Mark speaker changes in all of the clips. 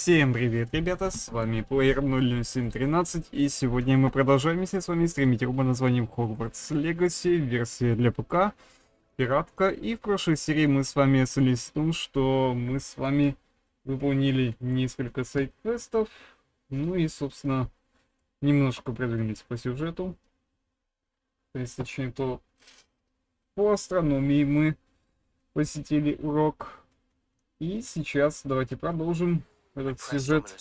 Speaker 1: Всем привет, ребята, с вами player00713, и сегодня мы продолжаем с вами стримить игру под названием Hogwarts Legacy, версия для ПК, пиратка. И в прошлой серии мы с вами остановились в том, что мы с вами выполнили несколько сайд-квестов, ну и, собственно, немножко продвинулись по сюжету. То есть, точнее, то по астрономии мы посетили урок. И сейчас давайте продолжим этот сюжет.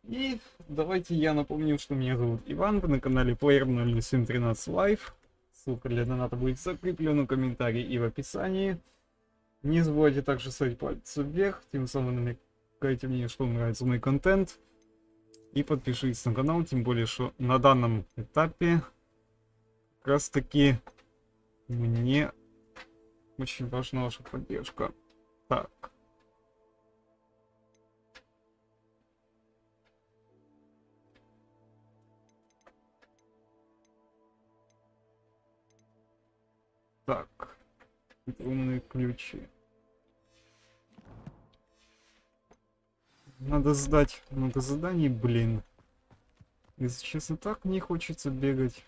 Speaker 1: И давайте я напомню, что меня зовут Иван, вы на канале player00713 Live. Ссылка для доната будет закреплена в комментарии и в описании. Не забывайте также ставить палец вверх, тем самым намекайте мне, что вам нравится мой контент. И подпишитесь на канал, тем более, что на данном этапе как раз таки мне очень важна ваша поддержка. Так. Так. Умные ключи. Надо сдать много заданий, блин. Если честно, так не хочется бегать.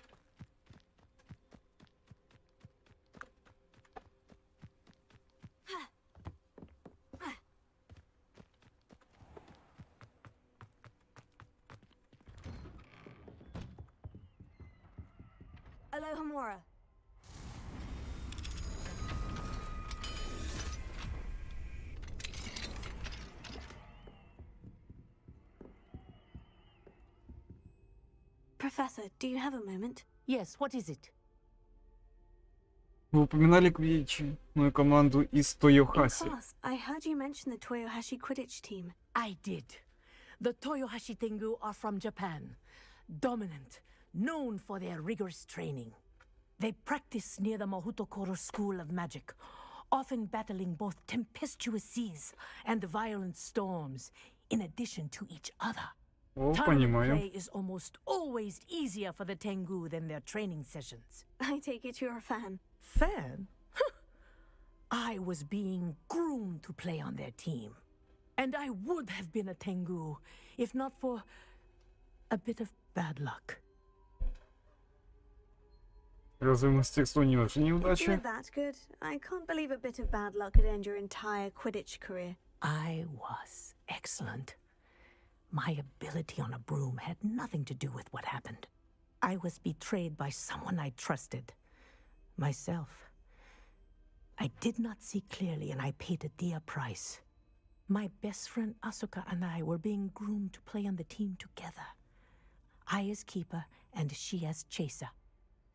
Speaker 2: Professor, do you have a moment?
Speaker 3: Yes, what is it?
Speaker 1: Вы упоминали квиддичную команду из Тойохаси.
Speaker 2: In class, I heard you mention the Toyohashi Quidditch team.
Speaker 3: I did. The Toyohashi Tengu are from Japan. Dominant, known for their rigorous training. They practice near the Mahutokoro School of Magic, often battling both tempestuous seas and violent storms, in addition to each other.
Speaker 1: О,
Speaker 3: Tournament
Speaker 1: понимаю.
Speaker 3: play is almost always easier for the Tengu than their training sessions.
Speaker 2: I take it you're a fan.
Speaker 3: Fan? I was being groomed to play on their team. And I would have been a Tengu, if not for a bit of bad luck.
Speaker 1: Разве мастерство не ваша
Speaker 2: If
Speaker 1: неудача?
Speaker 2: you're that good, I can't believe a bit of bad luck could end your entire Quidditch career.
Speaker 3: I was excellent. My ability on a broom had nothing to do with what happened. I was betrayed by someone I trusted. Myself. I did not see clearly and I paid a dear price. My best friend Asuka and I were being groomed to play on the team together. I as keeper and she as chaser.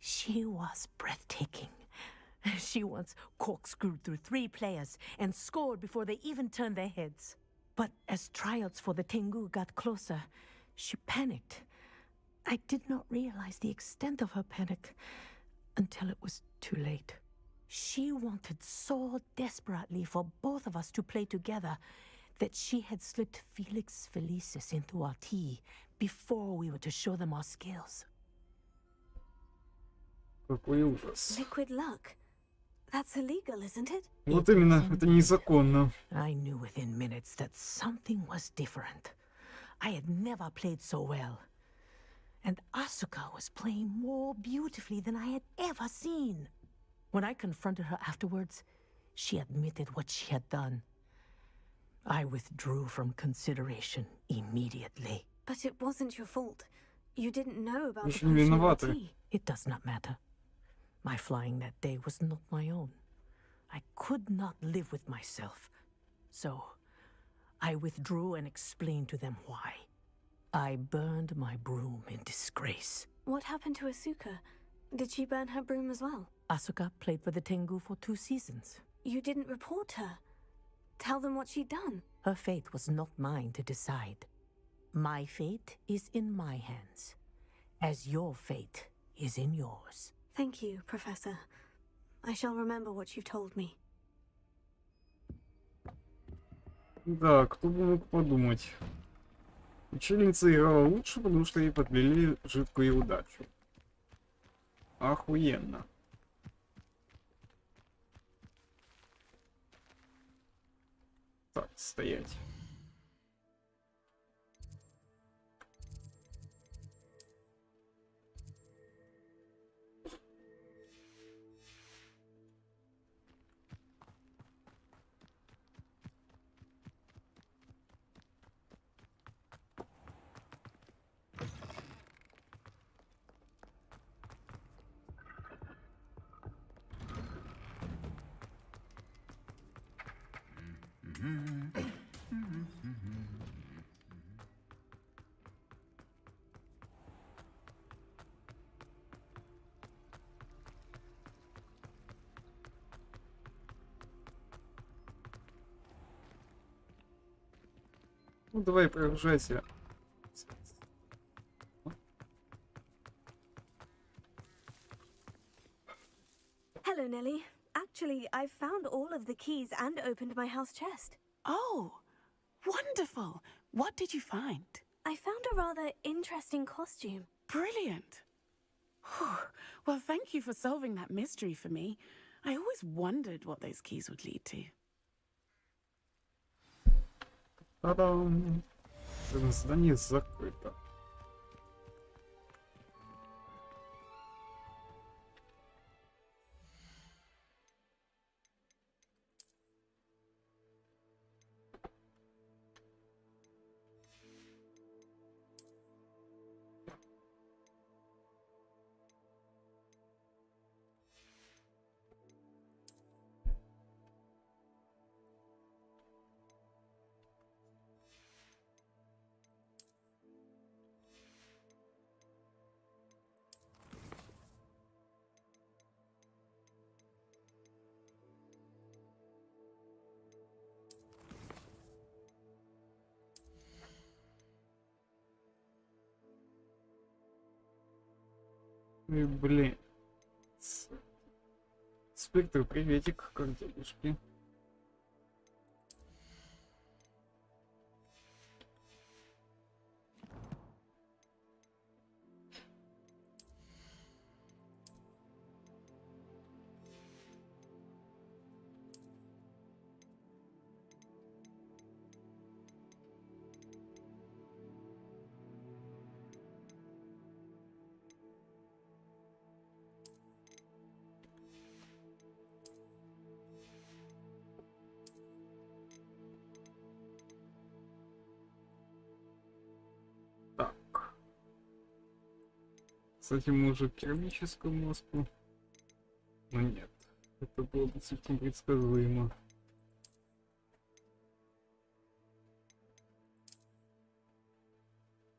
Speaker 3: She was breathtaking. She once corkscrewed through 3 players and scored before they even turned their heads. But as tryouts for the Tengu got closer, she panicked. I did not realize the extent of her panic until it was too late. She wanted so desperately for both of us to play together that she had slipped Felix Felicis into our tea before we were to show them our skills.
Speaker 1: Какой ужас.
Speaker 2: Liquid luck. That's illegal, isn't it?
Speaker 1: Вот именно, это незаконно.
Speaker 3: I knew within minutes that something was different. I had never played so well. And Asuka was playing more beautifully than I had ever seen. When I confronted her afterwards, she admitted what she had done. I withdrew from consideration immediately.
Speaker 2: But it wasn't your fault. You didn't know about
Speaker 1: Вы
Speaker 2: the
Speaker 1: же не
Speaker 2: potion in the
Speaker 1: виноваты.
Speaker 2: tea.
Speaker 3: It does not matter. My flying that day was not my own. I could not live with myself. So, I withdrew and explained to them why. I burned my broom in disgrace.
Speaker 2: What happened to Asuka? Did she burn her broom as well?
Speaker 3: Asuka played for the Tengu for 2 seasons.
Speaker 2: You didn't report her. Tell them what she'd done.
Speaker 3: Her fate was not mine to decide. My fate is in my hands, as your fate is in yours.
Speaker 2: Thank you, Professor. I shall remember what you've told me.
Speaker 1: Да, кто бы мог подумать. Ученица играла лучше, потому что ей подлили жидкую удачу. Охуенно. Так, стоять. Ну давай, прогружайся.
Speaker 2: Hello, Nellie. Actually, I've found all of the keys and opened my house chest.
Speaker 4: Oh, wonderful. What did you find?
Speaker 2: I found a rather interesting costume.
Speaker 4: Brilliant. Well, thank you for solving that mystery for me. I always wondered what those keys would lead to.
Speaker 1: Та-дам! Задание закрыто. Ой, блин. Спектр, приветик, как девушки. Так. Кстати, мы уже к керамическому мозгу. Но нет. Это было бы слишком предсказуемо.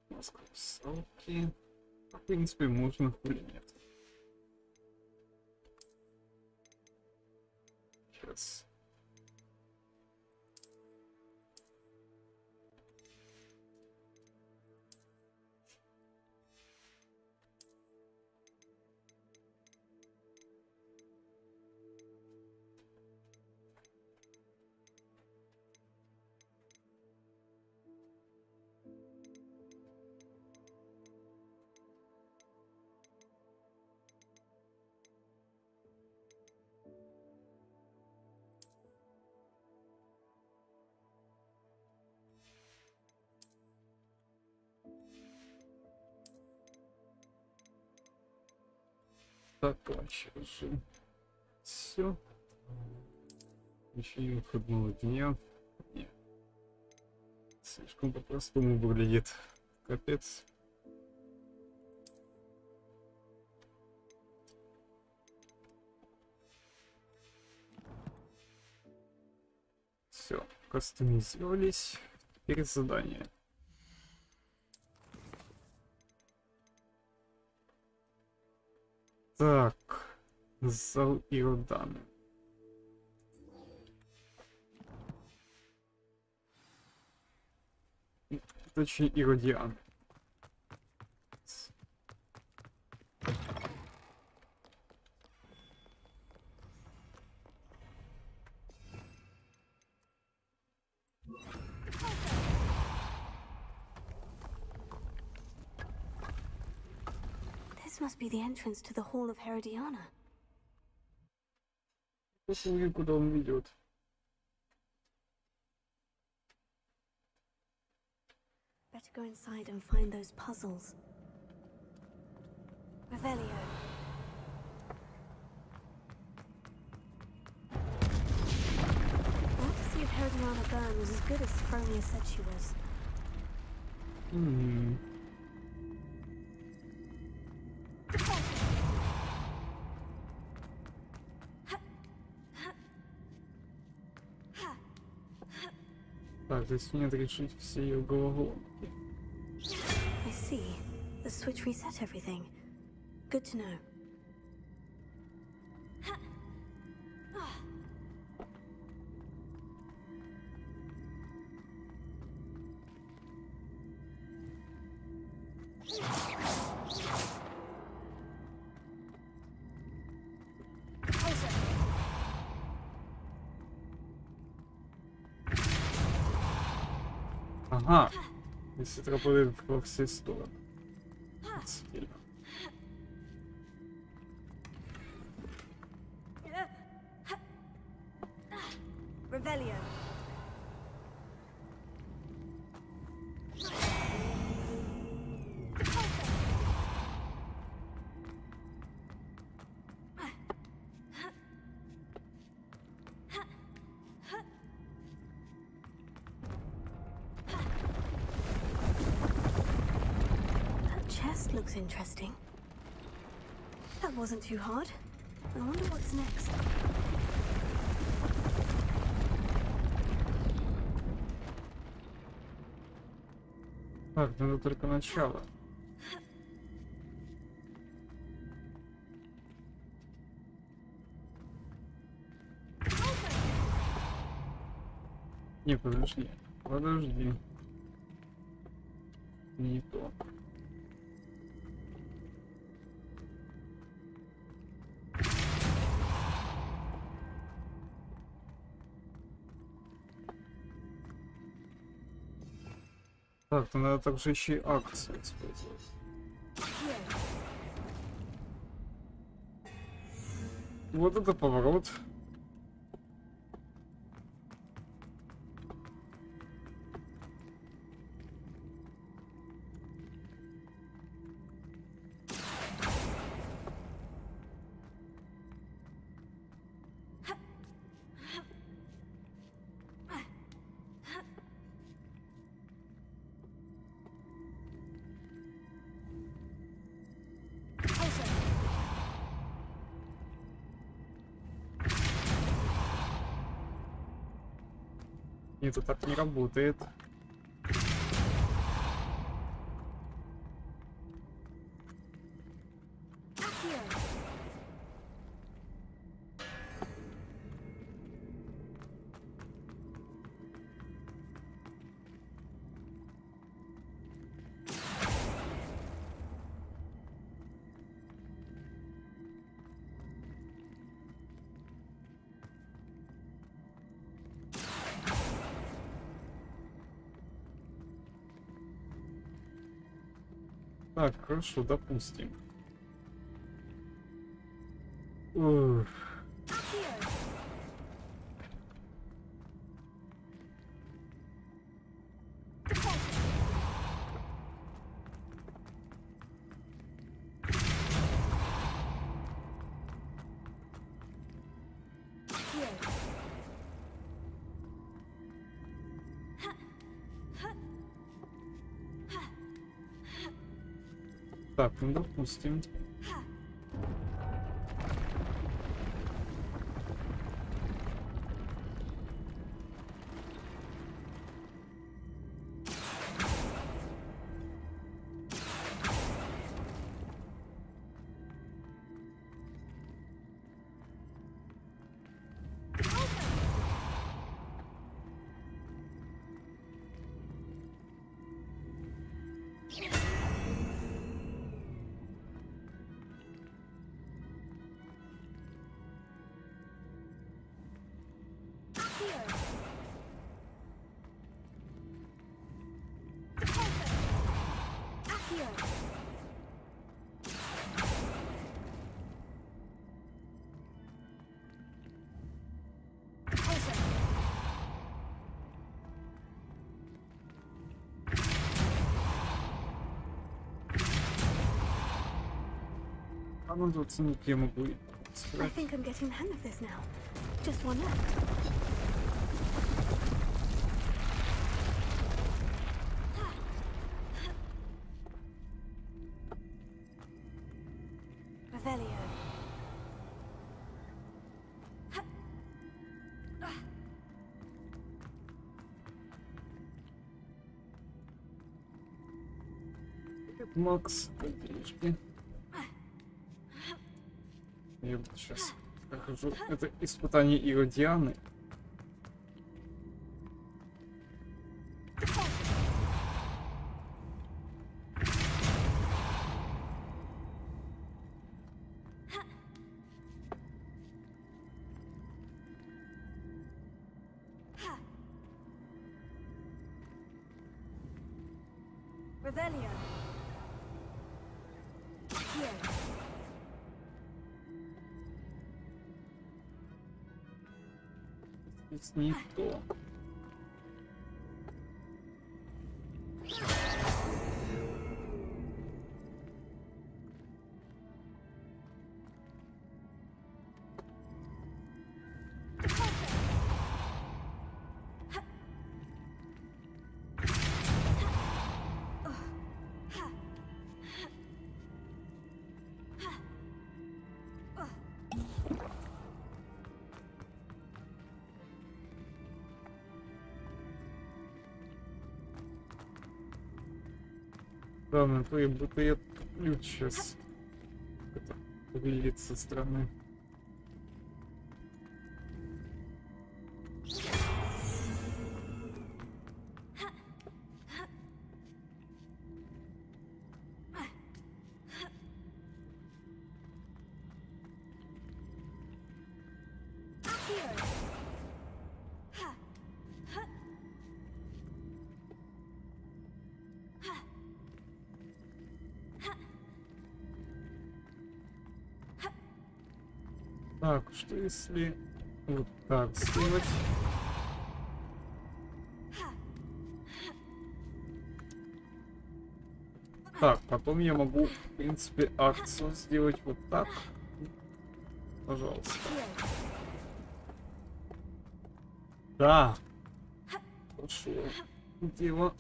Speaker 1: Мозг русалки. В принципе, можно, хули нет. Сейчас. Так, сейчас же. Все. Еще выходного дня. Нет. Слишком по-простому выглядит. Капец. Все, кастомизировались. Теперь задание. Так, зал Иордана. Точнее, Иродиан.
Speaker 2: This must be the entrance to the Hall of Herodiana.
Speaker 1: Посмотри, куда он ведет.
Speaker 2: Better go inside and find those puzzles. Revelio. Glad to see if Herodiana Byrne was as good as Sophronia said she was.
Speaker 1: Так, здесь нет решить все ее головоломки.
Speaker 2: I see. The switch reset everything. Good to know.
Speaker 1: Ага. Если это работает во все стороны. Сильно.
Speaker 2: Revelio. That chest looks interesting. That wasn't too hard. I wonder what's next.
Speaker 1: Так, надо только начало. Не, подожди. Подожди. Не то. Так, то надо также еще и акцию использовать. Вот это поворот. Нет, это так не работает. Так, хорошо, допустим. Ух. Так, ну допустим. А надо оценить, я могу
Speaker 2: I
Speaker 1: сказать.
Speaker 2: think I'm getting the hang of this now. Just one left. Revelio.
Speaker 1: Макс, подвижки. Я вот сейчас прохожу. Это испытание Иродианы.
Speaker 2: Revelio. Here.
Speaker 1: Здесь не то. Да, на то, будто я ключ сейчас. Это выглядит со стороны. Так, что если вот так сделать? Так, потом я могу, в принципе, акцию сделать вот так. Пожалуйста. Да. Хорошо. Дело.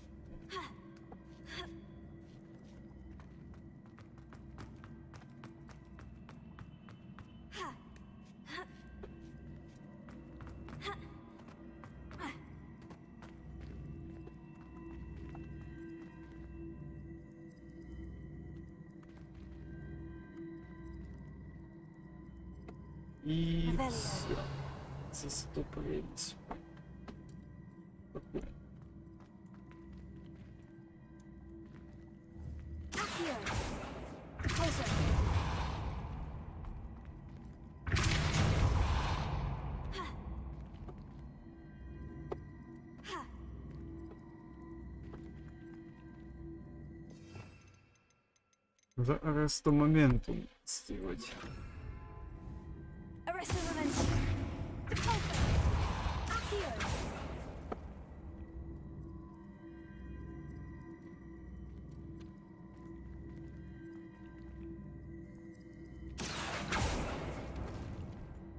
Speaker 1: И все. Застопорились. За аресту моментум сделать.
Speaker 2: Arrest the momentum. Accio.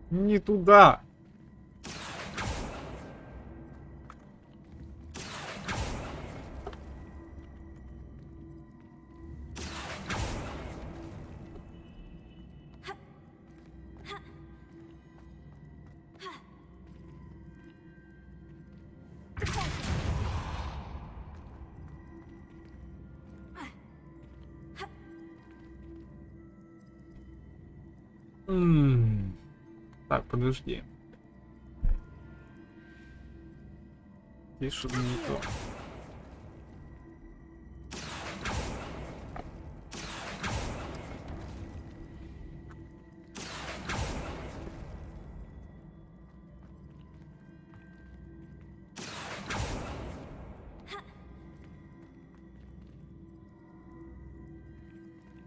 Speaker 1: Не туда. Так, подожди. Здесь что-то не то.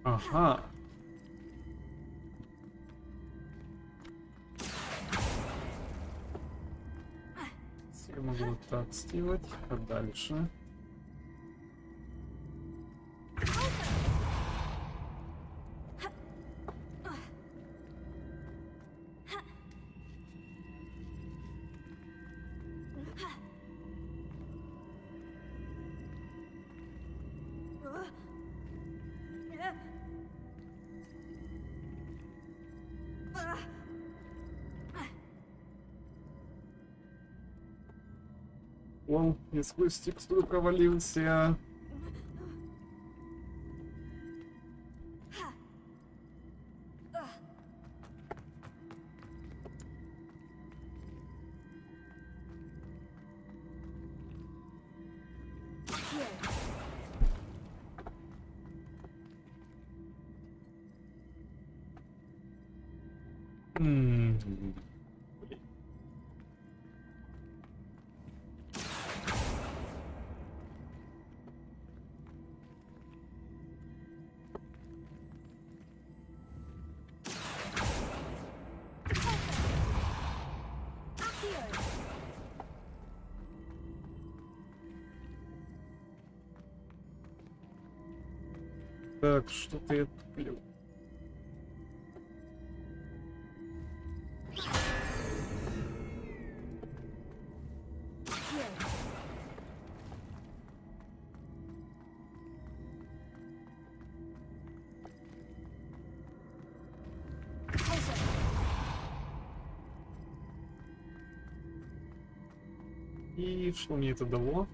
Speaker 1: Ага. Я могу вот так сделать, а дальше. Он и сквозь текстуру провалился. Блин. Так, что-то я туплю. И что мне это дало?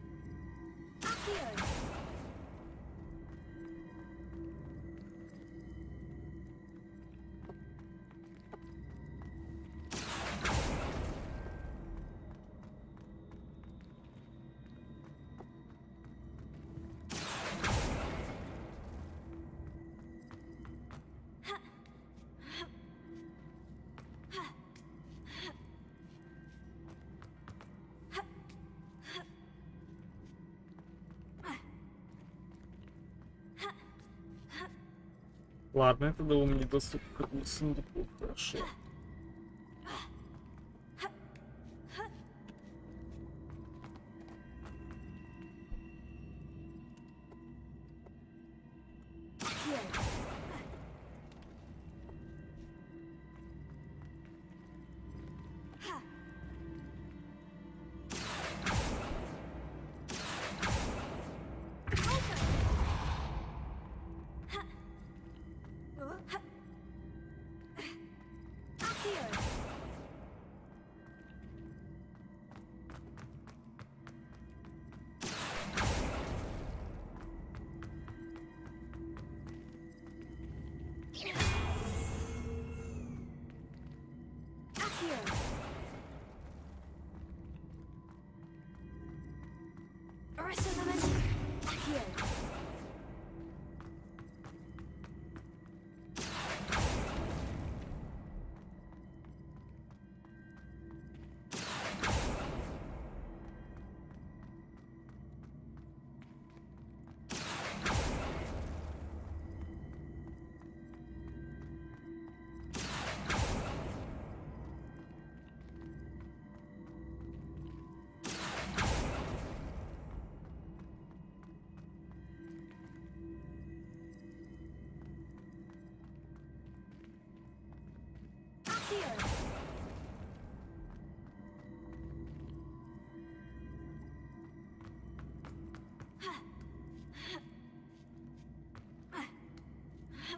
Speaker 1: Ладно, это дало мне доступ к этому сундуку, хорошо.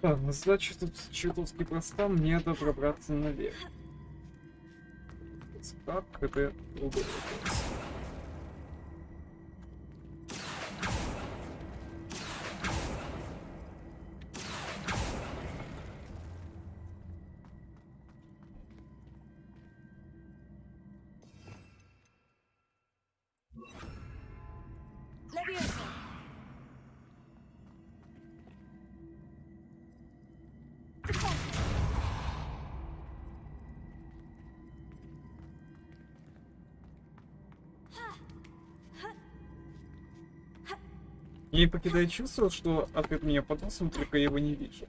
Speaker 1: Так, задача тут чертовски проста, мне надо пробраться наверх. Как это другой вопрос. Не покидает чувство, что ответ меня под носом, только я его не вижу.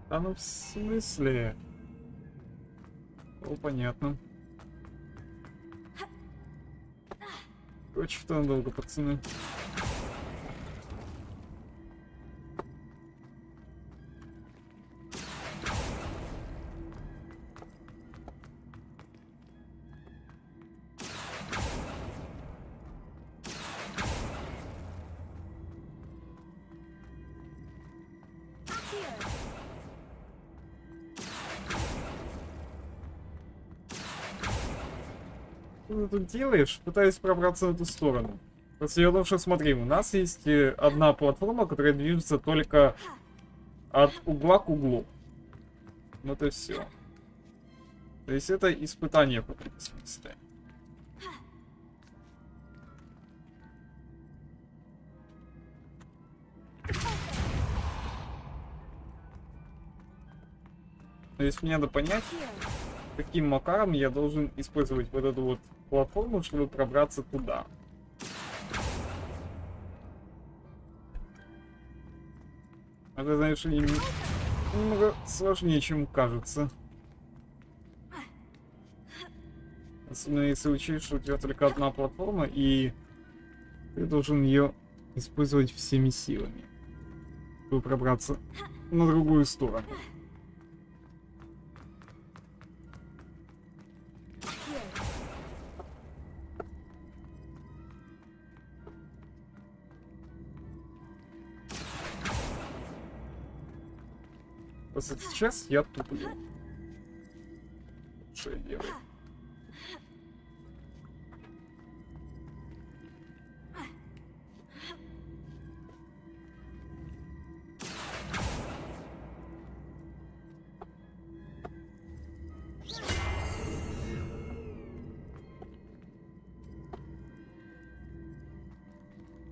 Speaker 1: А ну в смысле? О, понятно. Короче, что надолго, пацаны. Что ты тут делаешь? Пытаюсь пробраться в эту сторону. Просто дело в том, что смотри, у нас есть одна платформа, которая движется только от угла к углу. Вот и все. То есть это испытание в каком-то смысле. То есть мне надо понять, каким макаром я должен использовать вот эту вот платформу, чтобы пробраться туда. Это, знаешь, немного сложнее, чем кажется. Особенно если учесть, что у тебя только одна платформа, и ты должен ее использовать всеми силами, чтобы пробраться на другую сторону. Просто сейчас я туплю. Что я делаю?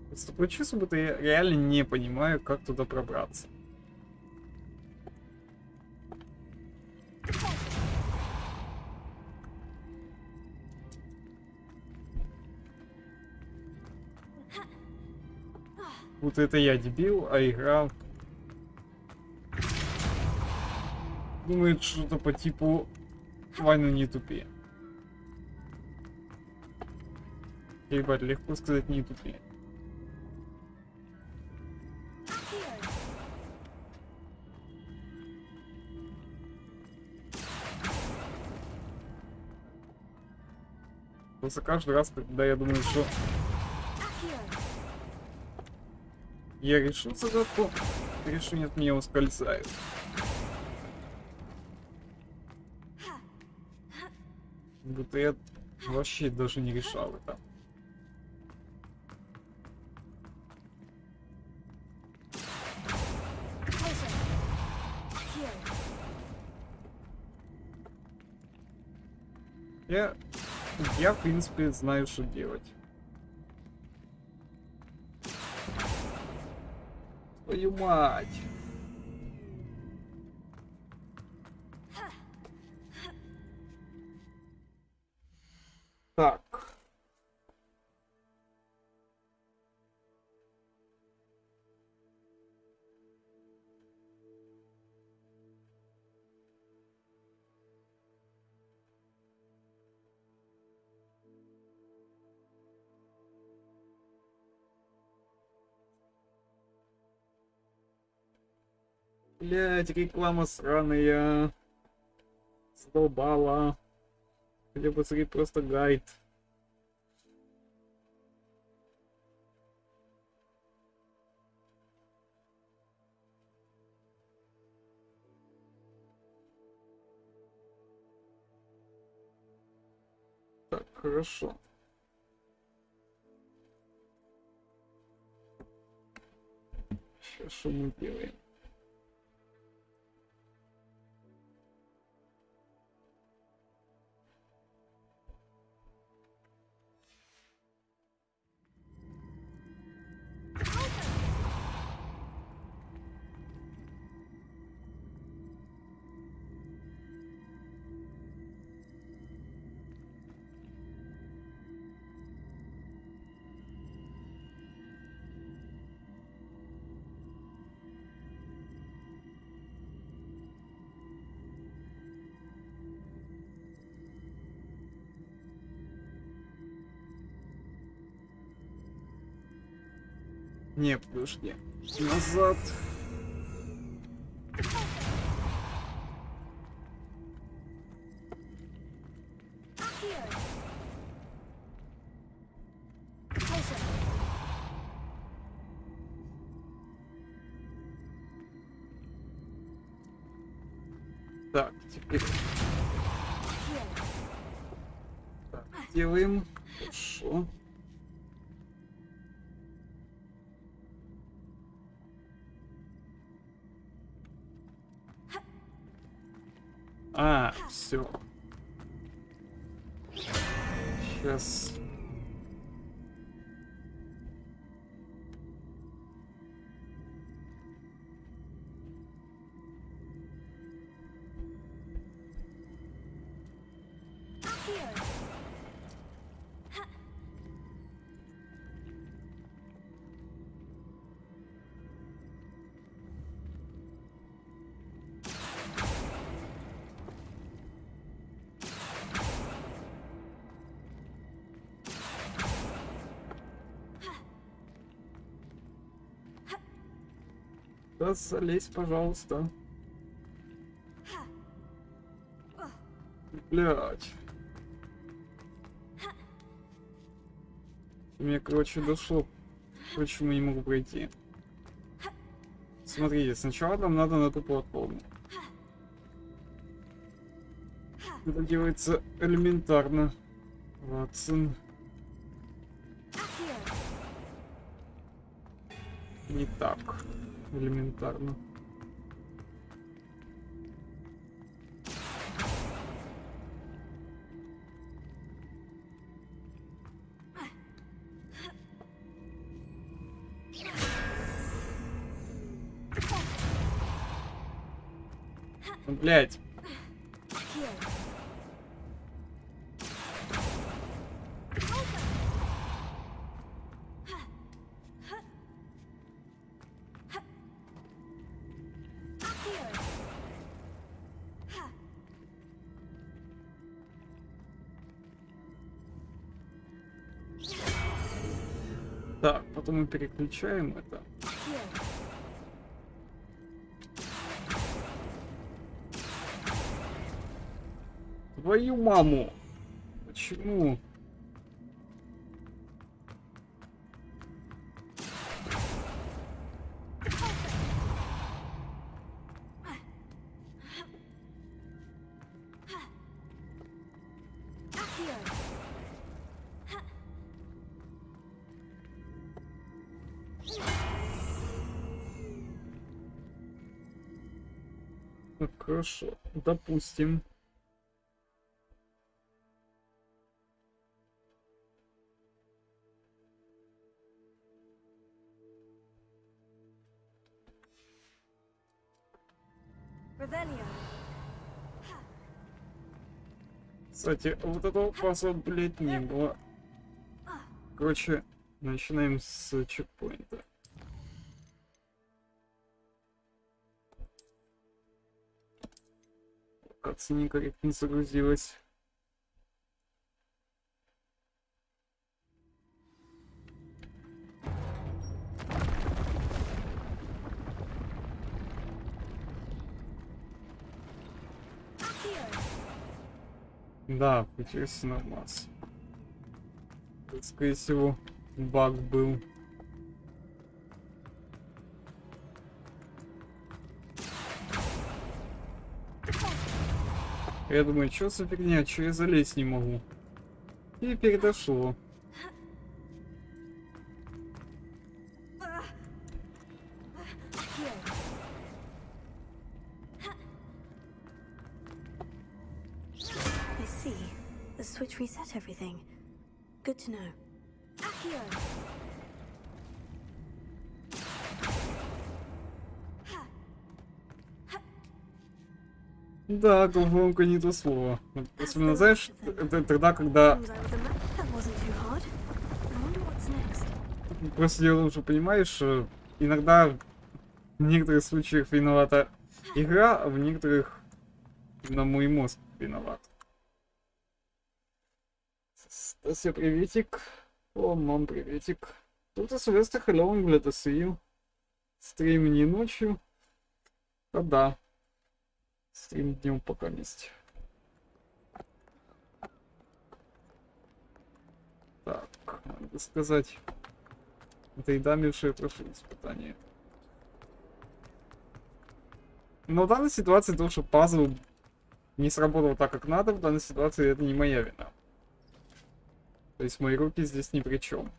Speaker 1: Просто такое чувство, будто я реально не понимаю, как туда пробраться. Будто это я дебил, а игра думает что-то по типу «Войну не тупи». Ебать, легко сказать «не тупи». Просто каждый раз, когда я думаю, что я решился, да, то решение от меня ускользает. Будто я вообще даже не решал это. Я в принципе знаю, что делать. Твою мать. Так. Блять, реклама сраная. Задолбала. Хотя бы смотри, просто гайд. Так, хорошо. Сейчас что мы делаем? Не, подожди. Назад. Так, теперь. Так, сделаем. Хорошо. А, все. Сейчас. Да, залезь, пожалуйста. Блять. Мне, короче, дошло, почему не могу пройти. Смотрите, сначала нам надо на эту платформу. Это делается элементарно. Ватсон. Не так элементарно. Ну, блядь. Так, потом мы переключаем это. Твою маму! Почему? Ну, хорошо, допустим. Кстати, вот этого паса, блядь, не было. Короче, начинаем с чекпоинта. Локация некорректно загрузилась. Да, включился нормас. Скорее всего, баг был. Я думаю, что за фигня, что я залезть не могу. И передошло.
Speaker 2: I see. The switch reset everything. Good to know.
Speaker 1: Да, головоломка не то слово. Особенно, знаешь, это тогда, когда
Speaker 2: That wasn't too hard. I wonder what's next.
Speaker 1: просто дело уже понимаешь, что иногда в некоторых случаях виновата игра, а в некоторых на мой мозг виноват. Стася, приветик. О, мам, приветик. Тут Сильвестр Хэллоуин, блядь, освил. Стрим не ночью. А да. Стрим днем пока есть. Так, надо сказать. Этой даме уж я прошу испытание. Но в данной ситуации то, что пазл не сработал так, как надо, в данной ситуации это не моя вина. То есть мои руки здесь ни при чем.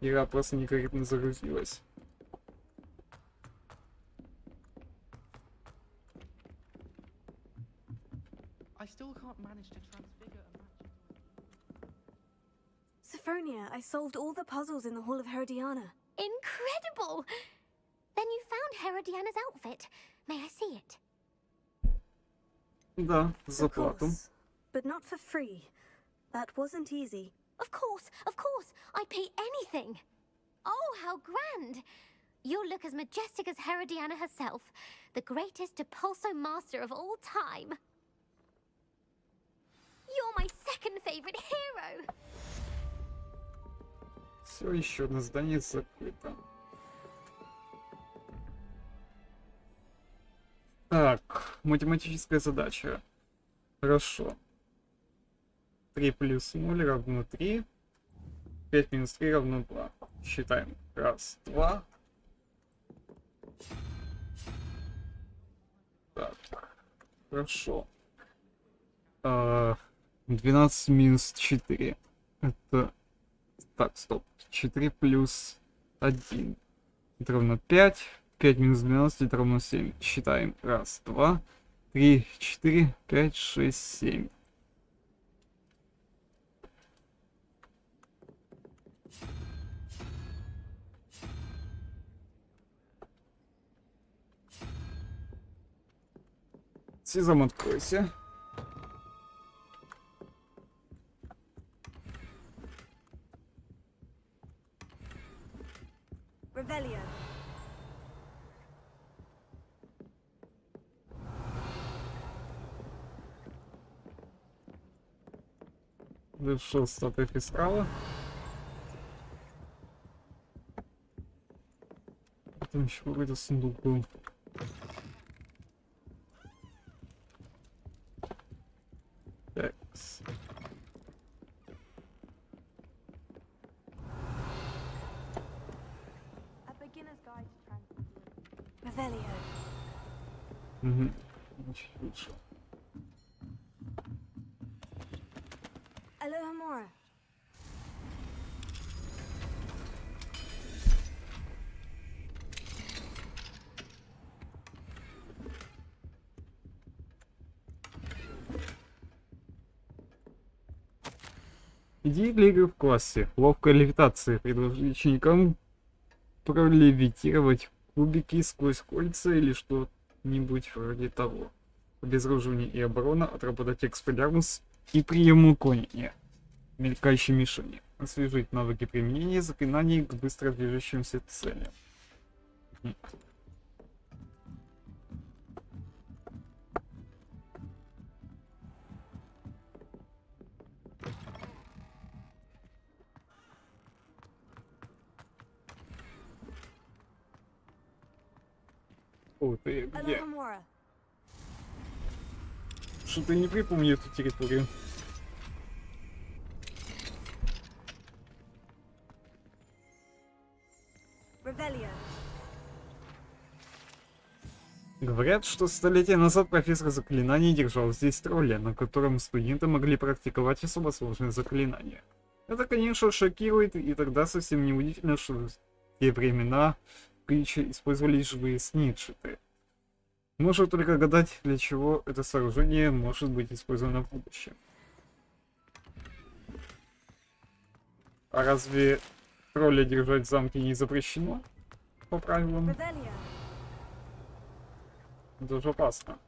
Speaker 1: Игра просто некорректно загрузилась.
Speaker 5: I still can't manage to transfigure a magic.
Speaker 2: Sophronia, I solved all the puzzles in the Hall of Herodiana.
Speaker 6: Incredible! Then you found Herodiana's outfit. May I see it?
Speaker 1: Да, за
Speaker 2: Of
Speaker 1: плату.
Speaker 2: course, but not for free. That wasn't easy.
Speaker 6: Of course, I'd pay anything. Oh, how grand! You'll look as majestic as Herodiana herself, the greatest Depulso master of all time. You're my second favorite hero!
Speaker 1: Все, еще одно здание закрыто. Так, математическая задача. Хорошо. 3 плюс 0 равно 3. 5 минус 3 равно 2. Считаем. Раз, два. Так, хорошо. 12 минус 4. Это... Так, стоп. 4 плюс 1. Это равно 5. 5 минус 12 это равно 7. Считаем. Раз, два, 3, 4, 5, 6, 7. Сезам, откройся.
Speaker 2: Revelio.
Speaker 1: Дошел статуя Фистрала. Там еще какой-то сундук был. Такс.
Speaker 2: Revelio.
Speaker 1: Угу. Чуть лучше.
Speaker 2: Alohomora.
Speaker 1: Идеи для игры в классе. Ловкая левитация. Предложи ученикам пролевитировать кубики сквозь кольца или что-нибудь вроде того. Обезоруживание и оборона, отработать экспеллярмус и прием уклонения. Мелькающие мишени. Освежить навыки применения заклинаний к быстро движущимся целям. О, ты где?
Speaker 2: Alohomora.
Speaker 1: Что-то не припомню эту территорию.
Speaker 2: Revelio.
Speaker 1: Говорят, что столетия назад профессор заклинаний держал здесь тролля, на котором студенты могли практиковать особо сложные заклинания. Это, конечно, шокирует, и тогда совсем не удивительно, что в те времена в Криче использовались живые снитчеты. Можно только гадать, для чего это сооружение может быть использовано в будущем. А разве тролля держать в замке не запрещено по правилам?
Speaker 2: Revelio.
Speaker 1: Это же опасно.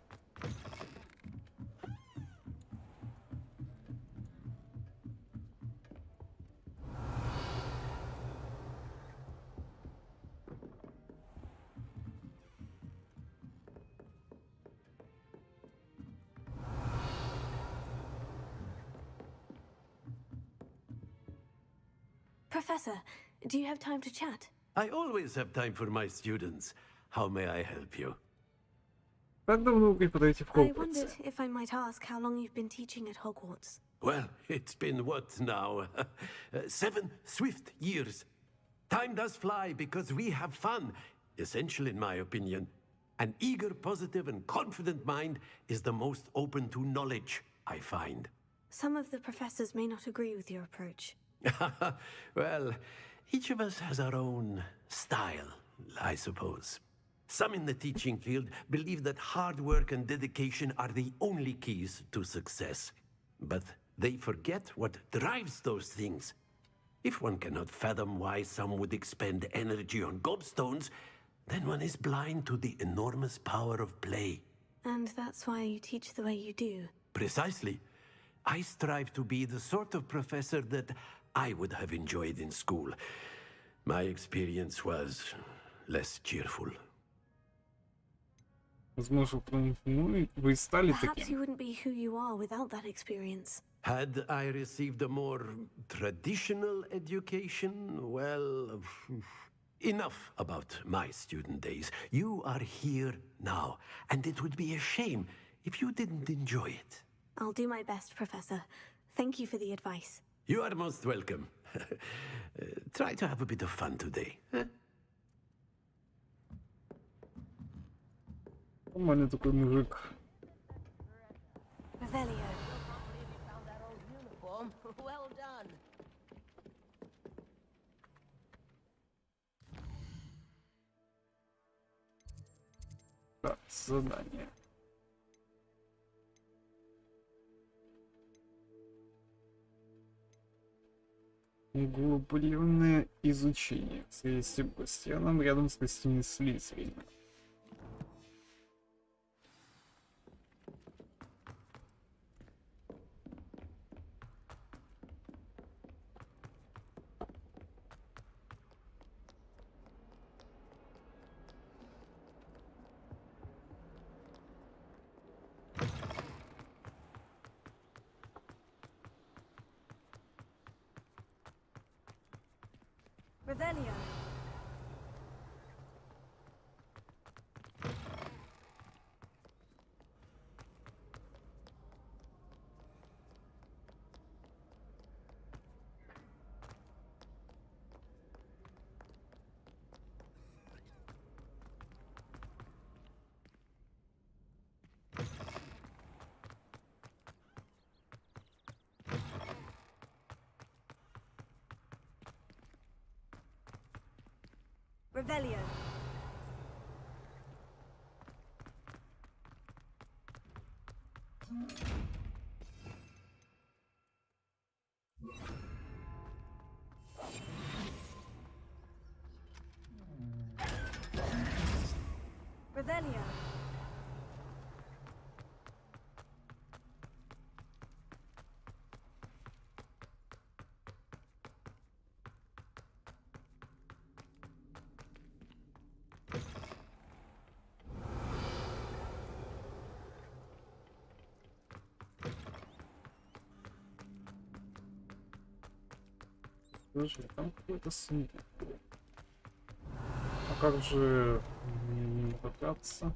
Speaker 2: Professor, do you have time to chat?
Speaker 7: I always have time for my students. How may I help you?
Speaker 1: Как давно вы преподаете в
Speaker 2: I
Speaker 1: Хогвартсе?
Speaker 2: wondered if I might ask how long you've been teaching at Hogwarts.
Speaker 7: Well, it's been what now? 7 swift years. Time does fly because we have fun. Essential in my opinion. An eager, positive, and confident mind is the most open to knowledge, I find.
Speaker 2: Some of the professors may not agree with your approach.
Speaker 7: Well, each of us has our own style, I suppose. Some in the teaching field believe that hard work and dedication are the only keys to success. But they forget what drives those things. If one cannot fathom why some would expend energy on gobstones, then one is blind to the enormous power of play.
Speaker 2: And that's why you teach the way you do.
Speaker 7: Precisely. I strive to be the sort of professor that I would have enjoyed in school. My experience was less cheerful.
Speaker 1: Возможно, ну, вы стали
Speaker 2: Perhaps
Speaker 1: таким.
Speaker 2: you wouldn't be who you are without that experience.
Speaker 7: Had I received a more traditional education, well, enough about my student days. You are here now, and it would be a shame if you didn't enjoy it.
Speaker 2: I'll do my best, Professor. Thank you for the advice.
Speaker 7: You are most welcome. Try to have a bit of fun today. Huh?
Speaker 1: Нормальный такой мужик.
Speaker 2: Revelio.
Speaker 3: Well done.
Speaker 1: Так, задание. Углубленное изучение. С Себастьяном рядом с гостиной Слизерина.
Speaker 2: Revelio. Revelio. Revelio.
Speaker 1: Слушай, там какой-то сын. А как же пытаться?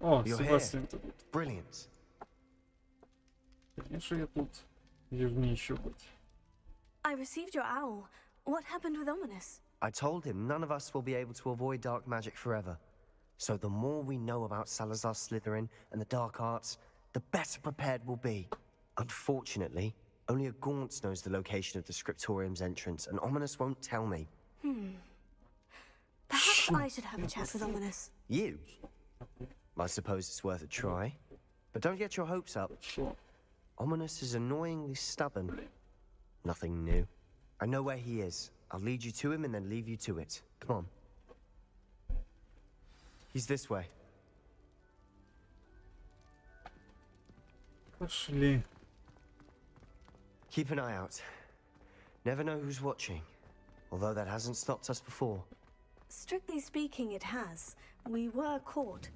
Speaker 1: О,
Speaker 8: You're
Speaker 1: Себастьян
Speaker 8: here.
Speaker 1: тут.
Speaker 8: Brilliant.
Speaker 1: Конечно, я тут. Где же мне еще быть?
Speaker 2: I received your owl. What happened with Ominous?
Speaker 8: I told him none of us will be able to avoid dark magic forever. So the more we know about Salazar Slytherin and the dark arts, the better prepared we'll be. Unfortunately, only a Gaunt knows the location of the Scriptorium's entrance, and Ominous won't tell me.
Speaker 2: Perhaps I should have a chat with Ominous.
Speaker 8: You? I suppose it's worth a try. But don't get your hopes up.
Speaker 1: Что?
Speaker 8: Ominous is annoyingly stubborn. Nothing new. I know where he is. I'll lead you to him and then leave you to it. Come on. He's this way.
Speaker 1: Пошли.
Speaker 8: Keep an eye out. Never know who's watching. Although that hasn't stopped us before.
Speaker 2: Strictly speaking, it has. We were caught.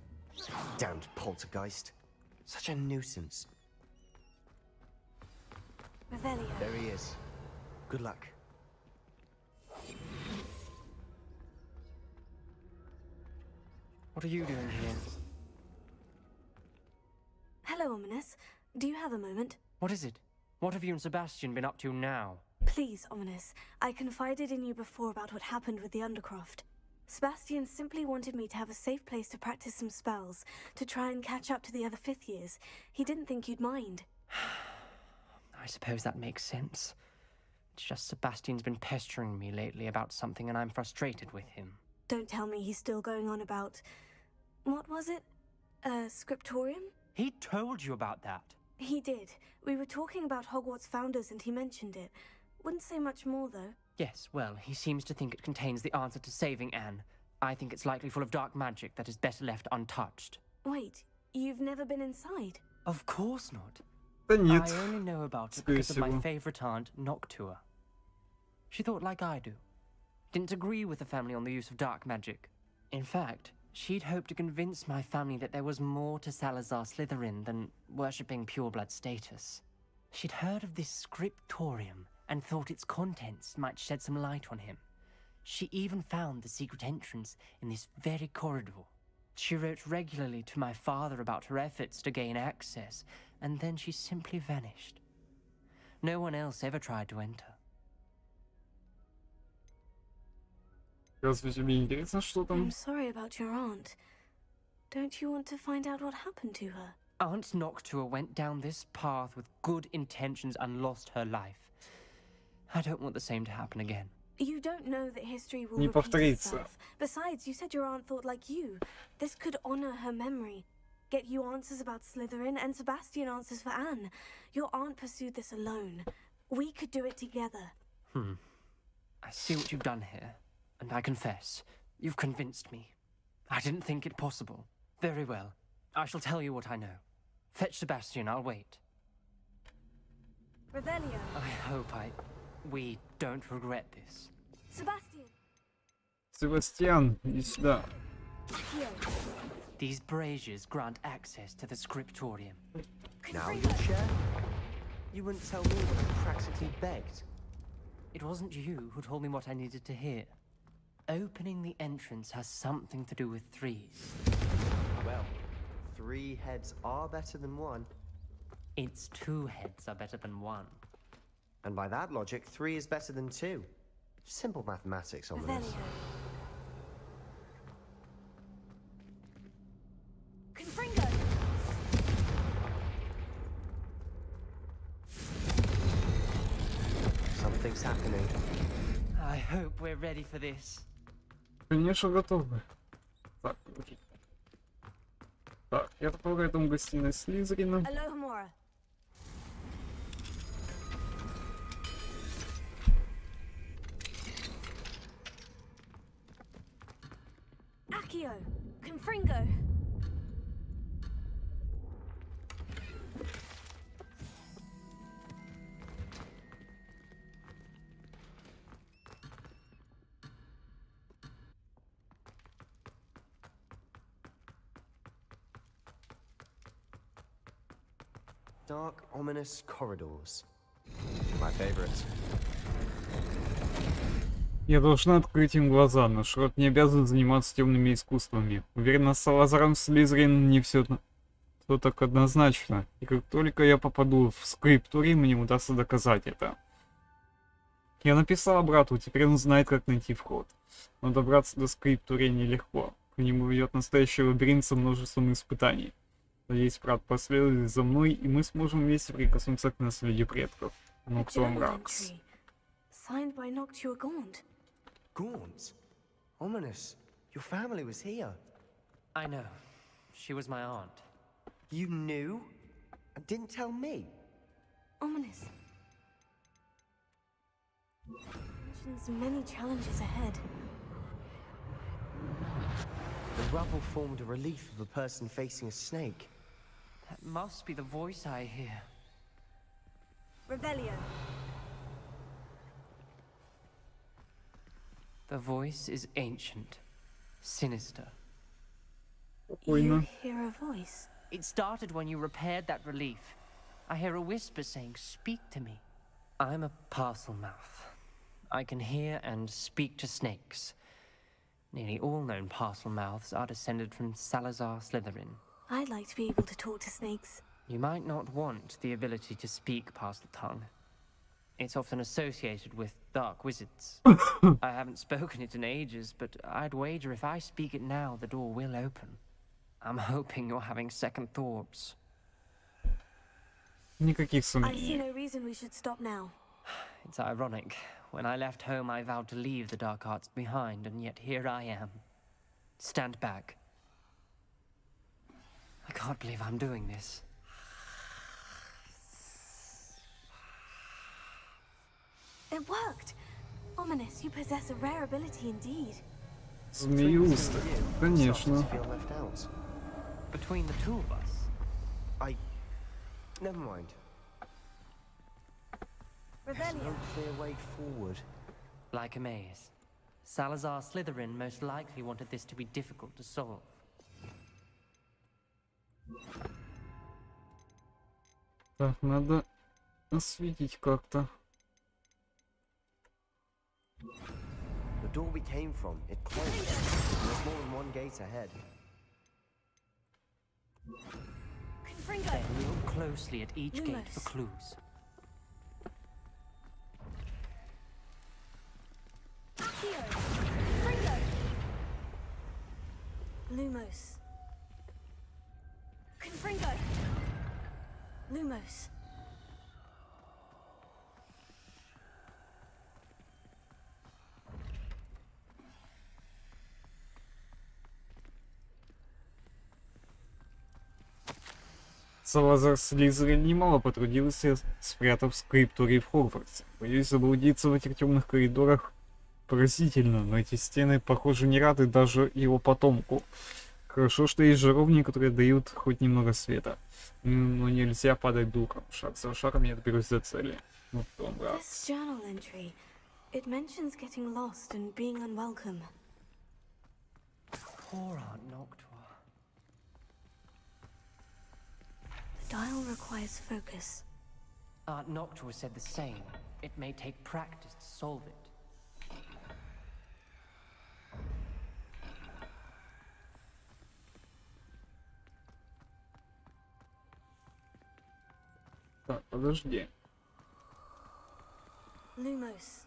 Speaker 8: Damned poltergeist. Such a nuisance.
Speaker 2: Revelio.
Speaker 8: There he is. Good luck.
Speaker 9: What are you doing here?
Speaker 2: Hello, Ominous. Do you have a moment?
Speaker 9: What is it? What have you and Sebastian been up to now?
Speaker 2: Please, Ominous. I confided in you before about what happened with the Undercroft. Sebastian simply wanted me to have a safe place to practice some spells, to try and catch up to the other fifth years. He didn't think you'd mind.
Speaker 9: I suppose that makes sense. It's just Sebastian's been pestering me lately about something and I'm frustrated with him.
Speaker 2: Don't tell me he's still going on about... What was it? Scriptorium?
Speaker 9: He told you about that?
Speaker 2: He did. We were talking about Hogwarts founders and he mentioned it. Wouldn't say much more, though.
Speaker 9: Yes, well, he seems to think it contains the answer to saving Anne. I think it's likely full of dark magic that is better left untouched.
Speaker 2: Wait, you've never been inside?
Speaker 9: Of course not.
Speaker 1: Да нет.
Speaker 9: I only know about it
Speaker 1: Скорее
Speaker 9: because of my
Speaker 1: всего.
Speaker 9: favorite aunt, Noctua. She thought like I do. Didn't agree with the family on the use of dark magic. In fact, she'd hoped to convince my family that there was more to Salazar Slytherin than worshipping pureblood status. She'd heard of this scriptorium and thought its contents might shed some light on him. She even found the secret entrance in this very corridor. She wrote regularly to my father about her efforts to gain access, and then she simply vanished. No one else ever tried to enter.
Speaker 1: Разве тебе интересно, что
Speaker 2: I'm
Speaker 1: там?
Speaker 2: sorry about your aunt. Don't you want to find out what happened to her?
Speaker 9: Aunt Noctua went down this path with good intentions and lost her life. I don't want the same to happen again.
Speaker 2: You don't know that history will
Speaker 1: Не
Speaker 2: repeat
Speaker 1: повторится.
Speaker 2: itself. Besides, you said your aunt thought like you. This could honor her memory. Get you answers about Slytherin and Sebastian answers for Anne. Your aunt pursued this alone. We could do it together.
Speaker 9: I see what you've done here, and I confess, you've convinced me. I didn't think it possible. Very well. I shall tell you what I know. Fetch Sebastian, I'll wait.
Speaker 2: Revelio.
Speaker 9: I hope we don't regret this.
Speaker 2: Sebastian.
Speaker 1: Себастьян, иди сюда.
Speaker 2: Accio.
Speaker 9: These braziers grant access to the scriptorium.
Speaker 8: Now you share? You wouldn't tell me what you practically begged.
Speaker 9: It wasn't you who told me what I needed to hear. Opening the entrance has something to do with threes.
Speaker 8: Well, 3 heads are better than 1.
Speaker 9: Its 2 heads are better than 1.
Speaker 8: And by that logic, 3 is better than 2. Simple mathematics on this.
Speaker 2: Revelio. Confringo.
Speaker 8: Something's happening.
Speaker 9: I hope we're ready for this.
Speaker 1: Конечно, готовы. Так, окей. Так, я так полагаю, там гостиная Слизерина.
Speaker 2: Alohomora. Accio. Confringo.
Speaker 8: Dark, ominous corridors. My favorite.
Speaker 1: Я должна открыть им глаза, но Шрот не обязан заниматься темными искусствами. Уверена, с Салазаром Слизерин не все то так однозначно. И как только я попаду в скрипторий, мне удастся доказать это. Я написала брату, теперь он знает, как найти вход. Но добраться до скриптория нелегко. К нему ведет настоящий лабиринт со множеством испытаний. Надеюсь, брат последует за мной, и мы сможем вместе прикоснуться к наследию предков.
Speaker 2: A
Speaker 1: Нуктуа
Speaker 2: journal
Speaker 1: Мракс.
Speaker 2: entry. Signed by Noctua Gaunt.
Speaker 8: Gaunt? Ominous. Your family was here.
Speaker 9: I know. She was my aunt.
Speaker 8: You knew? And didn't tell me?
Speaker 2: Ominous. Mentions many challenges ahead.
Speaker 8: The rubble formed a relief of a person facing a snake.
Speaker 9: That must be the voice I hear.
Speaker 2: Revelio.
Speaker 9: The voice is ancient, sinister.
Speaker 2: You
Speaker 1: Спокойно.
Speaker 2: hear a voice.
Speaker 9: It started when you repaired that relief. I hear a whisper saying, "Speak to me." I'm a parcel mouth. I can hear and speak to snakes. Nearly all known parcel mouths are descended from Salazar Slytherin.
Speaker 2: I'd like to be able to talk to snakes.
Speaker 9: You might not want the ability to speak parcel tongue. It's often associated with dark wizards. I haven't spoken it in ages, but I'd wager if I speak it now, the door will open. I'm hoping you're having second thoughts.
Speaker 1: Никаких
Speaker 2: I see
Speaker 1: сомнений.
Speaker 2: no reason we should stop now.
Speaker 9: It's ironic. When I left home, I vowed to leave the dark arts behind, and yet here I am. Stand back. I can't believe I'm doing this.
Speaker 2: It worked! Ominous, you possess a rare ability indeed.
Speaker 1: Змеюста. Конечно.
Speaker 8: Feel left out.
Speaker 9: Between the two of us,
Speaker 8: Never mind. There's
Speaker 2: Revelio.
Speaker 8: no clear way forward.
Speaker 9: like a maze. Salazar Slytherin most likely wanted this to be difficult to solve.
Speaker 1: Так, надо осветить как-то.
Speaker 8: The door we came from, it closed. There's more than one gate ahead.
Speaker 2: Confringo!
Speaker 9: Then look closely at each gate for
Speaker 2: Lumos.
Speaker 9: clues.
Speaker 2: Accio! Confringo! Lumos. Confringo! Lumos.
Speaker 1: Салазар Слизерин немало потрудился, спрятав скрипторий в Хогвартсе. Боюсь, заблудиться в этих темных коридорах поразительно, но эти стены, похоже, не рады даже его потомку. Хорошо, что есть жаровни, которые дают хоть немного света. Но нельзя падать духом. Шаг за шагом я доберусь до цели. Ну, в том
Speaker 2: This
Speaker 1: раз.
Speaker 2: journal entry, it mentions getting lost and being unwelcome.
Speaker 9: Poor Aunt Noctua.
Speaker 2: The dial requires focus.
Speaker 9: Aunt Noctua said the same. It may take practice to solve it.
Speaker 1: Так, подожди.
Speaker 2: Lumos.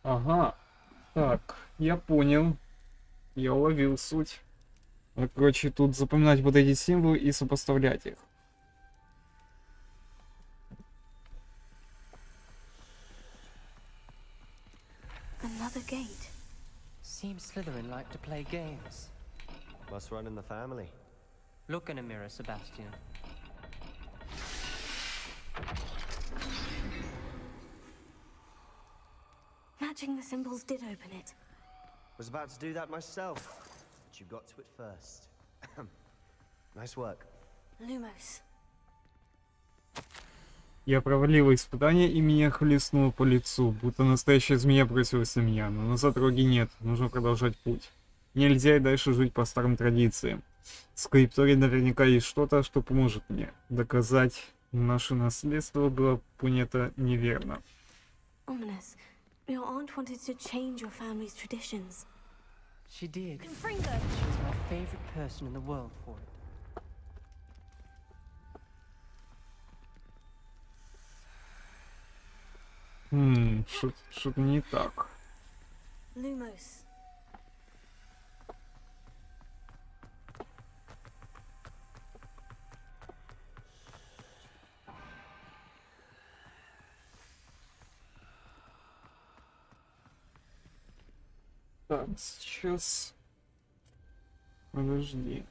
Speaker 1: Ага. Так, я понял. Я уловил суть. Короче, тут запоминать вот эти символы и сопоставлять их.
Speaker 2: Another gate.
Speaker 9: Seems Slytherin like to play games.
Speaker 8: Must run in the family.
Speaker 9: Look in a mirror, Sebastian.
Speaker 2: Matching the symbols did open it.
Speaker 8: Was about to do that myself, but you got to it first. Nice work.
Speaker 2: Lumos.
Speaker 1: Я провалил испытание и меня хлестнуло по лицу, будто настоящая змея бросилась на меня, но назад дороги нет, нужно продолжать путь. Нельзя и дальше жить по старым традициям. В скриптории наверняка есть что-то, что поможет мне. Доказать наше наследство было понято неверно.
Speaker 2: Ominous, your aunt wanted to change your family's traditions.
Speaker 9: She did.
Speaker 2: Confringo!
Speaker 9: She was my favorite person in the world for it.
Speaker 1: Что-то не так.
Speaker 2: Lumos.
Speaker 1: Так, сейчас... Подожди.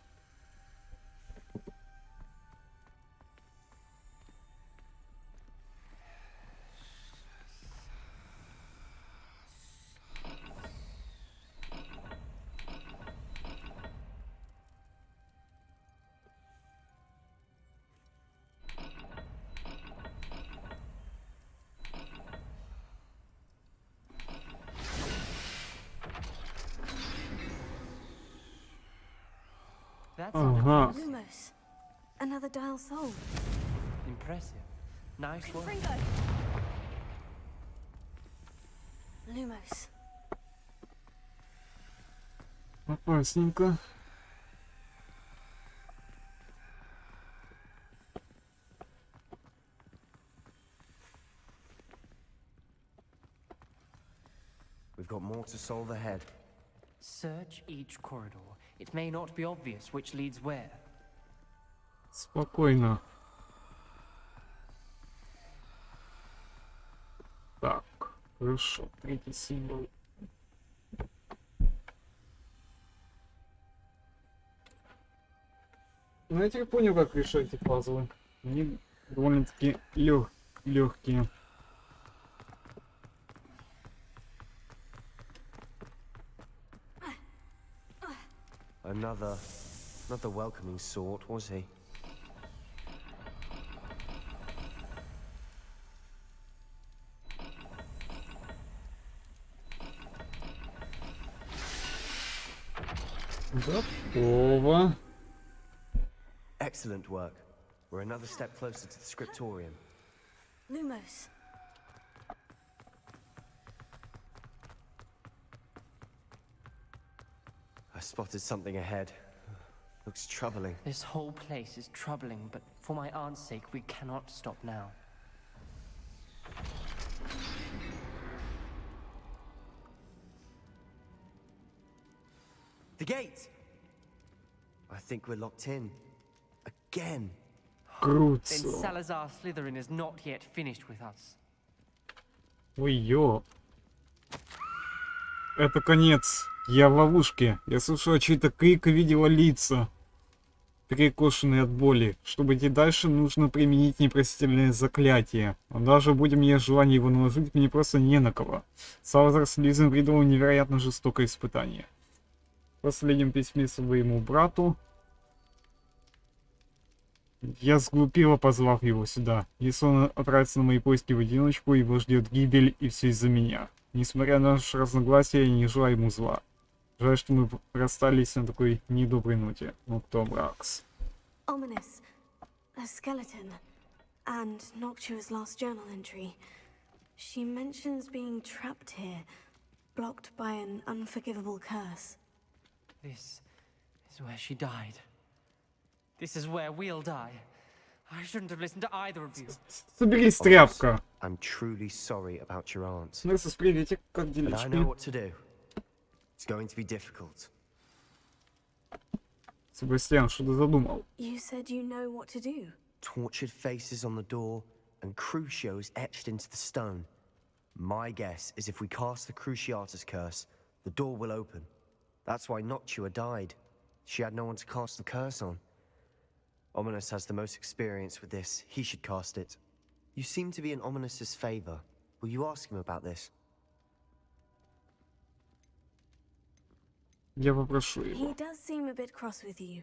Speaker 9: That's
Speaker 1: Ага.
Speaker 2: Lumos. Another dial solved.
Speaker 9: impressive. Nice work.
Speaker 2: Confringo! Lumos.
Speaker 1: Опасненько.
Speaker 8: got more to solve ahead.
Speaker 9: Search each corridor. It may not be obvious which leads where.
Speaker 1: Спокойно. Так, хорошо. Третий символ. Ну, я теперь понял, как решать эти пазлы. Они довольно-таки легкие.
Speaker 8: Another, not the welcoming sort, was he?
Speaker 1: Готово.
Speaker 8: Excellent work. We're another step closer to the scriptorium.
Speaker 2: Lumos.
Speaker 8: I spotted something ahead. Looks troubling.
Speaker 9: This whole place is troubling, but for my aunt's sake, we cannot stop now.
Speaker 8: The gate! I think we're locked in. Again.
Speaker 9: Then
Speaker 1: Круто.
Speaker 9: Salazar Slytherin is not yet finished with us.
Speaker 1: Ой, ё. Это конец. Я в ловушке. Я слышала чей-то крик и видела лица, перекошенные от боли. Чтобы идти дальше, нужно применить непростительное заклятие. Но даже будь у меня желание его наложить, мне просто не на кого. Салазар Слизерин придумал невероятно жестокое испытание. В последнем письме своему брату я сглупила, позвав его сюда. Если он отправится на мои поиски в одиночку, его ждет гибель, и все из-за меня. Несмотря на наши разногласия, я не желаю ему зла. Жаль, что мы расстались на такой недоброй ноте. Ну кто, Бракс?
Speaker 2: Ominous. A skeleton. And Noctua's last journal entry. She mentions being trapped here, blocked by an unforgivable curse.
Speaker 9: This is where she died. This is where we'll die. I shouldn't have listened to either of you.
Speaker 1: Соберись, тряпка.
Speaker 8: I'm truly sorry about your aunt.
Speaker 1: Несус, приветик, как
Speaker 8: But I know
Speaker 1: делишки?
Speaker 8: what to do. It's going to be difficult.
Speaker 1: Себастьян, что ты задумал?
Speaker 2: You said you know what to do.
Speaker 8: Tortured faces on the door and Crucios etched into the stone. My guess is if we cast the Cruciatus curse, the door will open. That's why Noctua died. She had no one to cast the curse on. Ominous has the most experience with this. He should cast it. You seem to be in Ominous's favor. Will you ask him about this?
Speaker 1: Я попрошу
Speaker 2: He
Speaker 1: его.
Speaker 2: does seem a bit cross with you.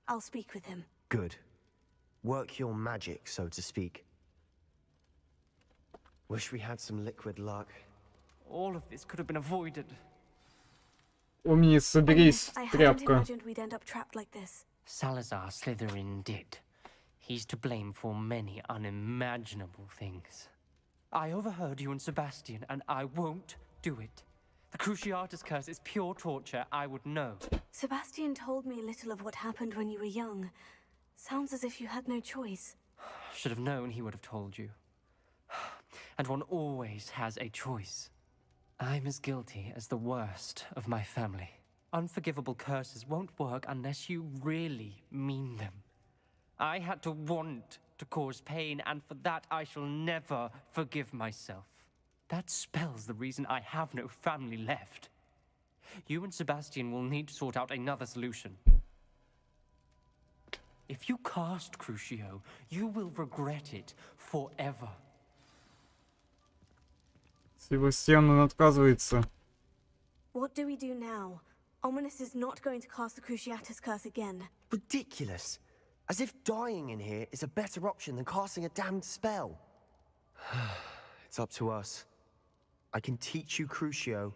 Speaker 2: I'll speak with him.
Speaker 8: Good. Work your magic, so to speak. Wish we had some liquid luck.
Speaker 9: All of this could have been avoided.
Speaker 1: Умни, соберись,
Speaker 2: I hadn't
Speaker 1: тряпка.
Speaker 2: imagined we'd end up trapped like this.
Speaker 9: Salazar Slytherin did. He's to blame for many unimaginable things. I overheard you and Sebastian, and I won't do it. The Cruciatus curse is pure torture, I would know.
Speaker 2: Sebastian told me a little of what happened when you were young. Sounds as if you had no choice.
Speaker 9: Should have known he would have told you. And one always has a choice. I'm as guilty as the worst of my family. Unforgivable curses won't work unless you really mean them. I had to want to cause pain, and for that I shall never forgive myself. That spells the reason I have no family left. You and Sebastian will need to sort out another solution. If you cast Crucio, you will regret it forever.
Speaker 1: Себастьян, он отказывается.
Speaker 2: What do we do now? Ominous is not going to cast the Cruciatus curse again.
Speaker 8: Ridiculous. As if dying in here is a better option than casting a damned spell. It's up to us. I can teach you Crucio,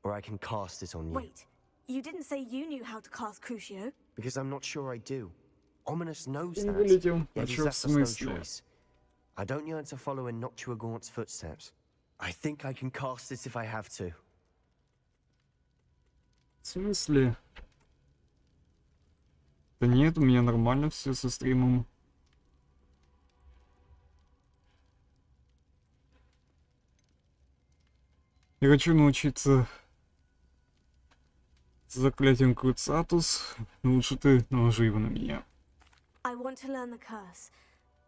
Speaker 8: or I can cast it on you.
Speaker 2: Wait, you didn't say you knew how to cast Crucio?
Speaker 8: Because I'm not sure I do. Ominous knows
Speaker 1: Я не
Speaker 8: that.
Speaker 1: вылетел. А
Speaker 8: Yet he's
Speaker 1: чё в
Speaker 8: left us no
Speaker 1: смысле?
Speaker 8: choice. I don't yearn to follow in Noctua Gaunt's footsteps. I think I can cast it if I have to.
Speaker 1: В смысле? Да нет, у меня нормально все со стримом. Я хочу научиться заклятием Круцатус. Но лучше ты наложи его на меня.
Speaker 2: I want to learn the curse,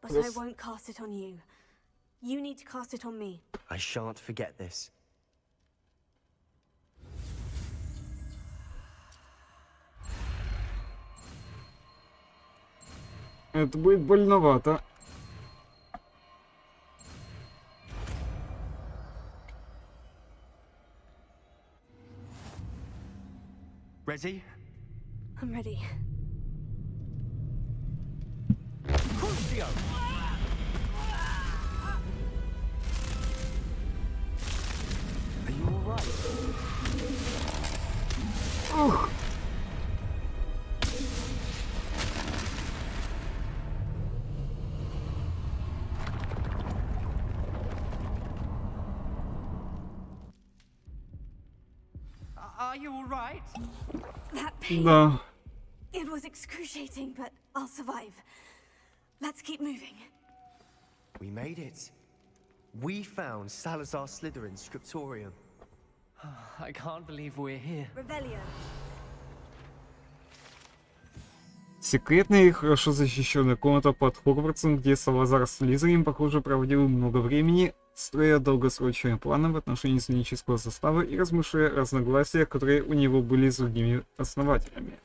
Speaker 2: but I
Speaker 1: Yes.
Speaker 2: won't cast it on you. You need to cast it on me.
Speaker 8: I shan't forget this.
Speaker 1: Это будет больновато.
Speaker 7: Ready?
Speaker 2: I'm ready.
Speaker 7: Crucio! Are you all right?
Speaker 9: Are you all right?
Speaker 2: That pain.
Speaker 1: Да.
Speaker 2: It was excruciating, but I'll survive. Let's keep moving.
Speaker 8: We made it. We found Salazar Slytherin's scriptorium.
Speaker 9: I can't believe we're here.
Speaker 2: Revelio.
Speaker 1: Секретная и хорошо защищенная комната под Хогвартсом, где Салазар Слизерин, похоже, проводил много времени, строя долгосрочные планы в отношении студенческого состава и размышляя о разногласиях, которые у него были с другими основателями.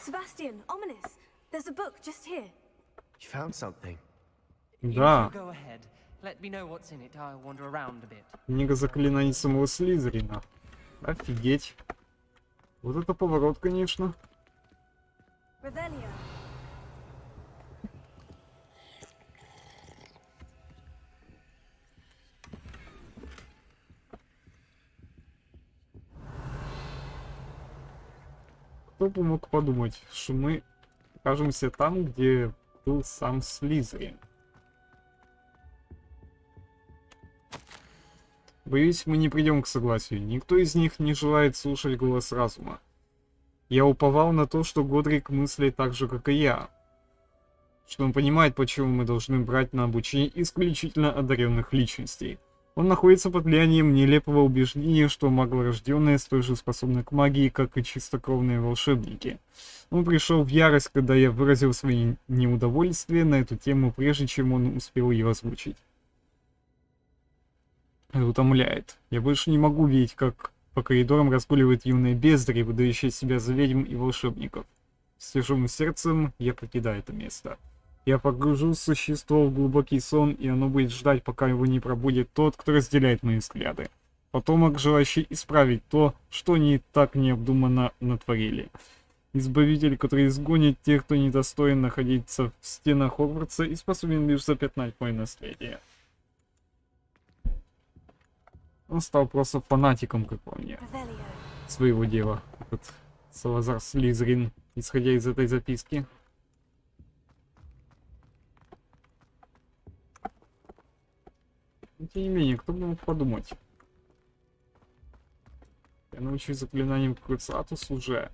Speaker 2: Sebastian, ominous. There's a book just here.
Speaker 8: You found something.
Speaker 1: Да,
Speaker 9: You go ahead. Let me know what's in it. I'll wander around a bit.
Speaker 1: книга заклинаний самого Слизерина. Офигеть. Вот это поворот, конечно.
Speaker 2: Revelio.
Speaker 1: Кто бы мог подумать, что мы окажемся там, где был сам Слизерин. Боюсь, мы не придем к согласию. Никто из них не желает слушать голос разума. Я уповал на то, что Годрик мыслит так же, как и я. Что он понимает, почему мы должны брать на обучение исключительно одаренных личностей. Он находится под влиянием нелепого убеждения, что маглорожденные столь же способны к магии, как и чистокровные волшебники. Он пришел в ярость, когда я выразил свои неудовольствие на эту тему, прежде чем он успел ее озвучить. Это утомляет. Я больше не могу видеть, как по коридорам разгуливают юные бездари, выдающие себя за ведьм и волшебников. С тяжелым сердцем я покидаю это место. Я погружу существо в глубокий сон, и оно будет ждать, пока его не пробудет тот, кто разделяет мои взгляды. Потомок, желающий исправить то, что они так необдуманно натворили. Избавитель, который изгонит тех, кто недостоин находиться в стенах Хогвартса и способен лишь запятнать мое наследие. Он стал просто фанатиком, как по мне,
Speaker 2: Revelio.
Speaker 1: своего дела. Этот Салазар Слизерин, исходя из этой записки. Но, тем не менее, кто бы мог подумать? Я научусь заклинанием Круцатус уже.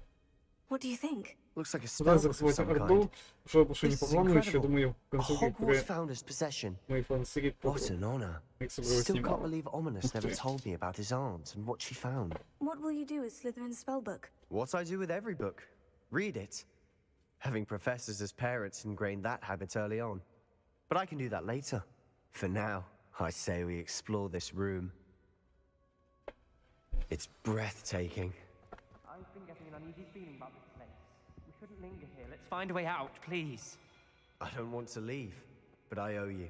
Speaker 2: What do you think?
Speaker 8: Looks like a
Speaker 1: Пытаюсь
Speaker 8: spellbook of
Speaker 1: захватить
Speaker 8: some
Speaker 1: Орду.
Speaker 8: kind.
Speaker 1: Что больше не
Speaker 8: This
Speaker 1: по
Speaker 8: is
Speaker 1: плану, еще
Speaker 8: incredible.
Speaker 1: думаю, в
Speaker 8: A
Speaker 1: конце
Speaker 8: Hogwarts
Speaker 1: игры
Speaker 8: founder's possession.
Speaker 1: мои фан-серии
Speaker 8: What an honor.
Speaker 1: их собралось
Speaker 8: Still can't
Speaker 1: немало.
Speaker 8: believe Ominous never told me about his aunt and what she found.
Speaker 2: What will you do with Slytherin's spellbook?
Speaker 8: What I do with every book. Read it. Having professors as parents ingrained that habit early on. But I can do that later. For now, I say we explore this room. It's breathtaking.
Speaker 9: I've been getting an uneasy feeling about this place. We shouldn't linger here. Let's find a way out, please.
Speaker 8: I don't want to leave, but I owe you.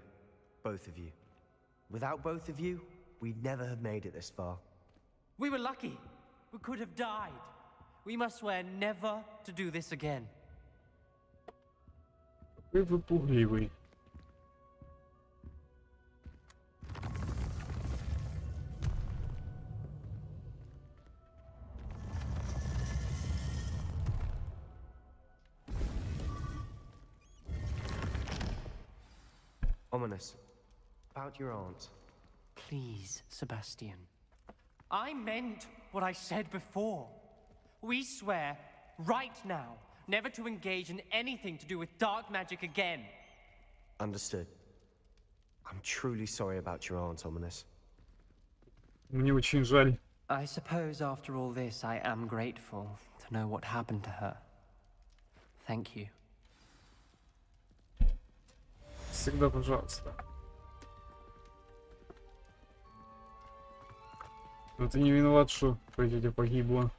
Speaker 8: Both of you. Without both of you, we'd never have made it this far.
Speaker 9: We were lucky. We could have died. We must swear never to do this again.
Speaker 1: Какой вы пугливый.
Speaker 8: Ominous. About your aunt.
Speaker 9: Please, Sebastian. I meant what I said before. We swear, right now, never to engage in anything to do with dark magic again.
Speaker 8: Understood. I'm truly sorry about your aunt, Ominous.
Speaker 1: Мне очень жаль.
Speaker 9: I suppose after all this, I am grateful to know what happened to her. Thank you.
Speaker 1: Всегда пожалуйста. Но ты не виноват, что твоя тетя погибла.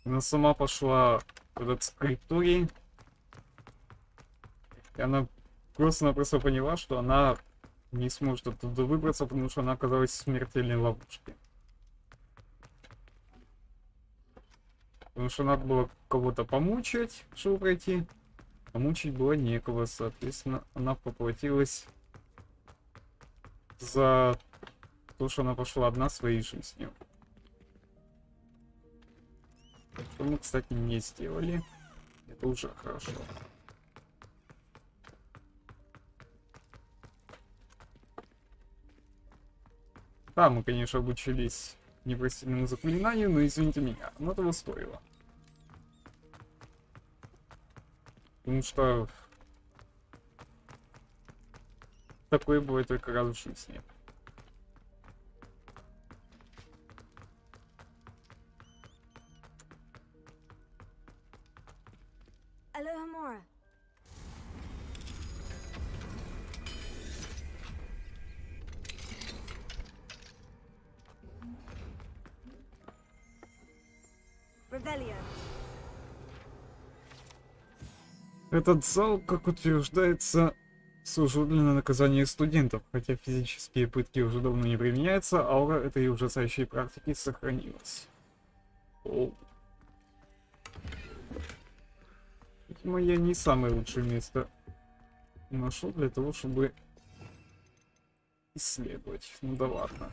Speaker 1: Она сама пошла в этот скрипторий. И она просто-напросто поняла, что она не сможет оттуда выбраться, потому что она оказалась в смертельной ловушке. Потому что надо было кого-то помучить, чтобы пройти. А мучить было некого, соответственно, она поплатилась за то, что она пошла одна своей жизнью. Что мы, кстати, не сделали. Это уже хорошо. Да, мы, конечно, обучились непростительному заклинанию, но извините меня, оно того стоило. Потому что такое бывает только раз в жизни.
Speaker 2: Aloha Mora. Revelio.
Speaker 1: Этот зал, как утверждается, служил для наказания студентов, хотя физические пытки уже давно не применяются, аура этой ужасающей практики сохранилась. Оу. Видимо, я не самое лучшее место нашел для того, чтобы исследовать. Ну да ладно.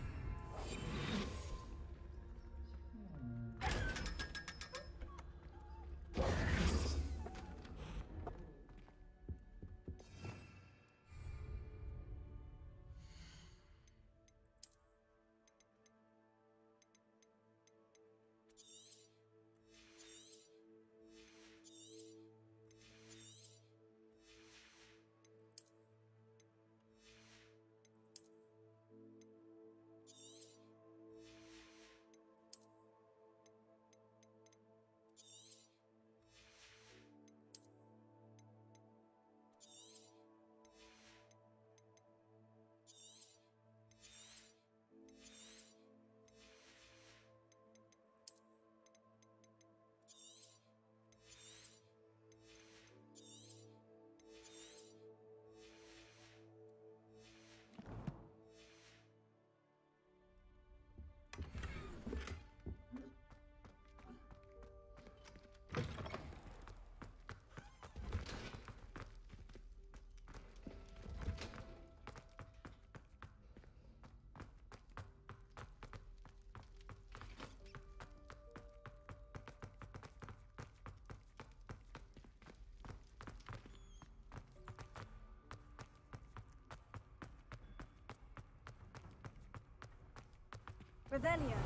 Speaker 2: Revelio.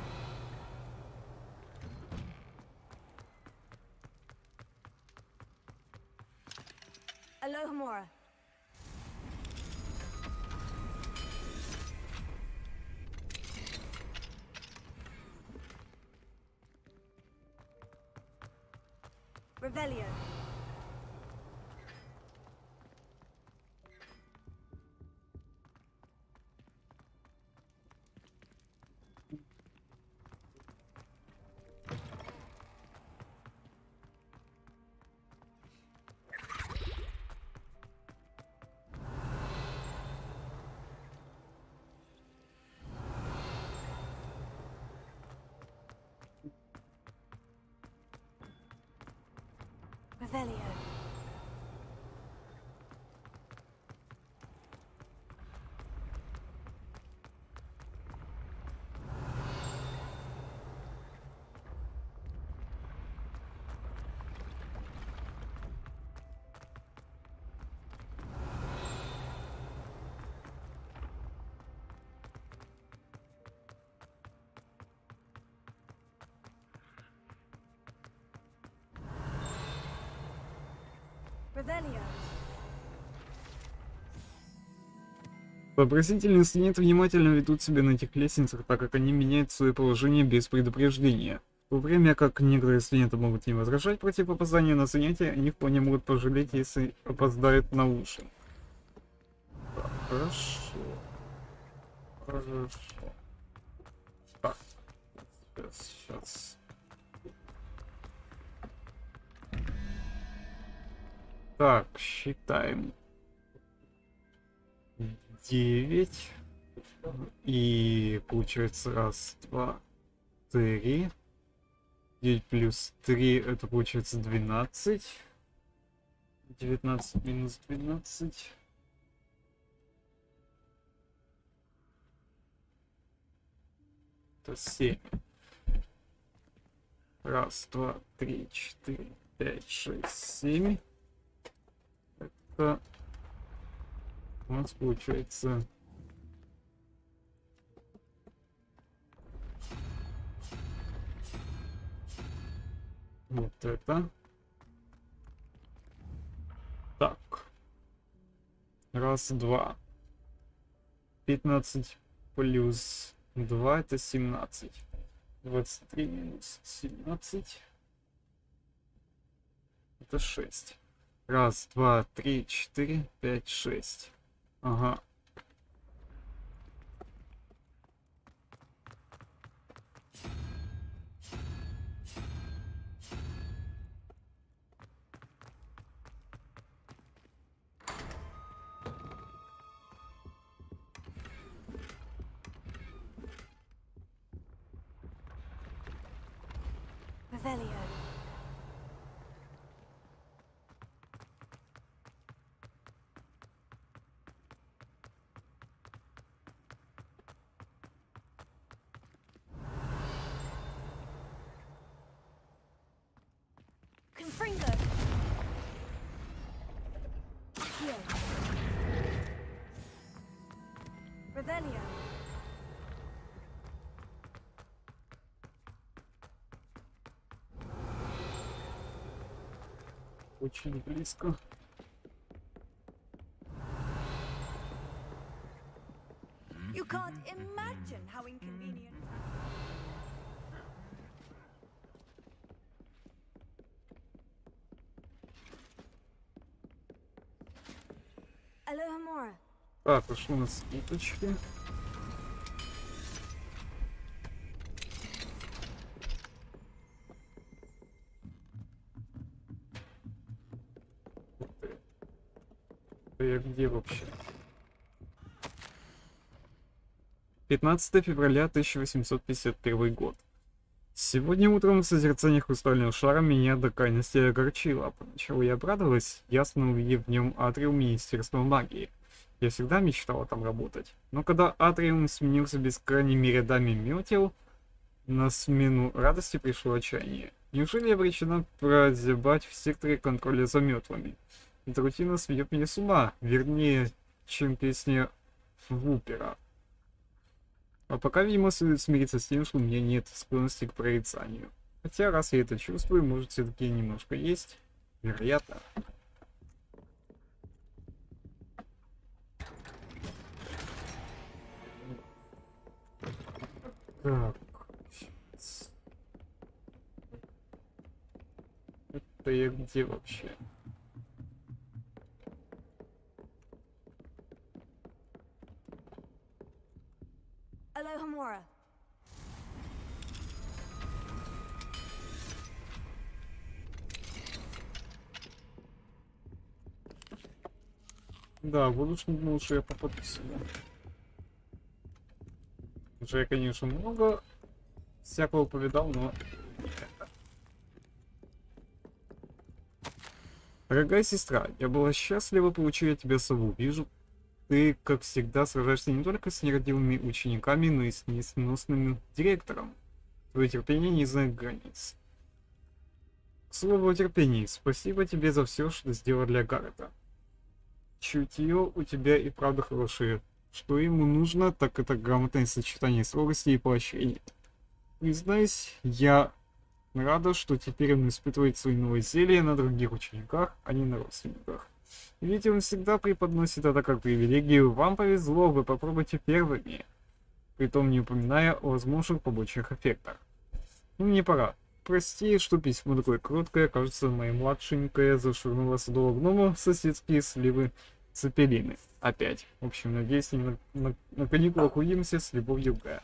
Speaker 2: Aloha Mora. Revelio. Revelio. Revelio.
Speaker 1: Сообразительные студенты внимательно ведут себя на этих лестницах, так как они меняют свое положение без предупреждения. В то время как некоторые студенты могут не возражать против опоздания на занятия, они вполне могут пожалеть, если опоздают на уши. Так, хорошо. Хорошо. Так. Сейчас. Так, считаем. 9. И получается раз, два, 3. 9 плюс 3 это получается 12. 19 минус 12. Это 7. Раз, два, 3, 4, 5, 6, 7. Это у нас получается вот это. Так. Раз, два. 15 плюс 2 это 17. 23 минус 17. Это 6. Раз, два, 3, 4, 5, 6. Ага.
Speaker 2: Revelio. Confringo. Here. Revelio.
Speaker 1: Очень близко.
Speaker 2: You can't imagine how inconvenient. Aloha Mora.
Speaker 1: Так, уж у нас уточки. Я где вообще? 15 февраля 1851 год. Сегодня утром созерцание хрустального шара меня до крайности огорчило. Поначалу я обрадовалась, ясно увидев в нем атриум Министерства магии. Я всегда мечтала там работать. Но когда атриум сменился бескрайними рядами метел, на смену радости пришло отчаяние. Неужели я обречена прозябать в секторе контроля за метлами? Эта рутина сведет меня с ума, вернее, чем песня Вупера. А пока, видимо, следует смириться с тем, что у меня нет склонности к прорицанию. Хотя, раз я это чувствую, может, все-таки немножко есть. Вероятно. Так. Сейчас. Это я где вообще?
Speaker 2: Aloha Mora.
Speaker 1: Да, лучше не думал, что я попаду сюда. Уже я, конечно, много всякого повидал, но... Дорогая сестра, я была счастлива получить от тебя сову. Вижу, ты, как всегда, сражаешься не только с нерадивыми учениками, но и с несносным директором. Твое терпение не знает границ. К слову о терпении, спасибо тебе за все, что ты сделал для Гаррета. Чутье у тебя и правда хорошее. Что ему нужно, так это грамотное сочетание строгости и поощрения. Признаюсь, я рада, что теперь он испытывает свои новые зелья на других учениках, а не на родственниках. Ведь он всегда преподносит это как привилегию. Вам повезло, вы попробуйте первыми. Притом не упоминая о возможных побочных эффектах. Ну, мне пора. Прости, что письмо такое короткое. Кажется, моя младшенькая зашвырнула садового гнома в соседские сливы цепелины. Опять. В общем, надеюсь, не на каникулах увидимся. С любовью, Г.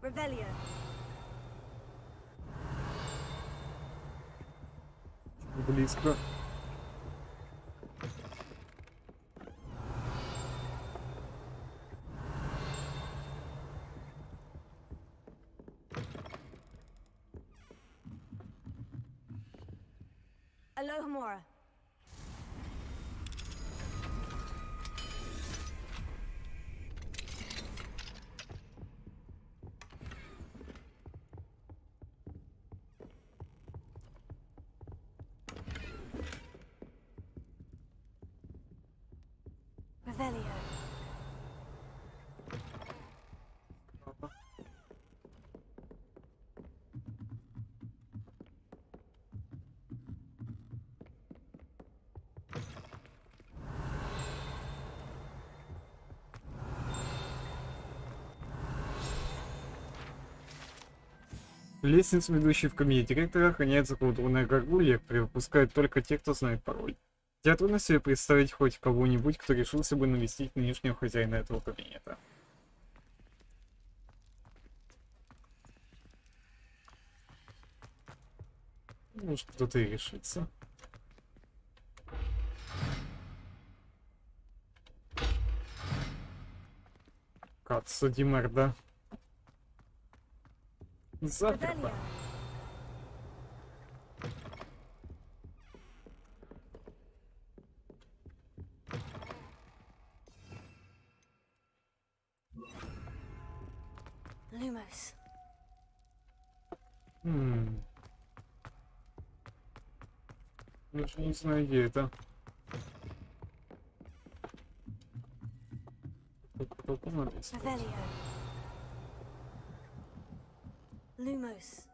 Speaker 2: Revelio.
Speaker 1: Близко.
Speaker 2: Alohomora. Revelio.
Speaker 1: Лестницу, ведущую в кабинет директора, охраняет заколдованная горгулья, которую выпускают только те, кто знает пароль. Хотя трудно себе представить хоть кого-нибудь, кто решился бы навестить нынешнего хозяина этого кабинета. Может, кто-то и решится. Кацу Димерда. Заперто.
Speaker 2: Revelio. Lumos.
Speaker 1: Даже не знаю, где это. Только надо искать.
Speaker 2: Revelio. Lumos.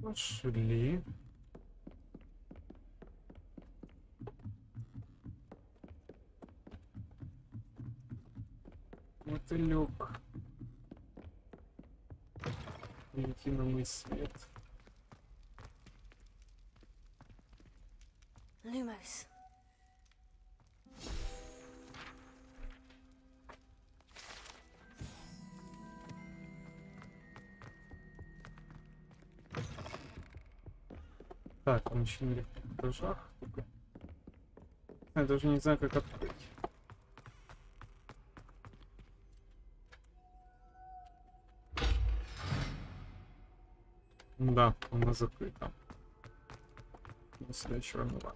Speaker 1: Пошли. Мотылек. Идти на мой свет.
Speaker 2: Lumos.
Speaker 1: Так, он еще на легких этажах. Я даже не знаю, как открыть. Да, она закрыта. Следующего рановато.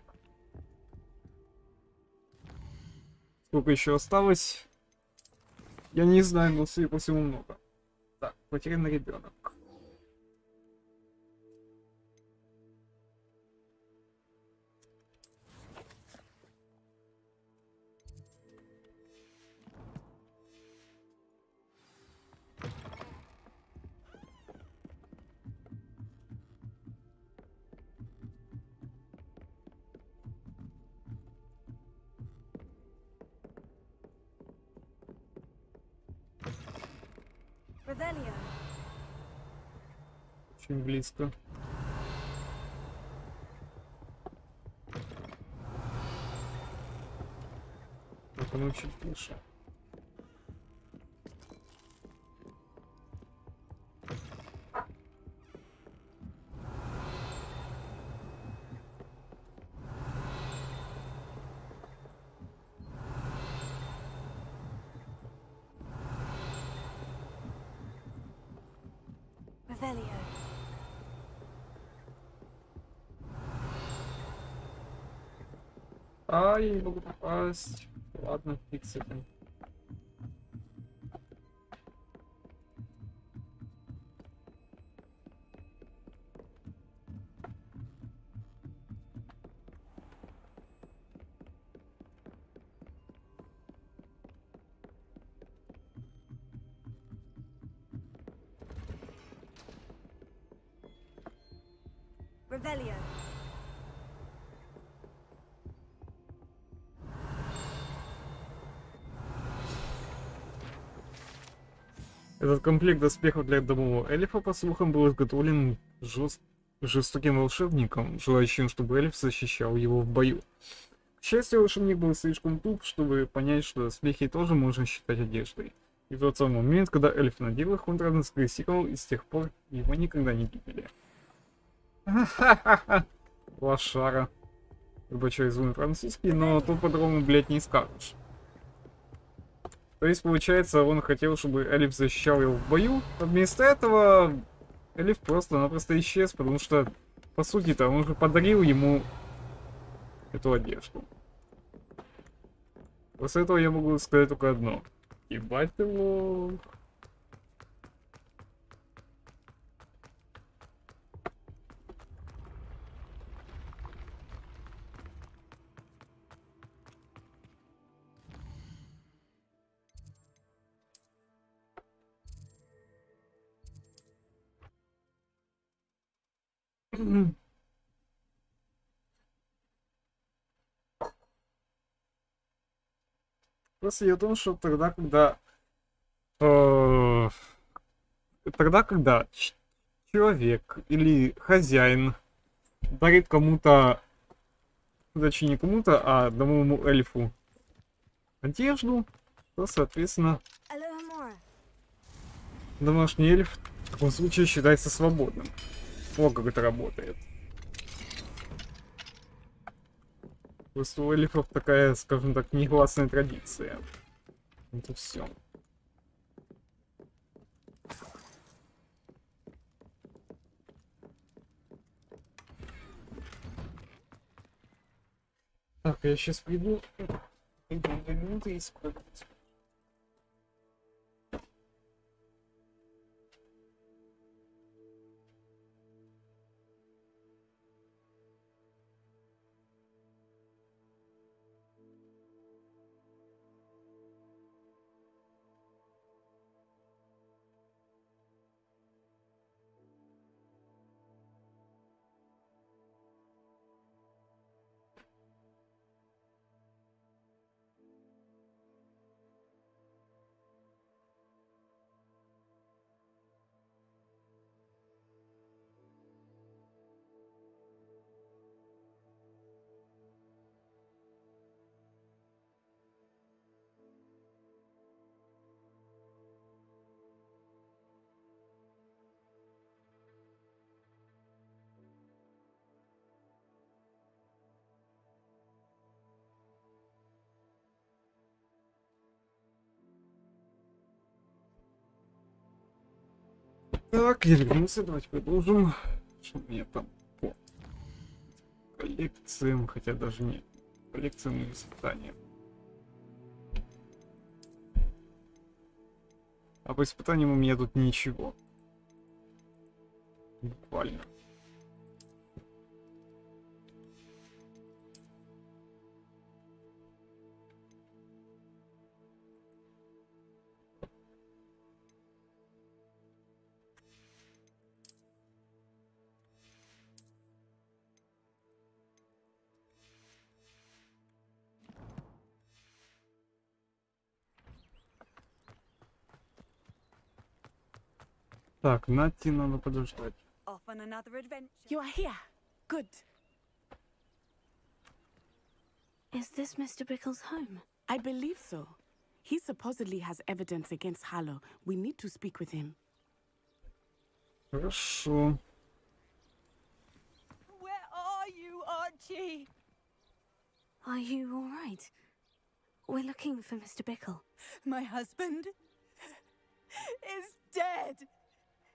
Speaker 1: Сколько еще осталось? Я не знаю, но судя по всему много. Так, потерянный ребенок.
Speaker 2: Revelio.
Speaker 1: Очень близко. Так, оно чуть выше.
Speaker 2: Revelio.
Speaker 1: А, я не могу попасть. Ладно, фиг с этим.
Speaker 2: Revelio.
Speaker 1: Этот комплект доспехов для домового эльфа, по слухам, был изготовлен жестоким волшебником, желающим, чтобы эльф защищал его в бою. К счастью, волшебник был слишком туп, чтобы понять, что доспехи тоже можно считать одеждой. И в тот самый момент, когда эльф надел их, он радостно скрестикал, и с тех пор его никогда не видели. Ха-ха-ха! Лошара. Выбачаю звук французский, но тут по-другому, блядь, не скажешь. То есть, получается, он хотел, чтобы эльф защищал его в бою, а вместо этого эльф просто-напросто исчез, потому что, по сути-то, он же подарил ему эту одежду. После этого я могу сказать только одно. Ебать его. Просто я думаю, что тогда человек или хозяин дарит кому-то, точнее не кому-то, а домовому эльфу одежду, то, соответственно,
Speaker 2: Alohomora.
Speaker 1: домашний эльф в таком случае считается свободным. Вот как это работает. Просто у эльфов такая, скажем так, негласная традиция. Это все. Так, я сейчас приду. 2 минуты и сколько. Так, я вернулся, давайте продолжим. Что у меня там по коллекциям, хотя даже нет. Коллекциям и испытаниям. А по испытаниям у меня тут ничего. Буквально. Так, Нати надо подождать.
Speaker 10: Off on another adventure.
Speaker 4: You are here. Good.
Speaker 2: Is this Mr. Bickle's home?
Speaker 4: I believe so. He supposedly has evidence against Hallow. We need to speak with him.
Speaker 1: Хорошо.
Speaker 10: Where are you, Archie?
Speaker 2: Are you all right? We're looking for Mr. Bickle.
Speaker 10: My husband is dead.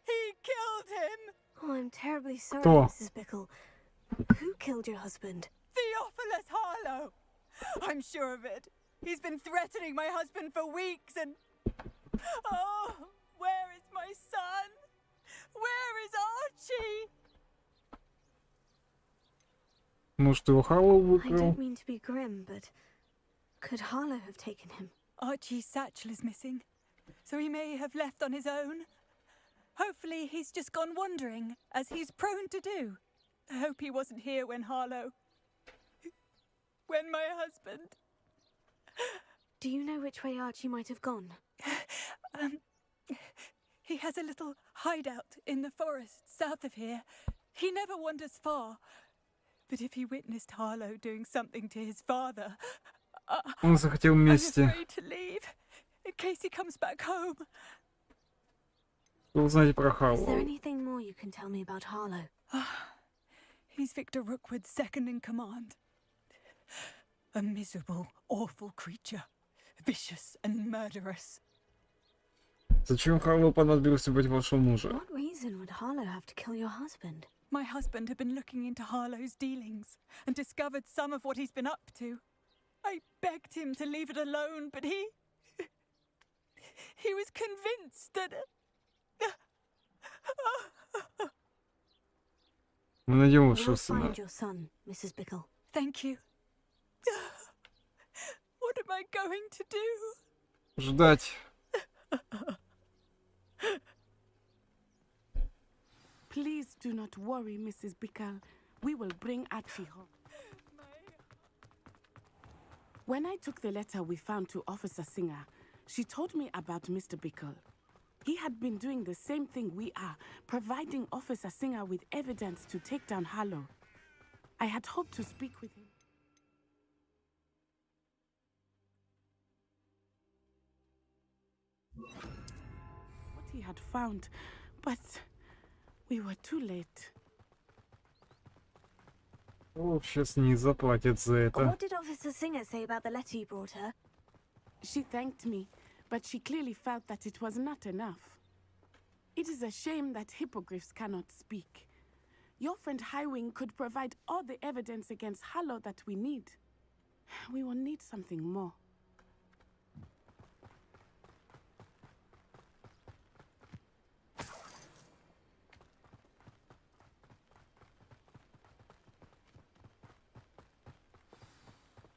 Speaker 10: He killed him!
Speaker 2: Oh, I'm terribly sorry,
Speaker 1: Кто?
Speaker 2: Mrs. Bickle. Who killed your husband?
Speaker 10: Theophilus Harlow! I'm sure of it. He's been threatening my husband for weeks and... Oh, where is my son? Where is Archie?
Speaker 1: Может, его Харлоу
Speaker 2: I
Speaker 1: выкрал?
Speaker 2: don't mean to be grim, but could Harlow have taken him?
Speaker 10: Archie's satchel is missing, so he may have left on his own. Hopefully he's just gone wandering, as he's prone to do. I hope he wasn't here when Harlow... when my husband...
Speaker 2: Do you know which way Archie might have gone?
Speaker 10: He has a little hideout in the forest south of here. He never wanders far. But if he witnessed Harlow doing something to his father,
Speaker 1: Он захотел
Speaker 10: I'm
Speaker 1: мести.
Speaker 10: afraid to leave in case he comes back home.
Speaker 1: Что вы знаете про
Speaker 2: Is there
Speaker 1: Харлоу?
Speaker 2: anything more you can tell me about Harlow?
Speaker 10: He's Victor Rookwood's second in command. A miserable, awful creature. Vicious and murderous.
Speaker 1: Зачем Харлоу понадобилось убить вашего мужа?
Speaker 2: What reason would Harlow have to kill your husband?
Speaker 10: My husband had been looking into Harlow's dealings and discovered some of what he's been up to. I begged him to leave it alone, but he was convinced that...
Speaker 1: Мы найдем
Speaker 2: We'll
Speaker 1: вашего сына.
Speaker 2: find your son, Mrs. Bickle.
Speaker 10: Thank you. What am I going to do?
Speaker 1: Ждать.
Speaker 4: Please do not worry, Mrs. Bickle. We will bring Archie home. When I took the letter we found to Officer Singer, she told me about Mr. Bickle. He had been doing the same thing we are, providing Officer Singer with evidence to take down Harlow. I had hoped to speak with him. What he had found, but we were too late.
Speaker 1: О, сейчас не заплатят за это.
Speaker 2: What did Officer Singer say about the letter you brought her?
Speaker 4: She thanked me, but she clearly felt that it was not enough. It is a shame that hippogriffs cannot speak. Your friend Highwing could provide all the evidence against Harlow that we need. We will need something more.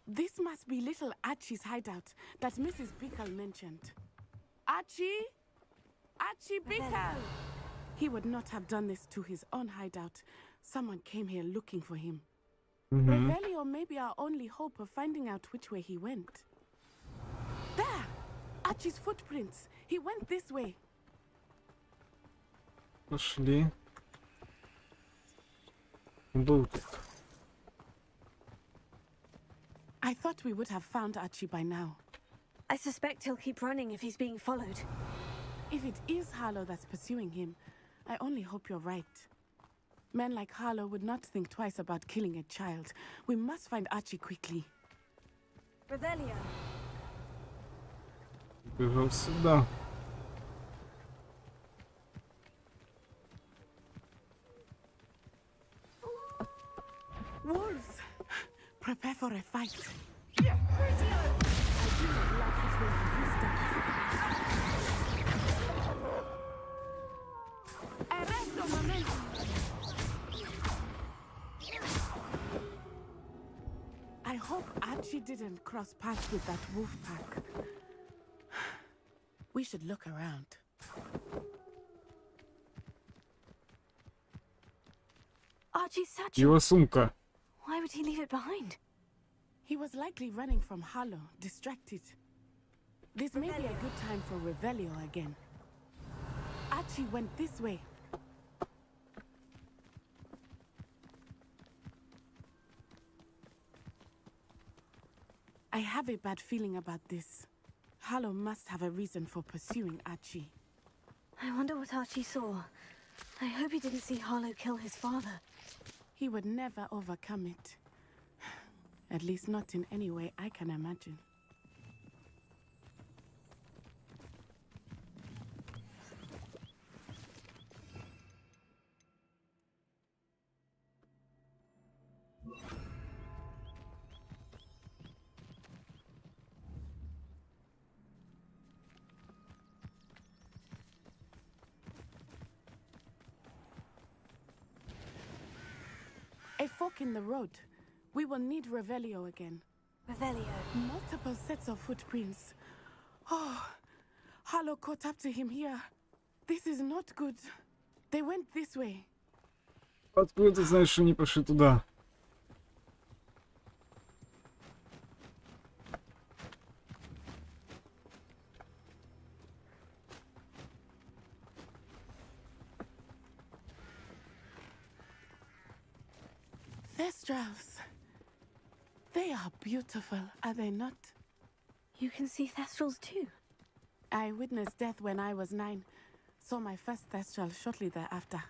Speaker 4: This must be little Archie's hideout that Mrs. Bickle mentioned. Archie? Archie Bickle! He would not have done this to his own hideout. Someone came here looking for him. Revelio may be our only hope of finding out which way he went. There! Archie's footprints. He went this way.
Speaker 1: Пошли. Был тут.
Speaker 4: I thought we would have found Archie by now.
Speaker 2: I suspect he'll keep running if he's being followed.
Speaker 4: If it is Harlow that's pursuing him, I only hope you're right. Men like Harlow would not think twice about killing a child. We must find Archie quickly.
Speaker 2: Revelio.
Speaker 1: Бежал сюда.
Speaker 4: Wolves! Prepare for a fight. I do not like it when you use that. Arresto momento! I hope Archie didn't cross paths with that wolf pack. We should look around.
Speaker 2: Archie's satchel.
Speaker 1: Его сумка.
Speaker 2: Why would he leave it behind?
Speaker 4: He was likely running from Harlow, distracted. This may be a good time for Revelio again. Archie went this way. I have a bad feeling about this. Harlow must have a reason for pursuing Archie.
Speaker 2: I wonder what Archie saw. I hope he didn't see Harlow kill his father.
Speaker 4: He would never overcome it. At least not in any way I can imagine. A fork in the road. We will need Revelio again.
Speaker 2: Revelio.
Speaker 4: Multiple sets of footprints. Oh, Harlow caught up to him here. This is not good. They went this way.
Speaker 1: Откуда ты знаешь, что они пошли туда?
Speaker 4: Thestrals. They are beautiful, are they not?
Speaker 2: You can see Thestrals too.
Speaker 4: I witnessed death when I was 9. Saw my first Thestral shortly thereafter.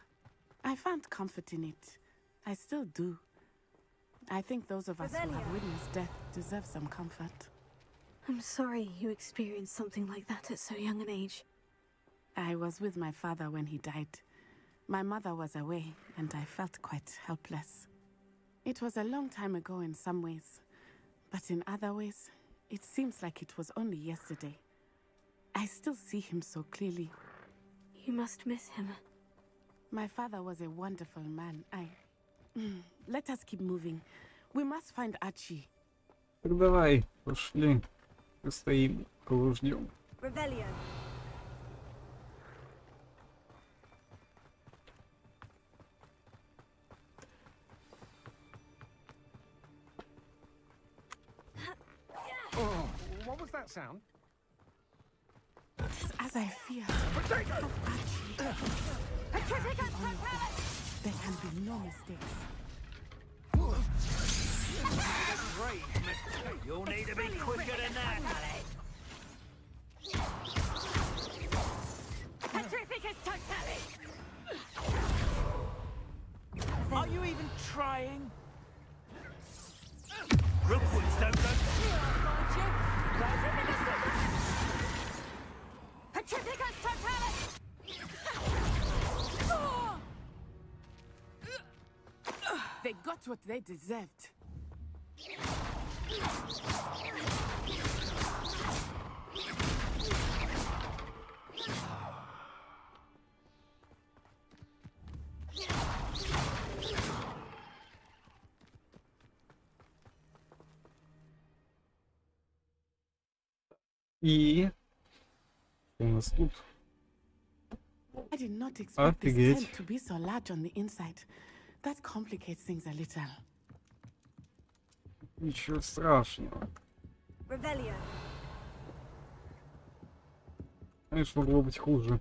Speaker 4: I found comfort in it. I still do. I think those of us who have witnessed death deserve some comfort.
Speaker 2: I'm sorry you experienced something like that at so young an age.
Speaker 4: I was with my father when he died. My mother was away, and I felt quite helpless. It was a long time ago in some ways, but in other ways, it seems like it was only yesterday. I still see him so clearly.
Speaker 2: You must miss him.
Speaker 4: My father was a wonderful man. Let us keep moving. We must find Archie.
Speaker 1: Так давай, пошли. Стоим, кого ждем.
Speaker 2: Revelio.
Speaker 11: Oh, what was that sound?
Speaker 4: As I feared. There can be no mistakes.
Speaker 11: Great, mistake. You'll need to be quicker than that.
Speaker 5: Are you even trying?
Speaker 11: Rookwoods don't look.
Speaker 4: They got what they deserved.
Speaker 1: И что у нас тут?
Speaker 4: I did not expect this
Speaker 1: Офигеть.
Speaker 4: tent to be so large on the inside. That complicates things a little.
Speaker 1: Ничего страшного.
Speaker 2: Revelio.
Speaker 1: Знаешь, могло быть хуже.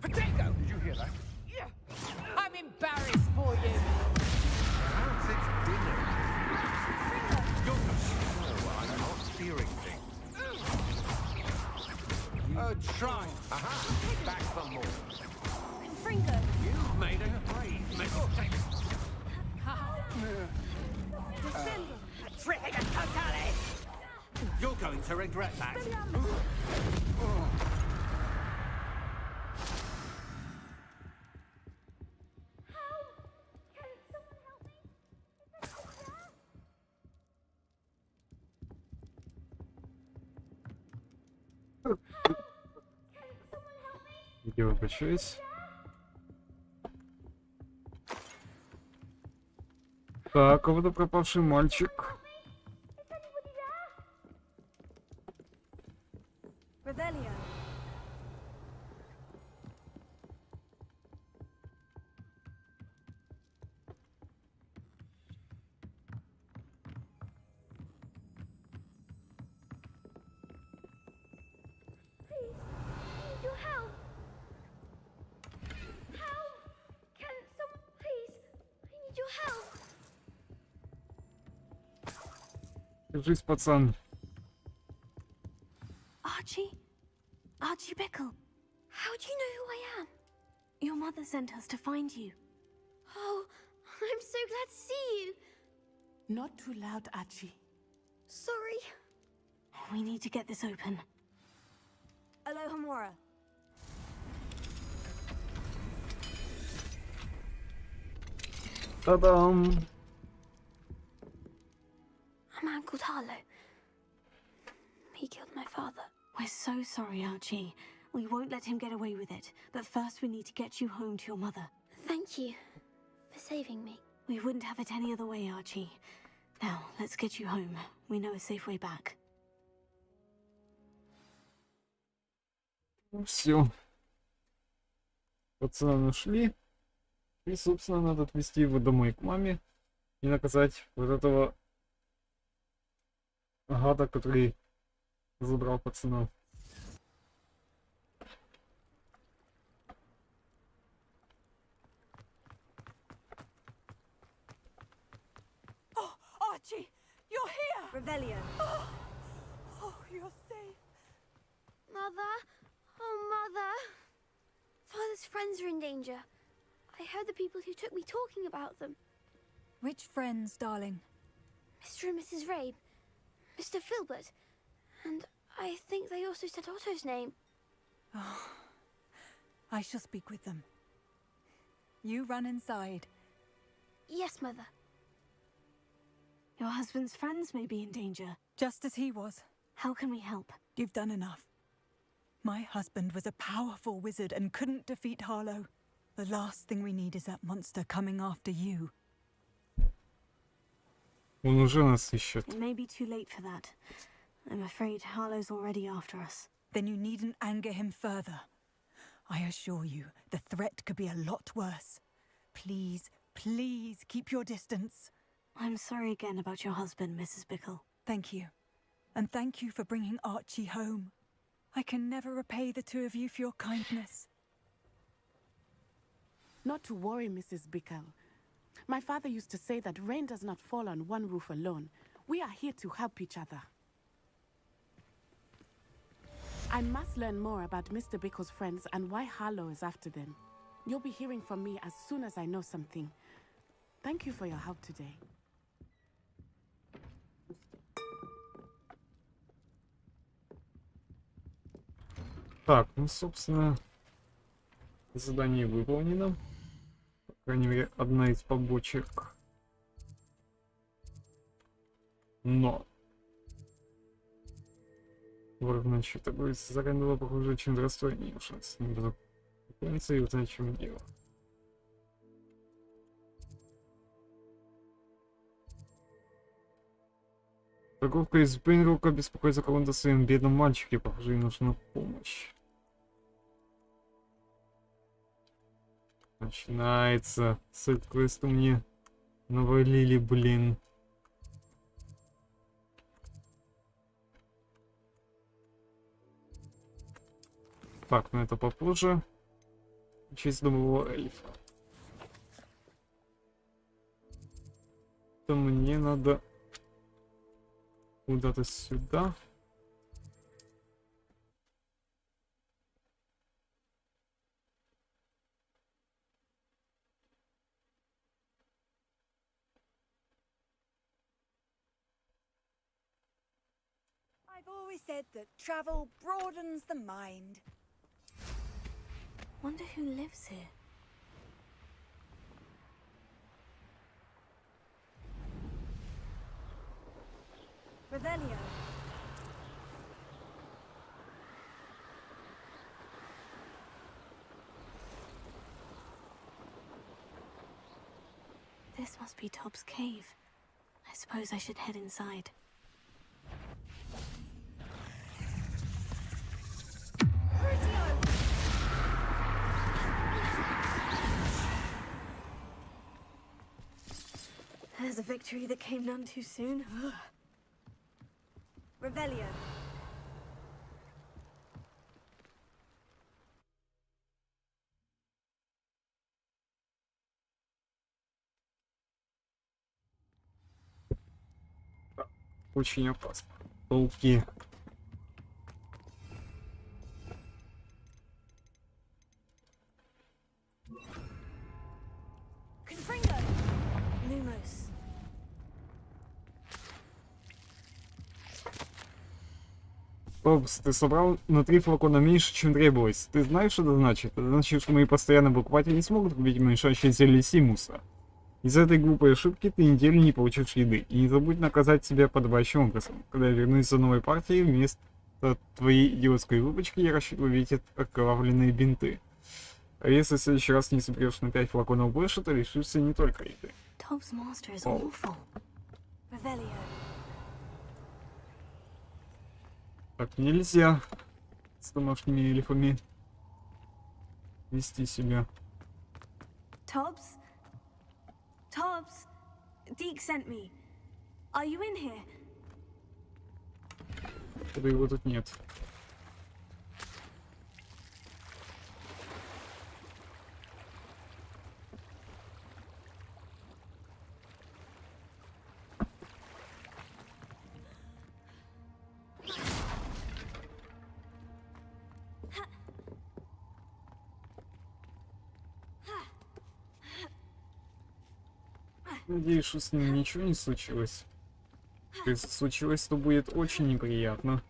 Speaker 11: Potato! Did you hear that?
Speaker 5: Yeah. I'm embarrassed for you.
Speaker 11: Perhaps it's dinner. You're no, I'm not steering things. Try. Aha! Back for more.
Speaker 2: Fringo.
Speaker 11: You've made a grave mistake. You're going to regret that.
Speaker 1: Я выбачаюсь. Так, а вот и пропавший мальчик.
Speaker 2: Revelio.
Speaker 6: Please, I need your help.
Speaker 1: Держись, пацан.
Speaker 2: Archie? Archie Bickle.
Speaker 6: How do you know who I am?
Speaker 2: Your mother sent us to find you.
Speaker 6: Oh, I'm so glad to see you.
Speaker 4: Not too loud, Archie.
Speaker 6: Sorry.
Speaker 2: We need to get this open. Alohomora.
Speaker 1: Та-дам!
Speaker 6: A man called Harlow. He killed my father.
Speaker 2: We're so sorry, Archie. We won't let him get away with it. But first we need to get you home to your mother.
Speaker 6: Thank you for saving me.
Speaker 2: We wouldn't have it any other way, Archie. Now, let's get you home. We know a safe way back.
Speaker 1: Все. Пацана нашли. И, собственно, надо отвезти его домой к маме и наказать вот этого гада, который забрал пацана.
Speaker 10: Oh, Archie, you're here!
Speaker 2: Revelio.
Speaker 10: Oh, you're safe.
Speaker 6: Mother? Oh, Mother. Father's friends are in danger. I heard the people who took me talking about them.
Speaker 10: Which friends, darling?
Speaker 6: Mr. and Mrs. Rabe, Mr. Filbert, and I think they also said Otto's name.
Speaker 10: Oh, I shall speak with them. You run inside.
Speaker 6: Yes, Mother.
Speaker 2: Your husband's friends may be in danger.
Speaker 10: Just as he was.
Speaker 2: How can we help?
Speaker 10: You've done enough. My husband was a powerful wizard and couldn't defeat Harlow. The last thing we need is that monster coming after you.
Speaker 1: Он уже нас ищет.
Speaker 2: It may be too late for that. I'm afraid Harlow's already after us.
Speaker 10: Then you needn't anger him further. I assure you, the threat could be a lot worse. Please, please keep your distance.
Speaker 2: I'm sorry again about your husband, Mrs. Bickle.
Speaker 10: Thank you. And thank you for bringing Archie home. I can never repay the two of you for your kindness.
Speaker 4: Not to worry, Mrs. Bickle. My father used to say that rain does not fall on one roof alone. We are here to help each other. I must learn more about Mr. Bickle's friends and why Harlow is after them. You'll be hearing from me as soon as I know something. Thank you for your help today.
Speaker 1: Так, ну, собственно, задание выполнено. По крайней мере, одна из побочек. Но ворона что-то будет зарядного, похоже, очень расстроение. Шанс не буду выполниться и узнать, в чем дело. Торговка из Бейнрука беспокоится о каком-то своем бедном мальчике. Похоже, ей нужна помощь. Начинается. Сайд-квесты мне навалили, блин. Так, ну это попозже. Честь домового эльфа. То мне надо куда-то сюда.
Speaker 10: I've always said that travel broadens the mind.
Speaker 2: Wonder who lives here.
Speaker 10: Revelio.
Speaker 2: This must be Tob's cave. I suppose I should head inside. There's a victory that came none too soon.
Speaker 10: Revelio.
Speaker 1: очень опасно. Пауки.
Speaker 2: Confringo! Lumos.
Speaker 1: Опс, ты собрал на 3 флакона меньше, чем требовалось. Ты знаешь, что это значит? Это значит, что мои постоянные покупатели не смогут купить уменьшающее зелье Симуса. Из-за этой глупой ошибки ты неделю не получишь еды. И не забудь наказать себя подобающим образом. Когда я вернусь за новой партией, вместо твоей идиотской выпачки я рассчитываю видеть окровавленные бинты. А если в следующий раз не соберешь на 5 флаконов больше, то лишишься не только еды.
Speaker 2: Tob's master is
Speaker 1: Oh.
Speaker 2: awful. Revelio.
Speaker 1: Так нельзя с домашними эльфами вести себя.
Speaker 2: Tobbs? Tobbs? Deke sent me. Are you in here?
Speaker 1: Когда его тут нет. Надеюсь, что с ним ничего не случилось. Если случилось, то будет очень неприятно.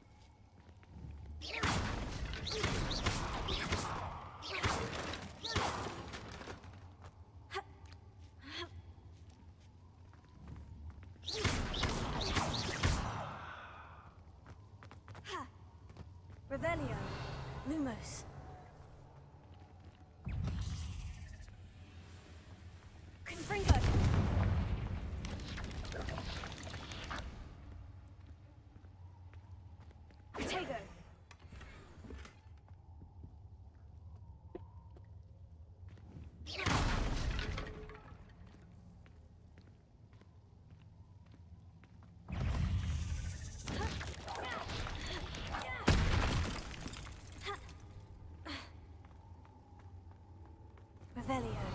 Speaker 2: Revelio. Lumos. Confringo. Protego. Revelio.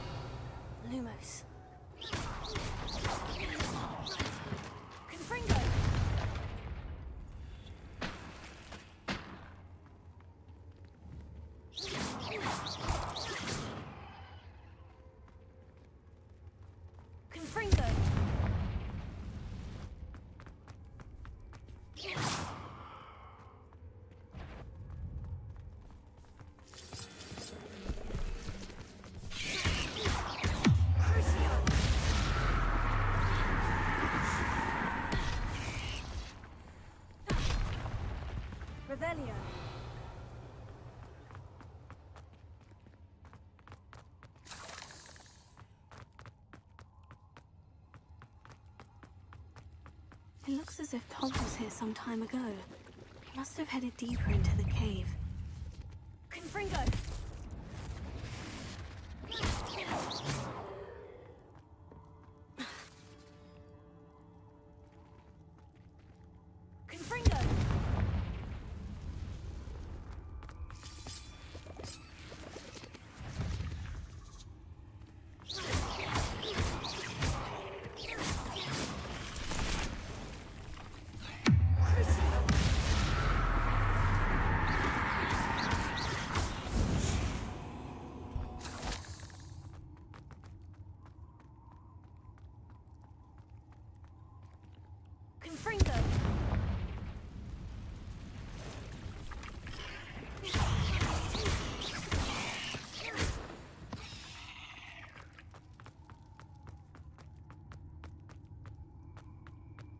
Speaker 2: Lumos. Confringo. Confringo. Revelio. It looks as if Tobbs was here some time ago. He must have headed deeper into the cave. Confringo! Confringo! Confringo!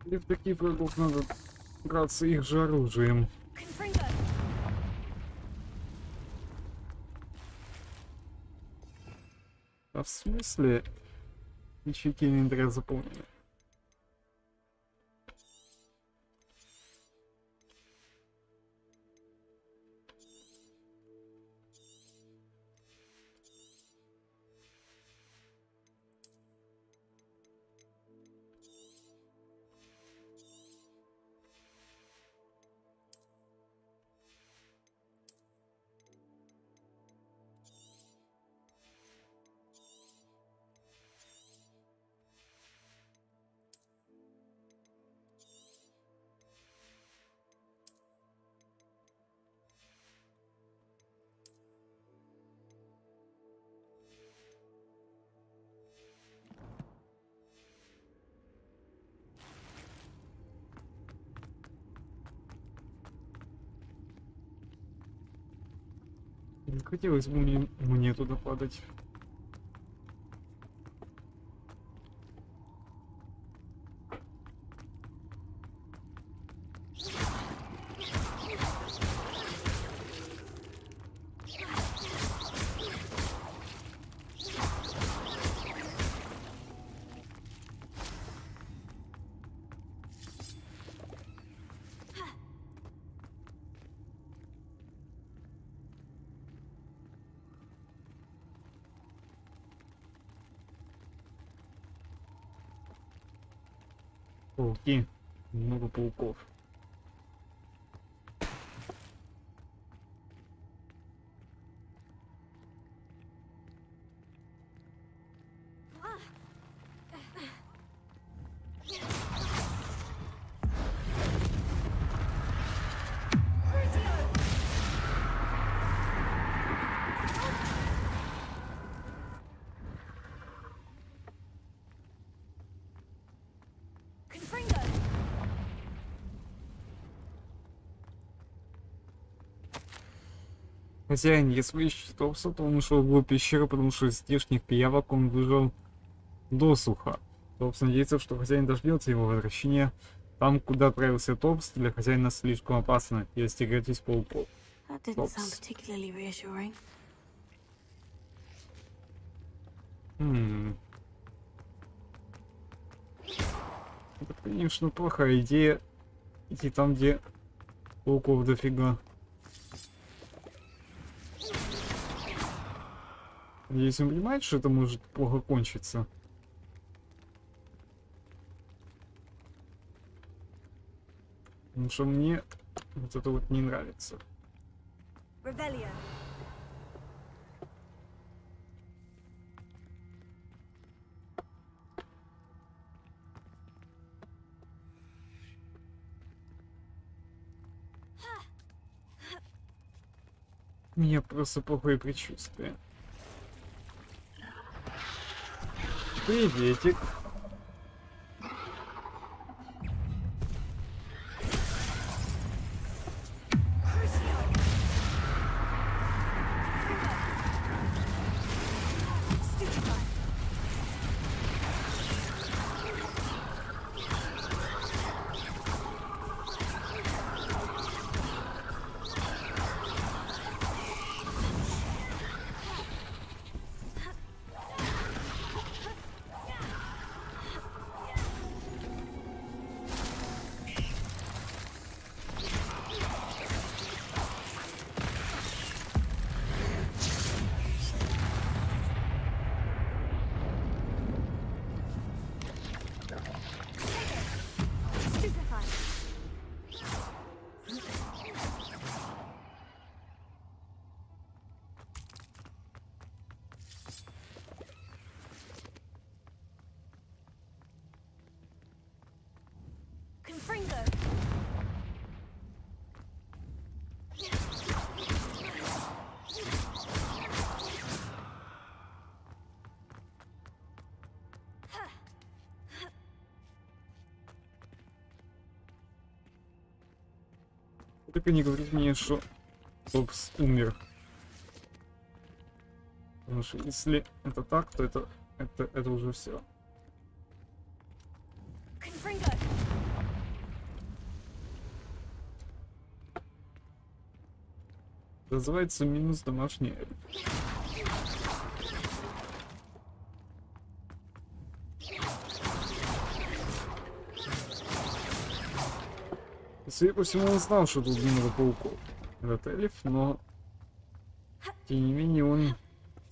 Speaker 1: И в таких врагов надо драться их же оружием.
Speaker 2: Confringo!
Speaker 1: А в смысле? Ячейки инвентаря заполнены. Не хотелось бы мне туда падать. Пауки. Много пауков. Хозяин, если ищет Топса, то он ушел в пещеру, потому что из здешних пиявок он выжил досуха. Топс надеется, что хозяин дождется его возвращения. Там, куда отправился Топс, для хозяина слишком опасно, и остерегайтесь пауков.
Speaker 2: That didn't sound particularly reassuring.
Speaker 1: Это, конечно, плохая идея идти там, где пауков дофига. Надеюсь, он понимает, что это может плохо кончиться. Потому что мне вот это вот не нравится.
Speaker 2: Revelio.
Speaker 1: У меня просто плохое предчувствие. Приветик. Только не говорите мне, что Топс умер. Потому что если это так, то это уже все. Называется минус домашний эльф. Судя по всему, он знал, что тут много пауков. Этот эльф, но тем не менее он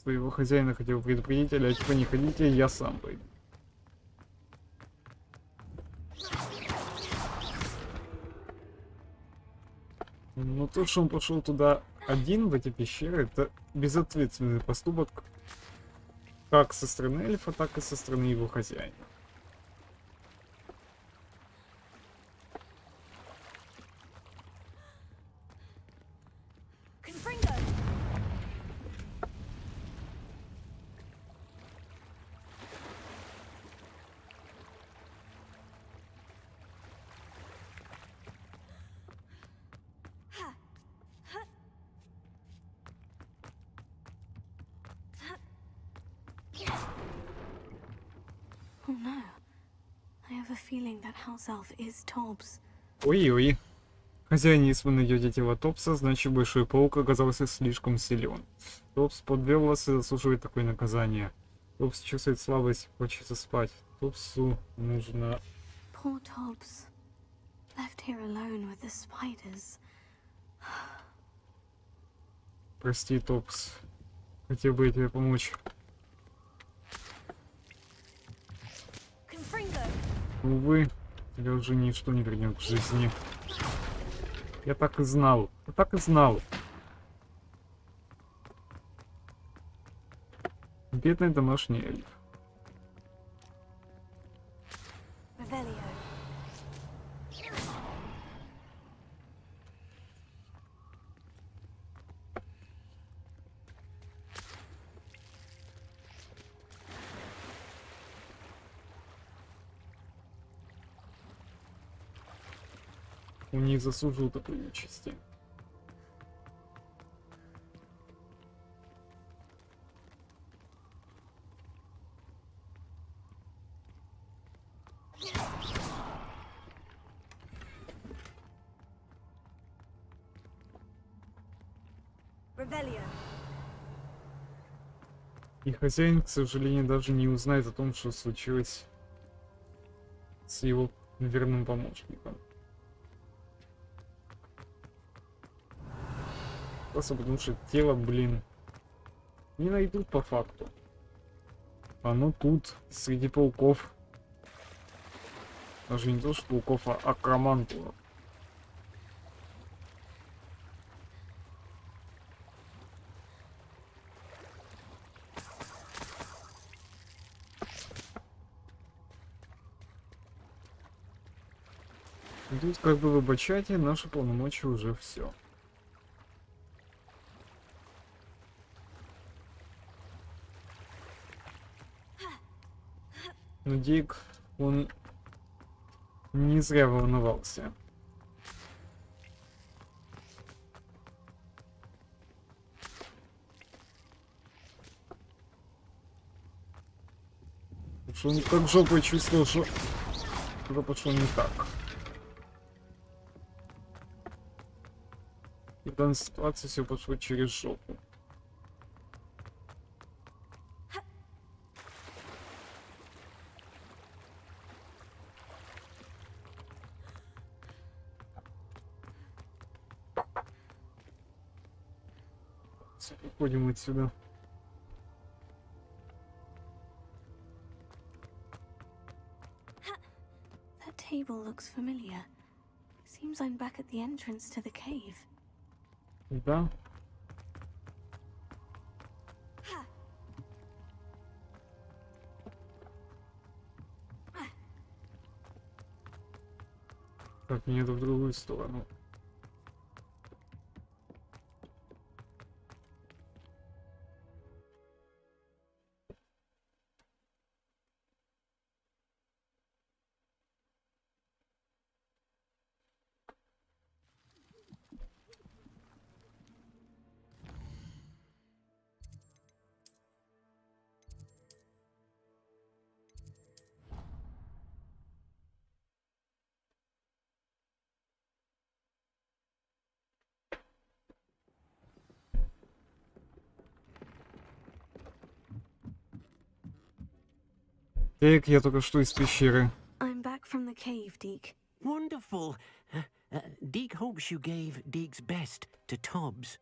Speaker 1: своего хозяина хотел предупредить, а типа не ходите, я сам пойду. Но то, что он пошел туда один, в эти пещеры, это безответственный поступок как со стороны эльфа, так и со стороны его хозяина.
Speaker 2: Oh no. I have a feeling that house elf is Tobbs.
Speaker 1: Ой-ой. Хозяин, если вы найдете тело Тобса, значит большой паук оказался слишком силен. Тобс подвел вас и заслуживает такое наказание. Тобс чувствует слабость, хочется спать. Тобсу нужно...
Speaker 2: Poor Tobbs. Left here alone with the spiders.
Speaker 1: Прости, Тобс. Хотел бы я тебе помочь. Увы, тебя уже ничто не вернет к жизни. Я так и знал. Я так и знал. Бедный домашний эльф. Он не заслужил такой участи. И хозяин, к сожалению, даже не узнает о том, что случилось с его верным помощником. Просто потому что тело, блин, не найдут по факту. Оно тут, среди пауков. Даже не то, что пауков, а акромантулов. И тут, как бы, выбачайте, наши полномочия уже все. Но Дик, он не зря волновался. Потому что он как жопой чувствовал, что что-то пошло не так. И в данной ситуации все пошло через жопу. Уходим отсюда.
Speaker 2: That table looks familiar. Seems I'm back at the entrance to the cave.
Speaker 1: Да. Так, мне это в другую сторону. Так, я только что из пещеры.
Speaker 2: I'm back from the cave, Deke.
Speaker 7: Wonderful. Deke hopes you gave Deke's best to Tobbs.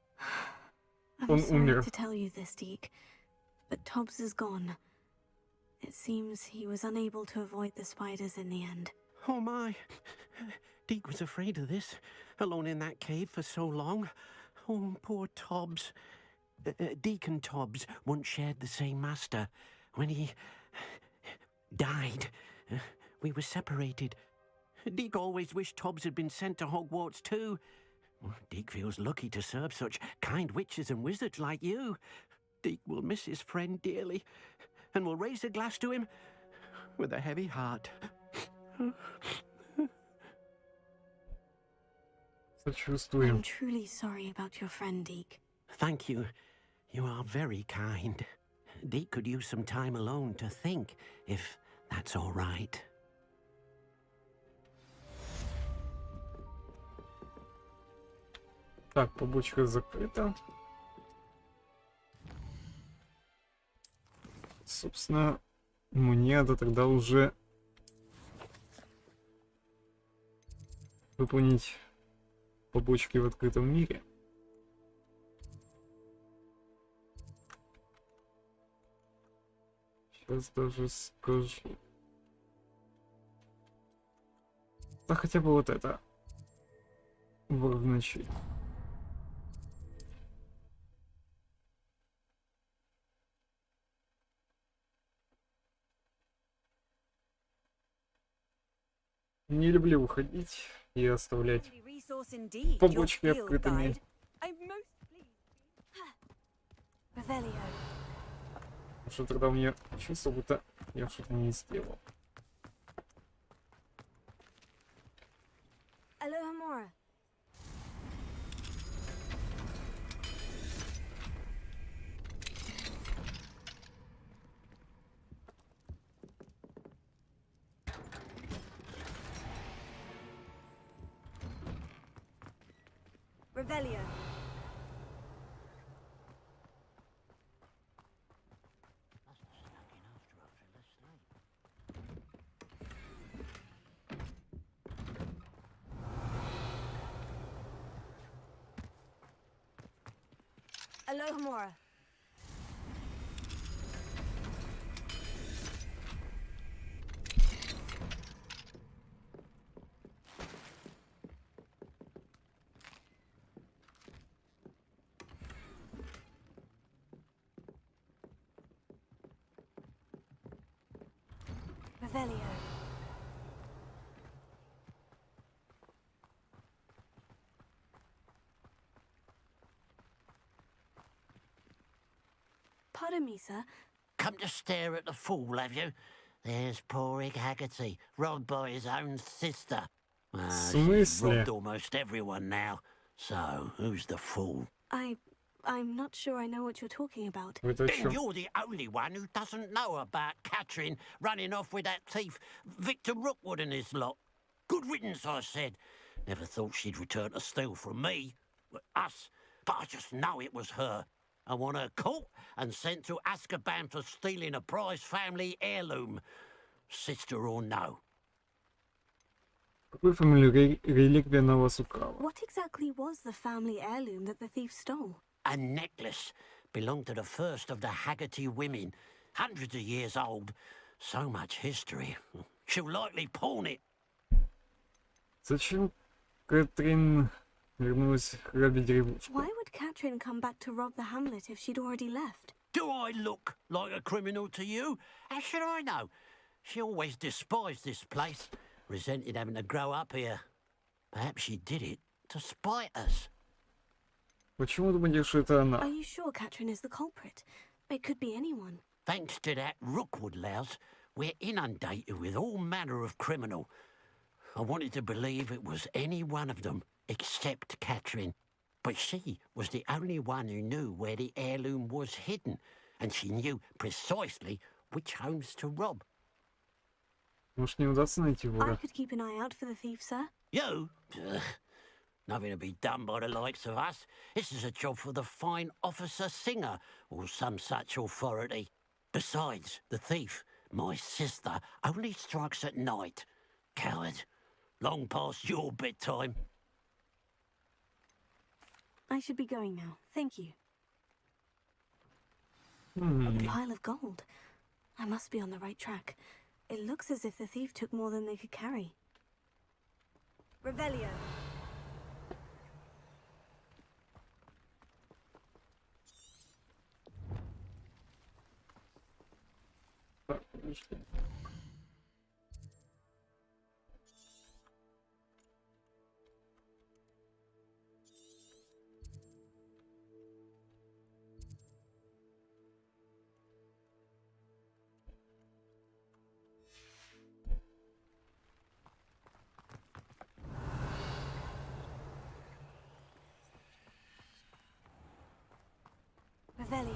Speaker 2: I'm sorry to tell you this, Deke, but Tobbs is gone. It seems he was unable to avoid the spiders in the end.
Speaker 7: Oh my. Deke was afraid of this, alone in that cave for so long. Oh, poor Tobbs. Deke and Tobbs once shared the same master. When he died, we were separated. Deke always wished Tobbs had been sent to Hogwarts too. Deke feels lucky to serve such kind witches and wizards like you. Deke will miss his friend dearly, and will raise a glass to him with a heavy heart.
Speaker 2: I'm truly sorry about your friend, Deke.
Speaker 7: Thank you. You are very kind. Deke could use some time alone to think, if that's all right.
Speaker 1: Так, побочка закрыта. Собственно, мне надо тогда уже выполнить побочки в открытом мире. Сейчас даже скажу. Да хотя бы вот это. Вор в ночи. Не люблю уходить и оставлять побочки открытыми. Потому что тогда у меня чувство, будто я что-то не сделал.
Speaker 2: Alohomora. Revelio. Alohomora. Revelio. Pardon me, sir.
Speaker 12: Come to stare at the fool, have you? There's poor Ig Haggerty, robbed by his own sister. She's robbed almost everyone now. So, who's the fool?
Speaker 2: I'm not sure I know what you're talking about.
Speaker 12: Then you're the only one who doesn't know about Catherine running off with that thief, Victor Rookwood and his lot. Good riddance, I said. Never thought she'd return to steal from me, us, but I just know it was her. I want her caught and sent to Azkaban for stealing a prize family heirloom, sister or no.
Speaker 1: Какую фамилию реликвия на вас украла?
Speaker 2: What exactly was the family heirloom that the thief stole?
Speaker 12: A necklace belonged to the first of the Haggerty women, hundreds of years old. So much history. She'll likely pawn it.
Speaker 1: Зачем Кэтрин вернулась грабить деревушку?
Speaker 2: Why would Catherine come back to rob the hamlet if she'd already left?
Speaker 12: Do I look like a criminal to you? How should I know? She always despised this place, resented having to grow up here. Perhaps she did it to spite us.
Speaker 1: Почему думаешь, что это она?
Speaker 2: Are you sure Catherine is the culprit? It could be anyone.
Speaker 12: Thanks to that Rookwood louse, we're inundated with all manner of criminal. I wanted to believe it was any one of them, except Catherine. But she was the only one who knew where the heirloom was hidden, and she knew precisely which homes to rob.
Speaker 1: Может, не удастся найти
Speaker 2: I
Speaker 1: вора?
Speaker 2: could keep an eye out for the thief, sir.
Speaker 12: You? Ugh. Nothing to be done by the likes of us. This is a job for the fine officer Singer, or some such authority. Besides, the thief, my sister, only strikes at night. Coward. Long past your bedtime.
Speaker 2: I should be going now. Thank you. A pile of gold. I must be on the right track. It looks as if the thief took more than they could carry. Revelio.
Speaker 1: Так, подожди.
Speaker 2: Revelio.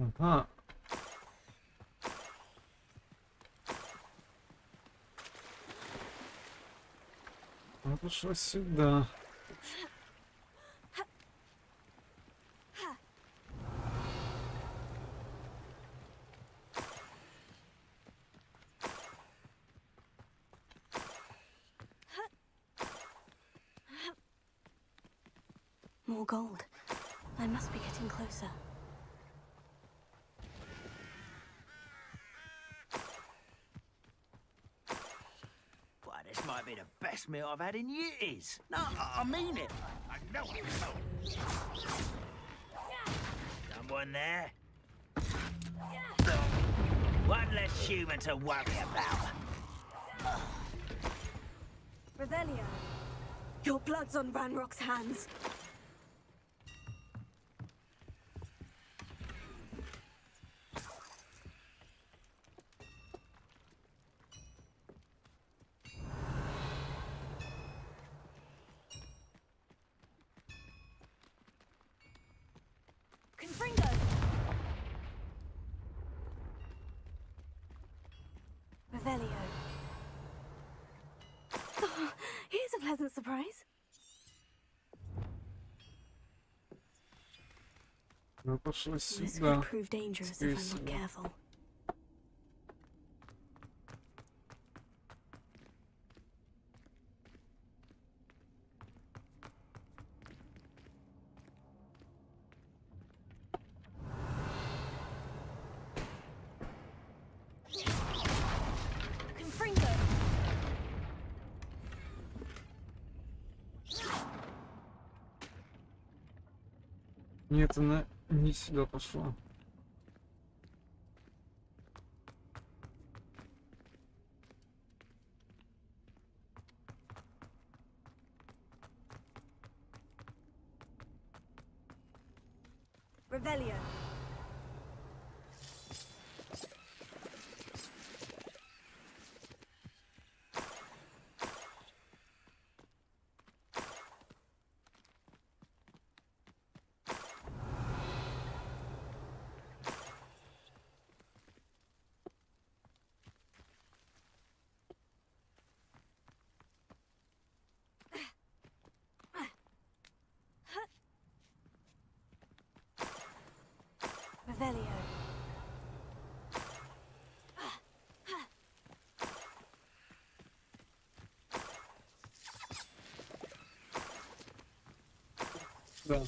Speaker 1: Ага. Он пошел сюда.
Speaker 2: More gold. I must be getting closer.
Speaker 11: Why, this might be the best meal I've had in years. No, I mean it. I know it. Someone there? One less human to worry about.
Speaker 2: Revelio, your blood's on Ranrock's hands. Confringo! Revelio. Oh, here's a pleasant surprise.
Speaker 1: Ну, пошел
Speaker 2: This
Speaker 1: сюда.
Speaker 2: could prove dangerous if I'm not careful. Confringo!
Speaker 1: Нет, она не сюда пошла.
Speaker 2: Revelio. Revelio.
Speaker 1: Да.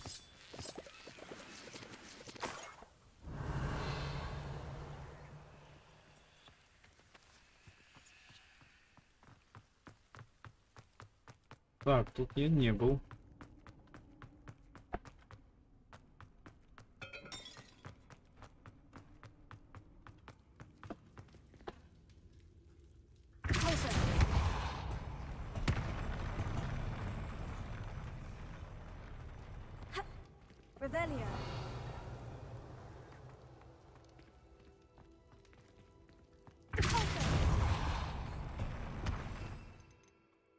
Speaker 1: Так, тут я не был.
Speaker 2: Closer. Revelio.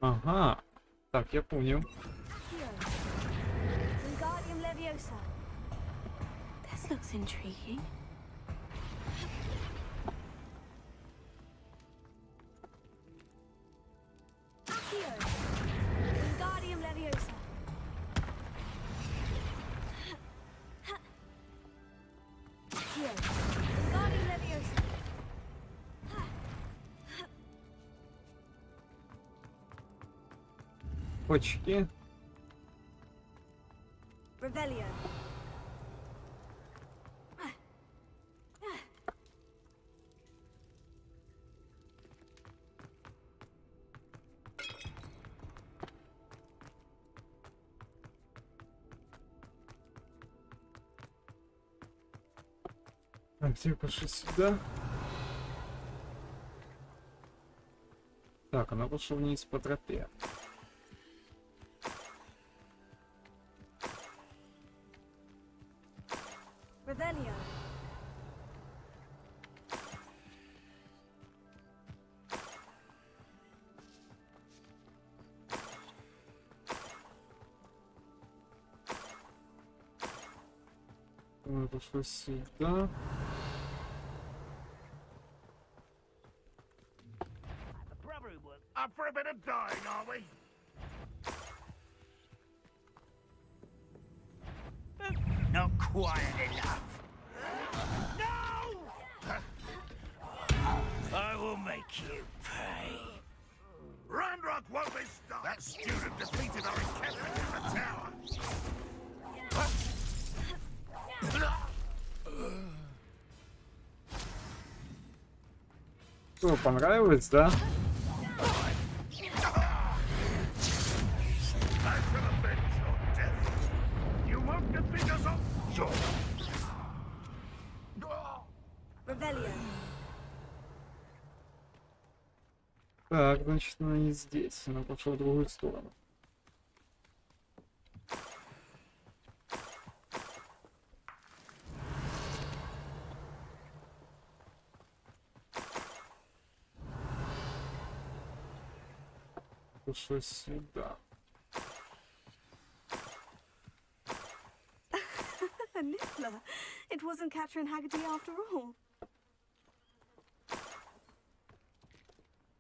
Speaker 1: Ага. Так, я понял.
Speaker 2: Wingardium Leviosa. This looks intriguing. Accio. Wingardium Leviosa. Accio. Wingardium Leviosa.
Speaker 1: Почки.
Speaker 2: Revelio.
Speaker 1: Так, все, пошли сюда. Так, она пошла вниз по тропе.
Speaker 2: Revelio.
Speaker 1: Это что сюда?
Speaker 11: Up for a bit of dying, are we? Not quite enough. No! I will make you pay. Randrock won't be stopped. That student defeated our encampment in the tower.
Speaker 1: Что, понравилось, да? Так, значит, она не здесь, она пошла в другую сторону. Пошла сюда.
Speaker 2: A niffler. It wasn't Catherine Haggerty after all.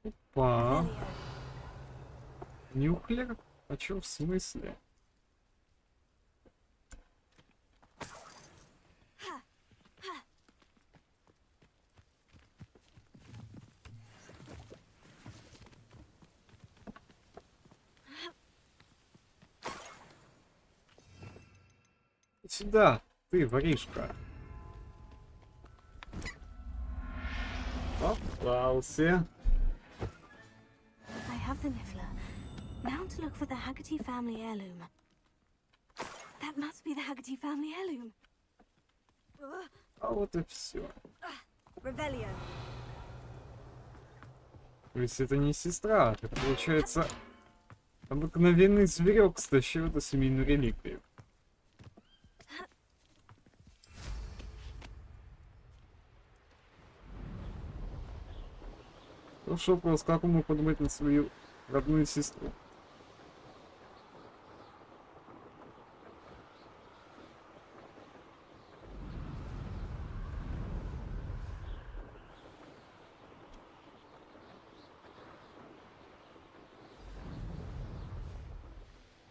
Speaker 1: Опа. Нюхлер? А чё в смысле? Сюда, ты, воришка. Попался.
Speaker 2: I have the niffler. Now to look for the Haggerty family heirloom. That must be the Haggerty family heirloom.
Speaker 1: А вот и все.
Speaker 2: Rebellion.
Speaker 1: То есть это не сестра, это получается обыкновенный зверек стащил эту семейную реликвию. Хороший вопрос, как он мог подумать на свою родную сестру?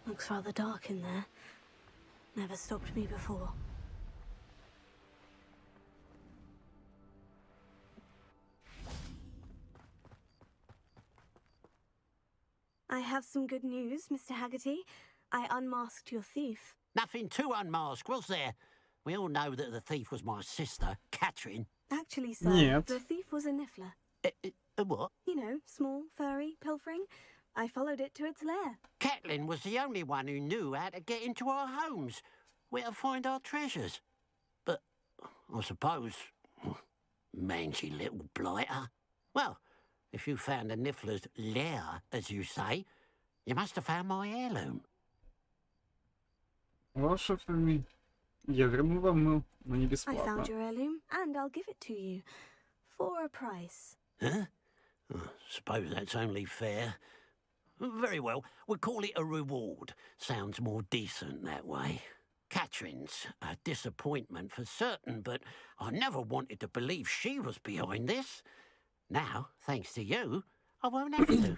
Speaker 2: Looks rather dark in there. Never stopped me before. I have some good news, Mr. Haggerty. I unmasked your thief.
Speaker 12: Nothing to unmask, was there? We all know that the thief was my sister, Catherine.
Speaker 2: Actually, sir,
Speaker 1: Нет.
Speaker 2: the thief was a niffler.
Speaker 12: A what?
Speaker 2: You know, small, furry, pilfering. I followed it to its lair.
Speaker 12: Catelyn was the only one who knew how to get into our homes, where to find our treasures. But I suppose, mangy little blighter. Well, if you found the niffler's lair, as you say, you must have found my heirloom.
Speaker 1: Ваша фамилия. Я верну вам, но не
Speaker 2: I
Speaker 1: бесплатно.
Speaker 2: found your heirloom, and I'll give it to you. For a price.
Speaker 12: Huh? I suppose that's only fair. Very well, we'll call it a reward. Sounds more decent that way. Catherine's a disappointment for certain, but I never wanted to believe she was behind this. Now, thanks to you, I won't have to.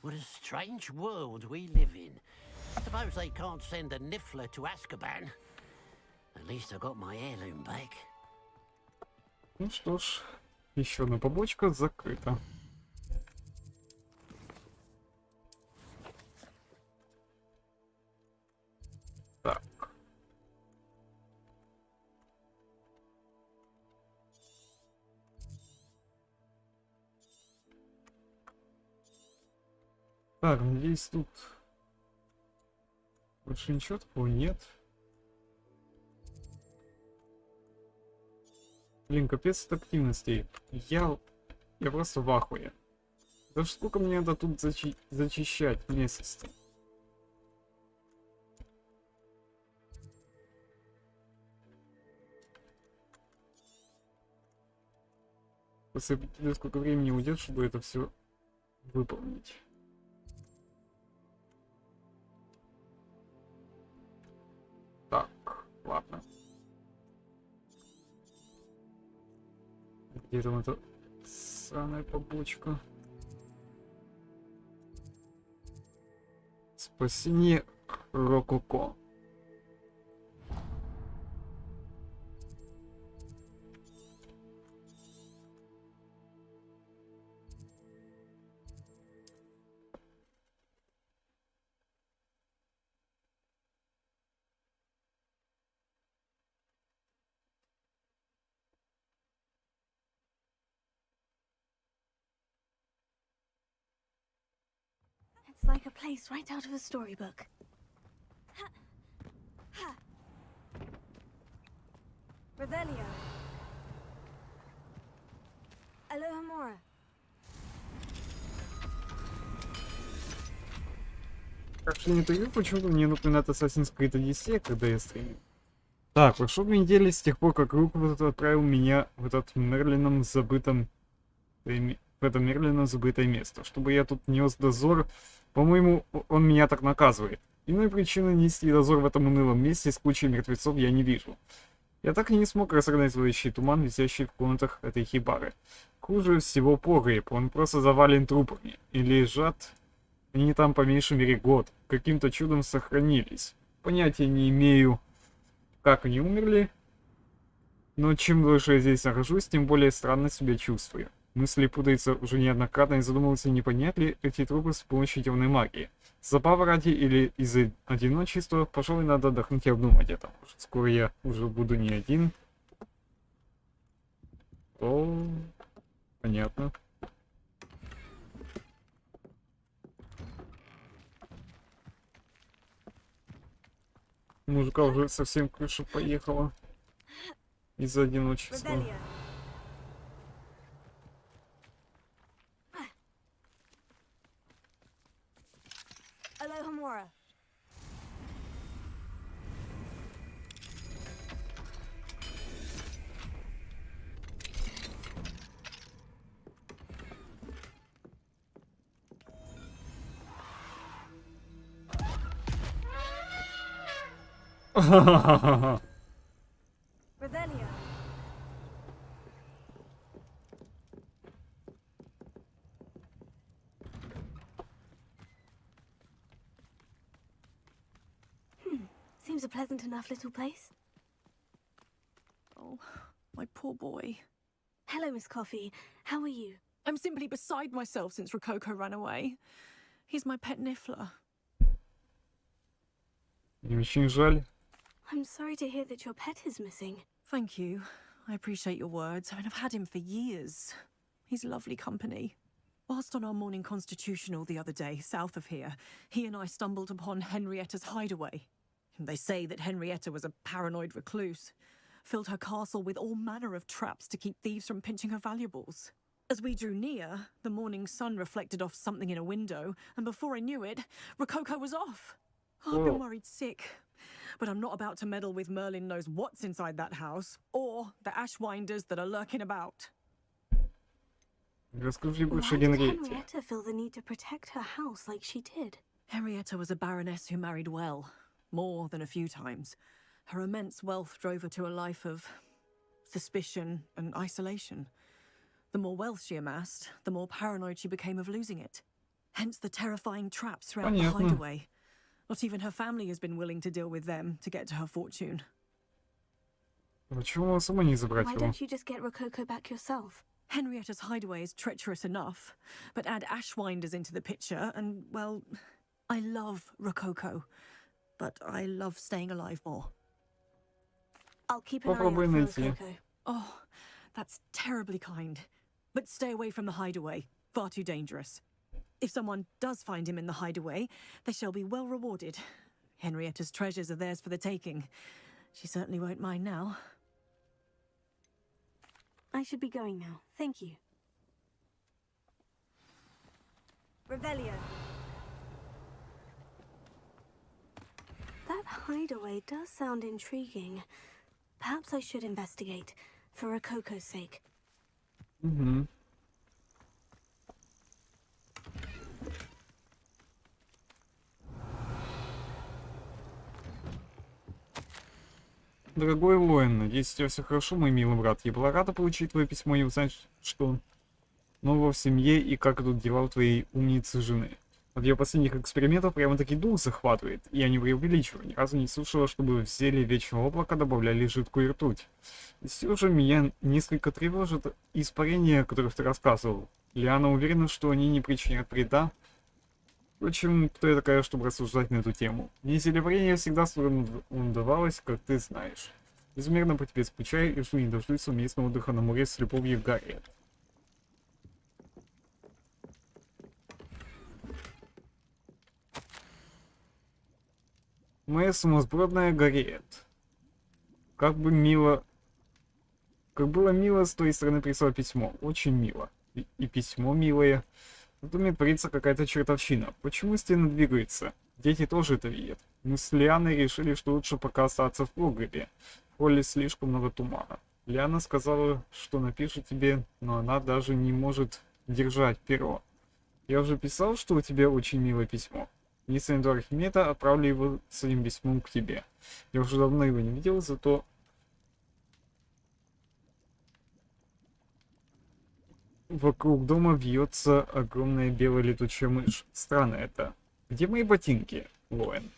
Speaker 12: What a strange world we live in. Suppose they can't send a niffler to Azkaban. At least I got my heirloom back.
Speaker 1: Ну что ж, еще одна побочка закрыта. Так. Так, надеюсь, тут больше ничего такого нет. Блин, капец от активностей. Я просто в ахуе. Да сколько мне надо тут зачищать местности? После сколько времени уйдет, чтобы это все выполнить. Так. Ладно. Где там эта сраная побочка? Спасение Рококо.
Speaker 2: It's like a place right out of a storybook. Revelio. Alohomora.
Speaker 1: Как же не игру, почему-то мне напоминает Assassin's Creed Odyssey, когда я стримил. Так, прошло 2 недели с тех пор, как Рук отправил меня в этот Мерлином забытом... в это Мерлином забытое место. Чтобы я тут нес дозор, по-моему, он меня так наказывает. Иной причины нести дозор в этом унылом месте с кучей мертвецов я не вижу. Я так и не смог разогнать зловещий туман, висящий в комнатах этой хибары. Хуже всего погреб, он просто завален трупами. И лежат они там по меньшей мере год. Каким-то чудом сохранились. Понятия не имею, как они умерли. Но чем дольше я здесь нахожусь, тем более странно себя чувствую. Мысли путаются уже неоднократно и задумывался, не понять ли эти трупы с помощью темной магии. Забава ради или из-за одиночества, пожалуй, надо отдохнуть и обдумать это. Скоро я уже буду не один. О, понятно. Мужика уже совсем крыша поехала из-за одиночества.
Speaker 2: Alohomora. Revelio. Seems a pleasant enough little place.
Speaker 13: Oh, my poor boy.
Speaker 2: Hello, Miss Coffee. How are you?
Speaker 13: I'm simply beside myself since Rococo ran away. He's my pet Niffler.
Speaker 1: Мне очень жаль.
Speaker 2: I'm sorry to hear that your pet is missing.
Speaker 13: Thank you. I appreciate your words. I mean, I've had him for years. He's lovely company. Whilst on our morning constitutional the other day, south of here, he and I stumbled upon Henrietta's hideaway. They say that Henrietta was a paranoid recluse, filled her castle with all manner of traps to keep thieves from pinching her valuables. As we drew near, the morning sun reflected off something in a window, and before I knew it, Rococo was off. Oh, I've been worried sick. But I'm not about to meddle with Merlin knows what's inside that house, or the Ashwinders that are lurking about.
Speaker 1: Расскажи больше
Speaker 2: Why did
Speaker 1: Генриетте.
Speaker 2: Henrietta feel the need to protect her house like she did?
Speaker 13: Henrietta was a baroness who married well, more than a few times. Her immense wealth drove her to a life of suspicion and isolation. The more wealth she amassed, the more paranoid she became of losing it. Hence the terrifying traps throughout the hideaway. Not even her family has been willing to deal with them to get to her fortune.
Speaker 1: Почему сама не забрать
Speaker 2: Why
Speaker 1: его?
Speaker 2: don't you just get Rococo back yourself?
Speaker 13: Henrietta's hideaway is treacherous enough, but add Ashwinders into the picture and, well, I love Rococo, but I love staying alive more.
Speaker 2: I'll keep an eye out
Speaker 1: Попробуй
Speaker 2: for
Speaker 1: найти.
Speaker 2: Rococo.
Speaker 13: Oh, that's terribly kind. But stay away from the hideaway. Far too dangerous. If someone does find him in the hideaway, they shall be well rewarded. Henrietta's treasures are theirs for the taking. She certainly won't mind now.
Speaker 2: I should be going now. Thank you. Revelio. That hideaway does sound intriguing. Perhaps I should investigate, for Rococo's sake.
Speaker 1: Угу. Дорогой Лоэн, надеюсь, у тебя все хорошо, мой милый брат. Я была рада получить твое письмо и узнать, что нового в семье и как идут дела у твоей умницы жены. От ее последних экспериментов прямо-таки дух захватывает. Я не преувеличиваю, ни разу не слышала, чтобы в зелье Вечного Облака добавляли жидкую ртуть. И все же меня несколько тревожит испарение, о которых ты рассказывал. Лиана уверена, что они не причинят вреда. Впрочем, кто я такая, чтобы рассуждать на эту тему? Мне зельеварение всегда удавалось, как ты знаешь. Безмерно по тебе скучаю и жду не дождусь совместного отдыха на море с любовью, Гарри. Моя сумасбродная Гарриет. Как бы мило... Как было мило с твоей стороны прислать письмо. Очень мило. И письмо милое. В доме творится какая-то чертовщина. Почему стены двигаются? Дети тоже это видят. Мы с Лианой решили, что лучше пока остаться в погребе. В холле слишком много тумана. Лиана сказала, что напишет тебе, но она даже не может держать перо. Я уже писал, что у тебя очень милое письмо. Если найду Архимеда, отправлю его с этим письмом к тебе. Я уже давно его не видел, зато... Вокруг дома вьется огромная белая летучая мышь. Странно это. Где мои ботинки, Лоэн?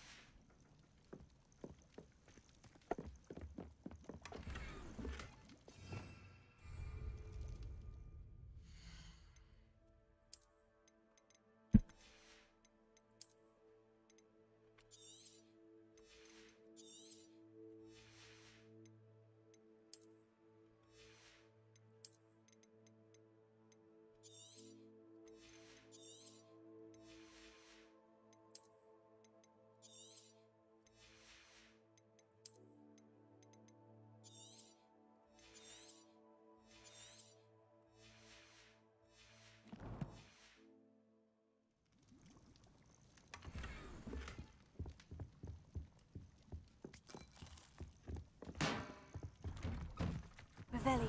Speaker 2: Revelio.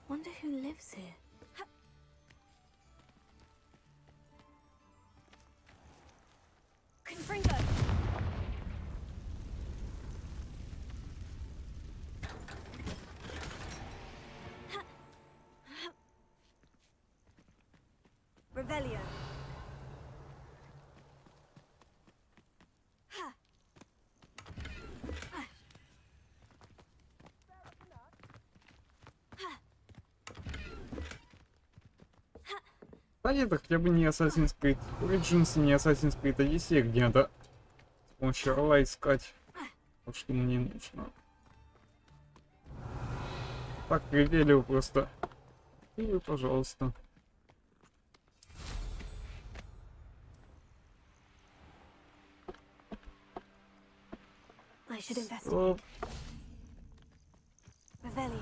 Speaker 2: Wonder who lives here. Confringo. Revelio.
Speaker 1: Кстати, это хотя бы не Assassin's Creed Origins, не Assassin's Creed Odyssey, где надо с помощью орла искать то, что мне нужно. Так, Ревелио просто. И вы, пожалуйста.
Speaker 2: I should investigate. Revelio.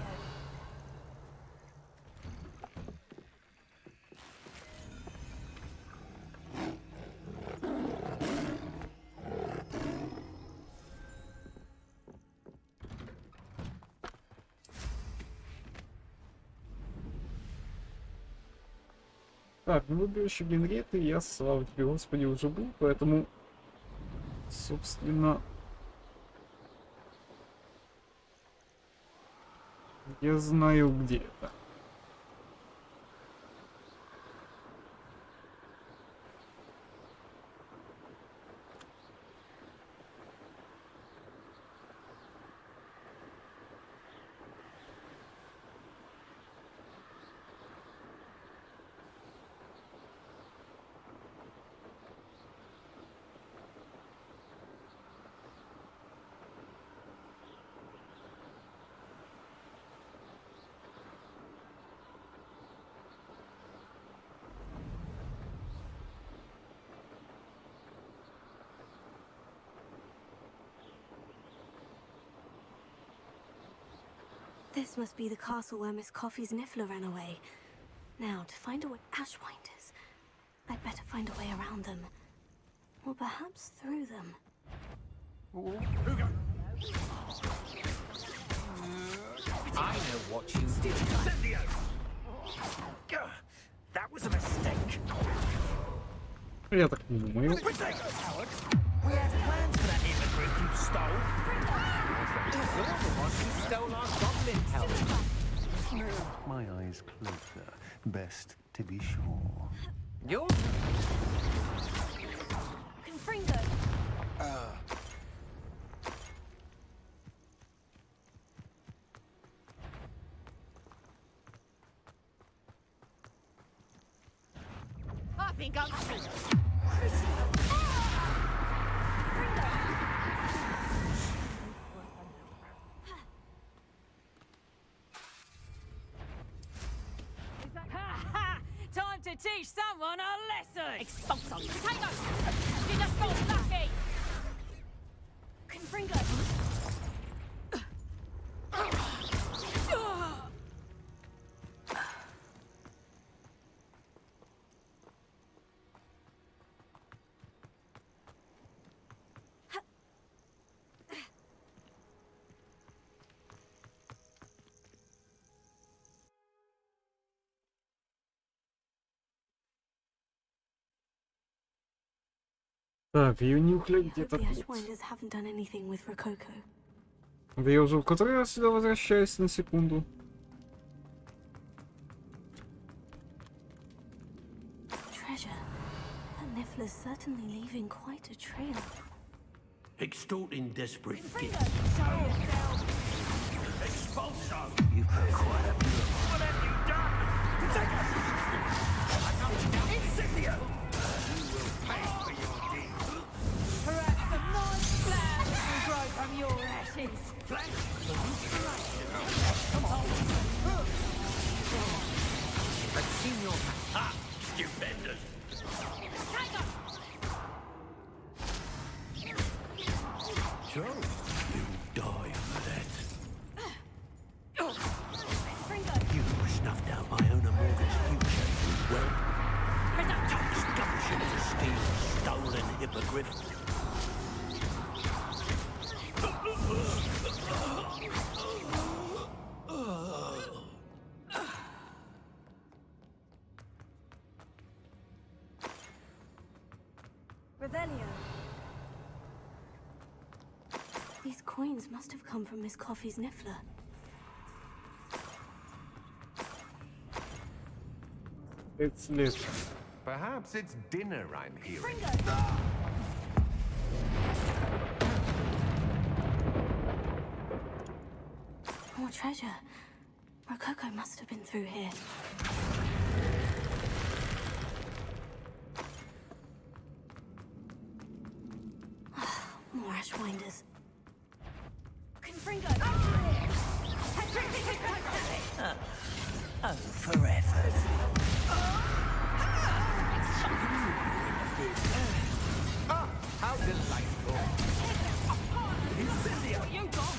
Speaker 1: Так, ну убежище Генриетты я, слава тебе, Господи, уже был, поэтому, собственно, я знаю, где это.
Speaker 2: This must be the castle where Miss Coffee's Niffler ran away. Now, to find out what Ashwind is, I'd better find a way around them. Or perhaps through them.
Speaker 11: I know what you did. Incendio! That was a mistake.
Speaker 1: Я так не думаю.
Speaker 11: We had plans for that immigrant you stole. You're the one who stole our goblin helmet.
Speaker 14: My eyes closer. Best to be sure.
Speaker 11: You're...
Speaker 2: Confringo.
Speaker 11: I think I'm...
Speaker 15: Time to teach someone a lesson! Expulso! Potato! You just got lucky!
Speaker 2: Confringo.
Speaker 1: Так, ее нюхля
Speaker 2: I hope
Speaker 1: где-то
Speaker 2: the
Speaker 1: тут.
Speaker 2: Ashwinders haven't done anything with Rococo.
Speaker 1: Да я уже в который раз сюда возвращаюсь на секунду.
Speaker 2: Treasure. That Niffler's certainly leaving quite a trail.
Speaker 7: Extorting desperate gifts.
Speaker 11: Expulso!
Speaker 7: You've got quite a few.
Speaker 11: What have you done? Potato! Incendio! You will pay for your deeds.
Speaker 15: Perhaps a nice flower will grow from your ashes.
Speaker 11: Flash for inspiration. Come on. I've seen your... Ha! Stupendous!
Speaker 7: So, you'll die for that. You snuffed out my owner Morgan's future, you whelp. Takes gumption to steal a stolen hippogriff.
Speaker 2: Revelio. These coins must have come from Miss Coffee's Niffler.
Speaker 1: It's lit.
Speaker 14: Perhaps it's dinner I'm hearing.
Speaker 2: More treasure. Rococo must have been through here. More Ashwinders. Confringo!
Speaker 11: Oh, forever.
Speaker 14: Ah, how delightful.
Speaker 11: Incendio!
Speaker 15: You got?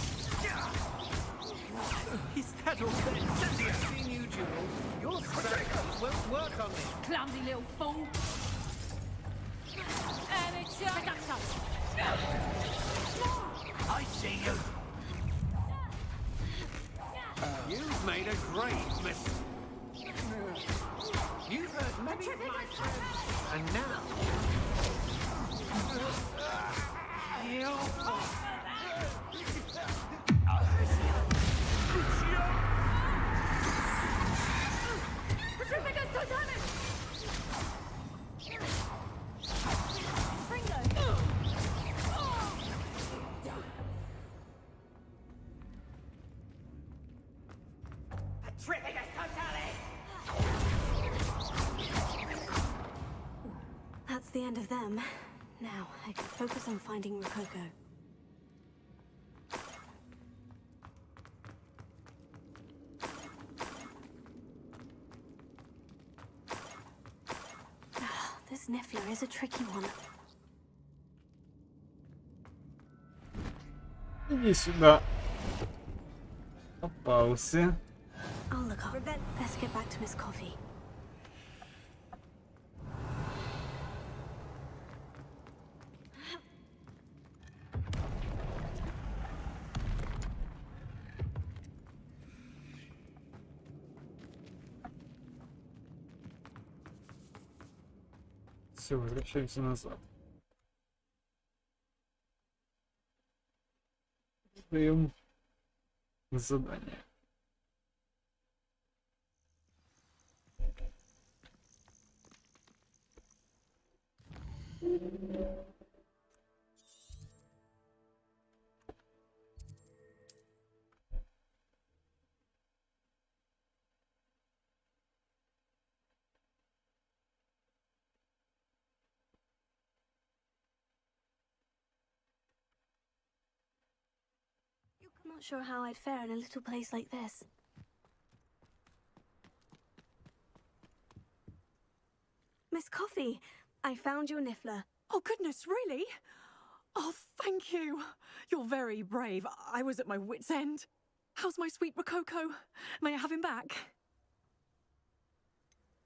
Speaker 11: Is that all there? Incendio! Seen you, Jewel. Your strategy won't work on me.
Speaker 15: Clumsy little fool! And it's your...
Speaker 11: I see you.
Speaker 14: You've made a great miss. You've heard many of my friends, and now
Speaker 2: That's the end of them. Now, I can focus on finding Rococo. This Niffler is a tricky one.
Speaker 1: Иди сюда. Попался.
Speaker 2: I'll look up. Let's get back to Miss Coffee.
Speaker 1: Все, возвращаемся назад. Сдаем задание.
Speaker 2: I'm not sure how I'd fare in a little place like this. Miss Coffee, I found your niffler.
Speaker 13: Oh, goodness, really? Oh, thank you. You're very brave. I was at my wit's end. How's my sweet Rococo? May I have him back?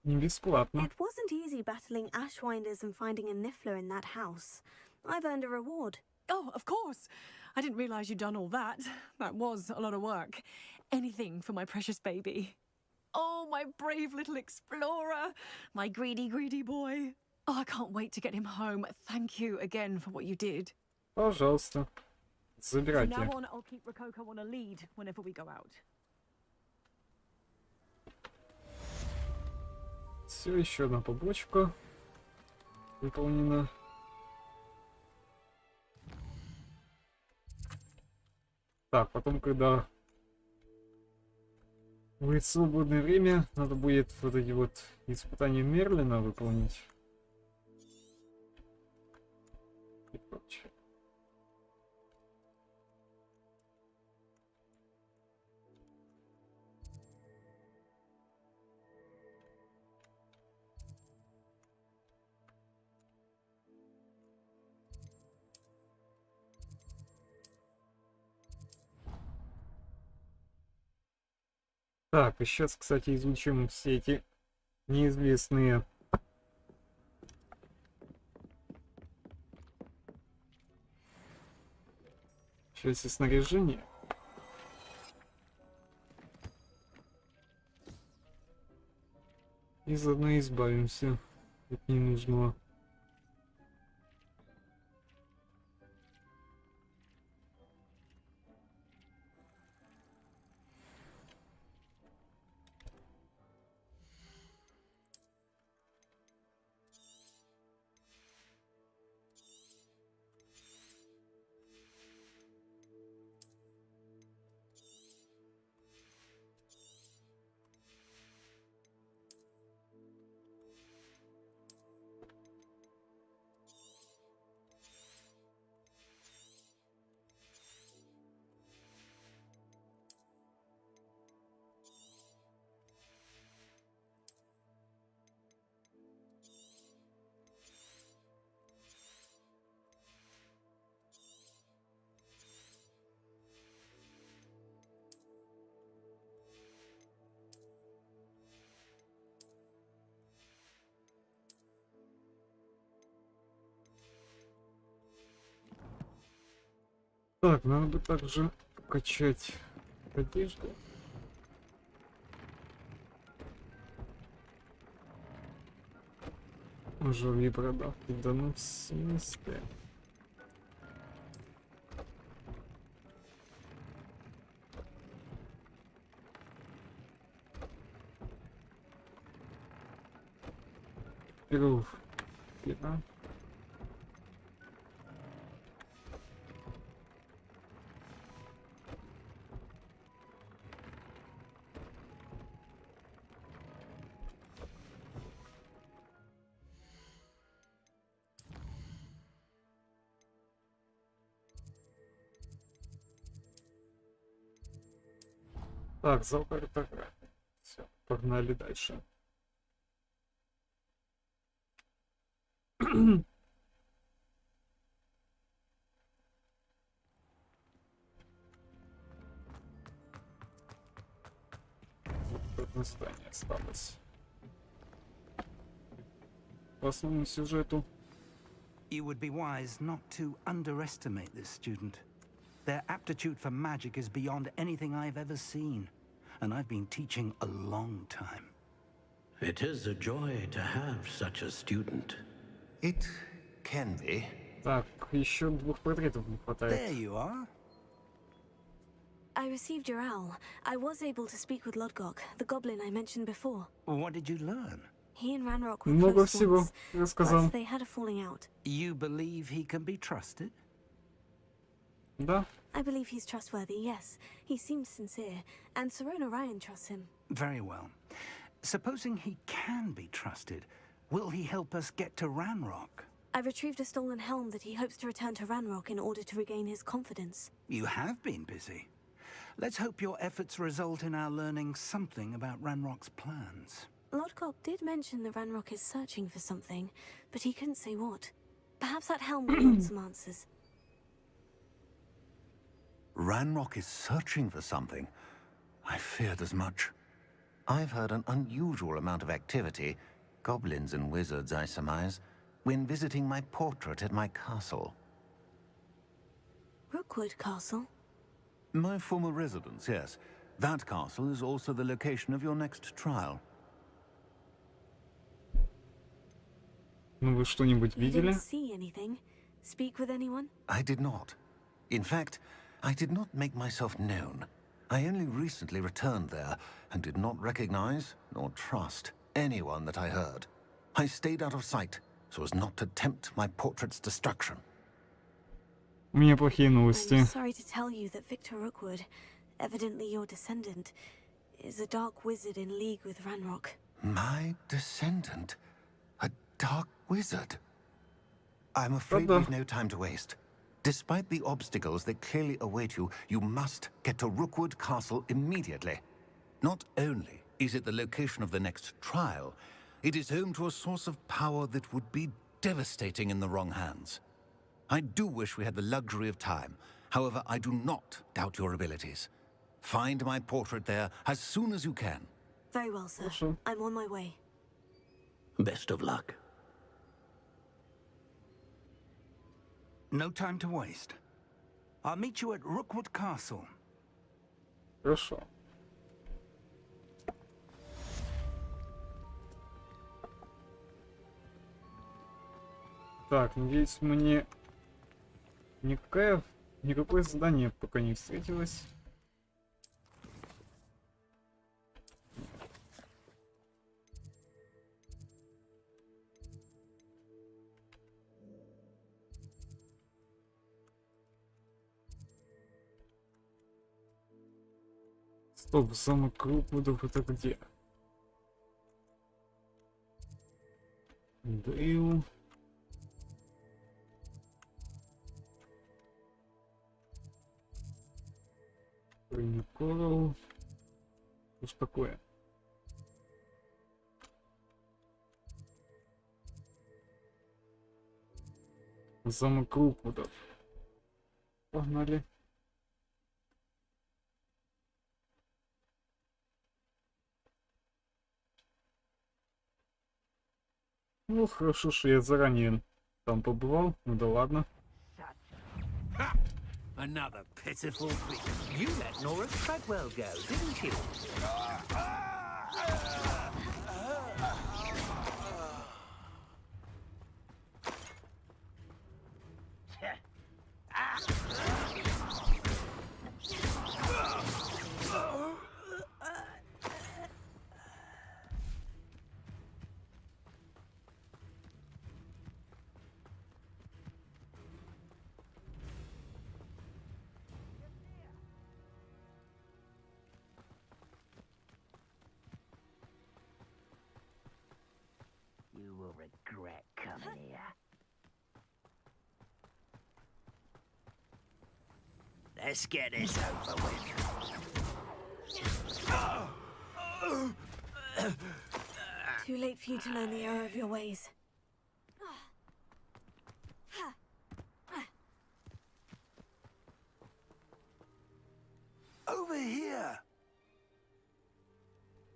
Speaker 1: Не бесплатно.
Speaker 2: It wasn't easy battling Ashwinders and finding a niffler in that house. I've earned a reward.
Speaker 13: Oh, of course. I didn't realize you'd done all that. That was a lot of work. Anything for my precious baby. Oh, my brave little explorer. My greedy, greedy boy. Oh, I can't wait to get him home. Thank you again for what you did.
Speaker 1: Пожалуйста.
Speaker 13: From
Speaker 1: Забирайте.
Speaker 13: now on, I'll keep Rococo on a lead whenever we go out.
Speaker 1: Все, еще одна побочка выполнена. Так, потом, когда будет свободное время, надо будет вот эти вот испытания Мерлина выполнить. И прочее. Так, и сейчас, кстати, изучим все эти неизвестные части снаряжения. И заодно избавимся от ненужного. Так, надо бы также качать одежду. Журавли продавки, да ну в смысле? Пиров. Пира. Так, зал картографии. Все, погнали дальше. Вот одно здание осталось. По основному сюжету.
Speaker 16: You would be wise not to underestimate this student. Their aptitude for magic is beyond anything I've ever seen, and I've been teaching a long time.
Speaker 7: It is a joy to have such a student.
Speaker 14: It can be.
Speaker 1: Так, еще 2 портретов не хватает.
Speaker 16: There you are.
Speaker 2: I received your owl. I was able to speak with Lodgok, the goblin I mentioned before.
Speaker 16: What did you learn?
Speaker 2: He and Ranrock were
Speaker 1: Много
Speaker 2: close
Speaker 1: всего
Speaker 2: once,
Speaker 1: рассказал.
Speaker 2: but they had a falling out.
Speaker 16: You believe he can be trusted?
Speaker 1: Да.
Speaker 2: I believe he's trustworthy, yes. He seems sincere, and Serona Ryan trusts him.
Speaker 16: Very well. Supposing he can be trusted, will he help us get to Ranrock?
Speaker 2: I retrieved a stolen helm that he hopes to return to Ranrock in order to regain his confidence.
Speaker 16: You have been busy. Let's hope your efforts result in our learning something about Ranrock's plans.
Speaker 2: Lodgok did mention that Ranrock is searching for something, but he couldn't say what. Perhaps that helm will hold some answers.
Speaker 14: Ranrock is searching for something. I feared as much. I've heard an unusual amount of activity, goblins and wizards, I surmise, when visiting my portrait at my castle.
Speaker 2: Rookwood Castle?
Speaker 14: My former residence, yes. That castle is also the location of your next trial.
Speaker 1: Ну вы что-нибудь
Speaker 2: You
Speaker 1: видели?
Speaker 2: didn't see anything? Speak with anyone?
Speaker 14: I did not. In fact, I did not make myself known. I only recently returned there and did not recognize nor trust anyone that I heard. I stayed out of sight so as not to tempt my portrait's destruction.
Speaker 1: У меня плохие новости.
Speaker 2: I'm sorry to tell you that Victor Rookwood, evidently your descendant, is a dark wizard in league with Ranrock.
Speaker 14: My descendant? A dark wizard? I'm afraid
Speaker 1: Правда?
Speaker 14: we've no time to waste. Despite the obstacles that clearly await you, you must get to Rookwood Castle immediately. Not only is it the location of the next trial, it is home to a source of power that would be devastating in the wrong hands. I do wish we had the luxury of time. However, I do not doubt your abilities. Find my portrait there as soon as you can.
Speaker 2: Very well, sir. I'm on my way.
Speaker 7: Best of luck.
Speaker 16: No time to waste. I'll meet you at Rookwood Castle.
Speaker 1: Хорошо. Так, надеюсь, мне никакое задание пока не встретилось. Стоп, замок Круквудов это где? Дейл. Корал. Что такое? Замок Круквудов. Погнали. Ну, хорошо, что я заранее там побывал. Ну да ладно.
Speaker 12: Another pitiful thing. You let Nora Treadwell go, didn't you? You will regret coming here. Let's get this over with.
Speaker 2: Too late for you to learn the error of your ways.
Speaker 16: Over here.